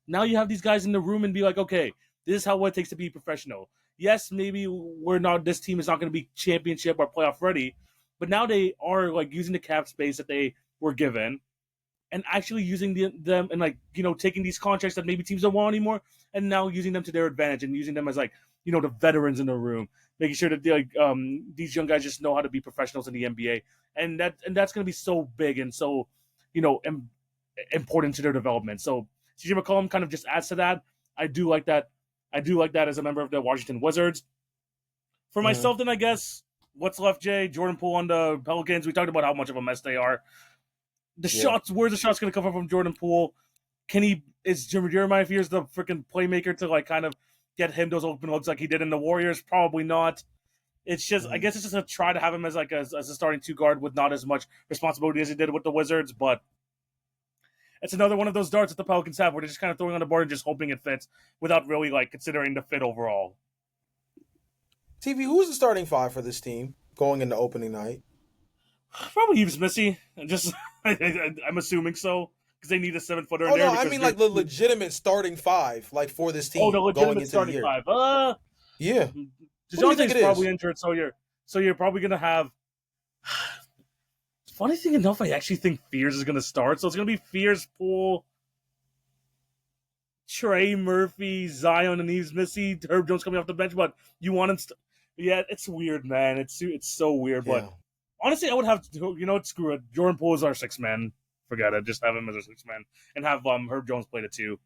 Now you have these guys in the room and be like, okay, this is how it takes to be professional. Yes, maybe this team is not going to be championship or playoff ready, but now they are like using the cap space that they were given and actually using them and like, you know, taking these contracts that maybe teams don't want anymore and now using them to their advantage and using them as like, you know, the veterans in the room, making sure that these young guys just know how to be professionals in the NBA. And that's going to be so big and so, you know, important to their development. So CJ McCollum kind of just adds to that. I do like that. As a member of the Washington Wizards. For myself, then I guess what's left, Jay? Jordan Poole on the Pelicans. We talked about how much of a mess they are. Shots. Where's the shots going to come from Jordan Poole? Is Jeremiah Fears the freaking playmaker to like kind of get him those open looks like he did in the Warriors? Probably not. It's just, I guess it's just a try to have him as like as a starting two guard with not as much responsibility as he did with the Wizards, but it's another one of those darts that the Pelicans have where they're just kind of throwing on the board and just hoping it fits without really like considering the fit overall. TV, who's the starting five for this team going into opening night? Probably Yves Missy. I'm assuming so because they need a 7-footer. Oh, no, I mean like the legitimate starting five, like for this team. Oh, the legitimate starting five. Yeah. DeJounte's probably injured, so you're probably gonna have. Funny thing enough, I actually think Fears is gonna start, so it's gonna be Fears, Poole, Trey Murphy, Zion, and Yves Missy. Herb Jones coming off the bench, but you want him. Yeah, it's weird, man. It's so weird, but honestly, I would have to. You know what? Screw it. Jordan Poole is our sixth man. Forget it. Just have him as our sixth man and have Herb Jones play the two.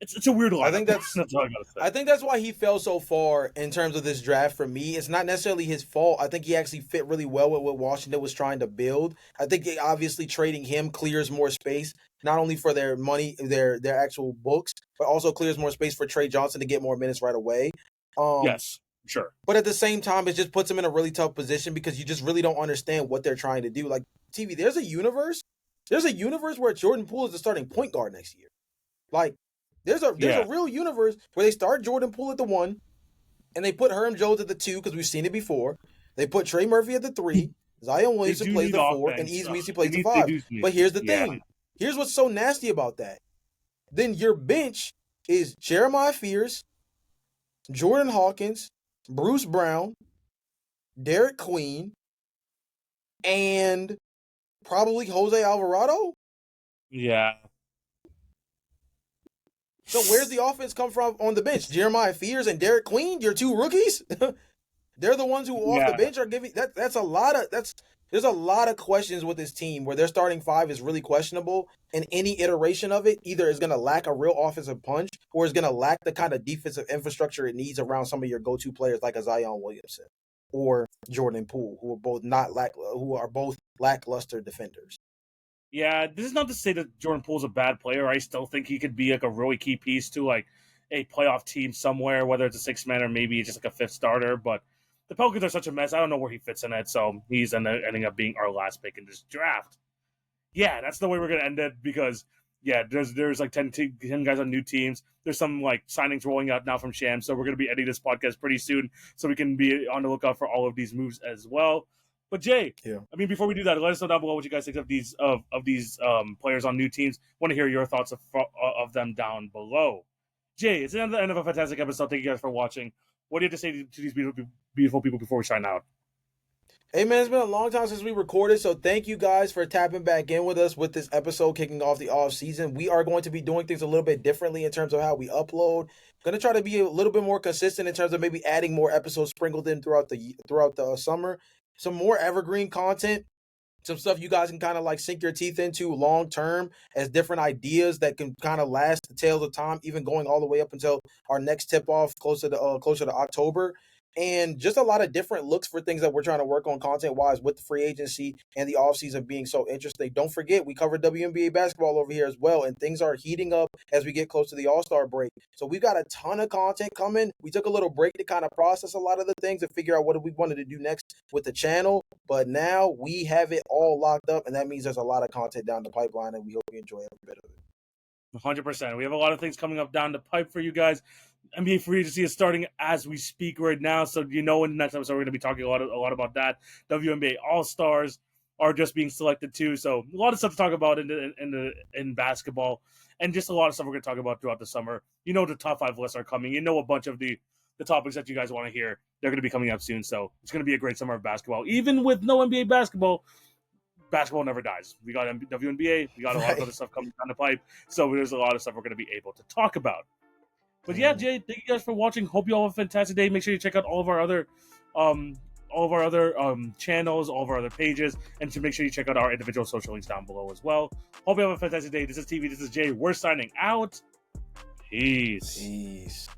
It's a weird lineup. I think that's all I gotta say. I think that's why he fell so far in terms of this draft for me. It's not necessarily his fault. I think he actually fit really well with what Washington was trying to build. I think obviously trading him clears more space, not only for their money, their actual books, but also clears more space for Trey Johnson to get more minutes right away. Yes, sure. But at the same time, it just puts him in a really tough position because you just really don't understand what they're trying to do. Like, TV, there's a universe where Jordan Poole is the starting point guard next year. Like, There's a real universe where they start Jordan Poole at the 1, and they put Herm Jones at the 2 because we've seen it before. They put Trey Murphy at the 3, Zion Williamson plays the 4, and Yves Missy plays the 5. But here's the thing. Here's what's so nasty about that. Then your bench is Jeremiah Fears, Jordan Hawkins, Bruce Brown, Derek Queen, and probably Jose Alvarado? Yeah. So where's the offense come from on the bench? Jeremiah Fears and Derek Queen, your two rookies? They're the ones who off the bench are giving that's a lot of There's a lot of questions with this team where their starting five is really questionable, and any iteration of it either is going to lack a real offensive punch or is going to lack the kind of defensive infrastructure it needs around some of your go-to players like a Zion Williamson or Jordan Poole, who are both lackluster defenders. Yeah, this is not to say that Jordan Poole's a bad player. I still think he could be like a really key piece to like a playoff team somewhere, whether it's a six man or maybe just like a fifth starter. But the Pelicans are such a mess. I don't know where he fits in it, so he's ending up being our last pick in this draft. Yeah, that's the way we're gonna end it because there's like 10 guys on new teams. There's some like signings rolling out now from Sham, so we're gonna be editing this podcast pretty soon, so we can be on the lookout for all of these moves as well. But Jay, Yeah. I mean, before we do that, let us know down below what you guys think of these players on new teams. Want to hear your thoughts of them down below. Jay, it's the end of a fantastic episode. Thank you guys for watching. What do you have to say to these beautiful people before we sign out? Hey man, it's been a long time since we recorded, so thank you guys for tapping back in with us with this episode kicking off the off season. We are going to be doing things a little bit differently in terms of how we upload. Going to try to be a little bit more consistent in terms of maybe adding more episodes sprinkled in throughout the summer. Some more evergreen content, some stuff you guys can kind of like sink your teeth into long term as different ideas that can kind of last the tales of time, even going all the way up until our next tip off closer to October. And just a lot of different looks for things that we're trying to work on content wise with the free agency and the offseason being so interesting. Don't forget, we cover WNBA basketball over here as well, and things are heating up as we get close to the All-Star break. So we've got a ton of content coming. We took a little break to kind of process a lot of the things and figure out what we wanted to do next with the channel. But now we have it all locked up, and that means there's a lot of content down the pipeline, and we hope you enjoy every bit of it. 100%. We have a lot of things coming up down the pipe for you guys. NBA free agency is starting as we speak right now, so in the next episode we're going to be talking a lot about that. WNBA All Stars are just being selected too, so a lot of stuff to talk about in basketball, and just a lot of stuff we're going to talk about throughout the summer. The top 5 lists are coming. A bunch of the topics that you guys want to hear, they're going to be coming up soon. So it's going to be a great summer of basketball, even with no NBA basketball. Basketball never dies. We got WNBA. We got a lot of other stuff coming down the pipe. So there's a lot of stuff we're going to be able to talk about. But yeah, Jay, thank you guys for watching. Hope you all have a fantastic day. Make sure you check out all of our other channels, all of our other pages, and to make sure you check out our individual social links down below as well. Hope you have a fantastic day. This is TV. This is Jay. We're signing out. Peace.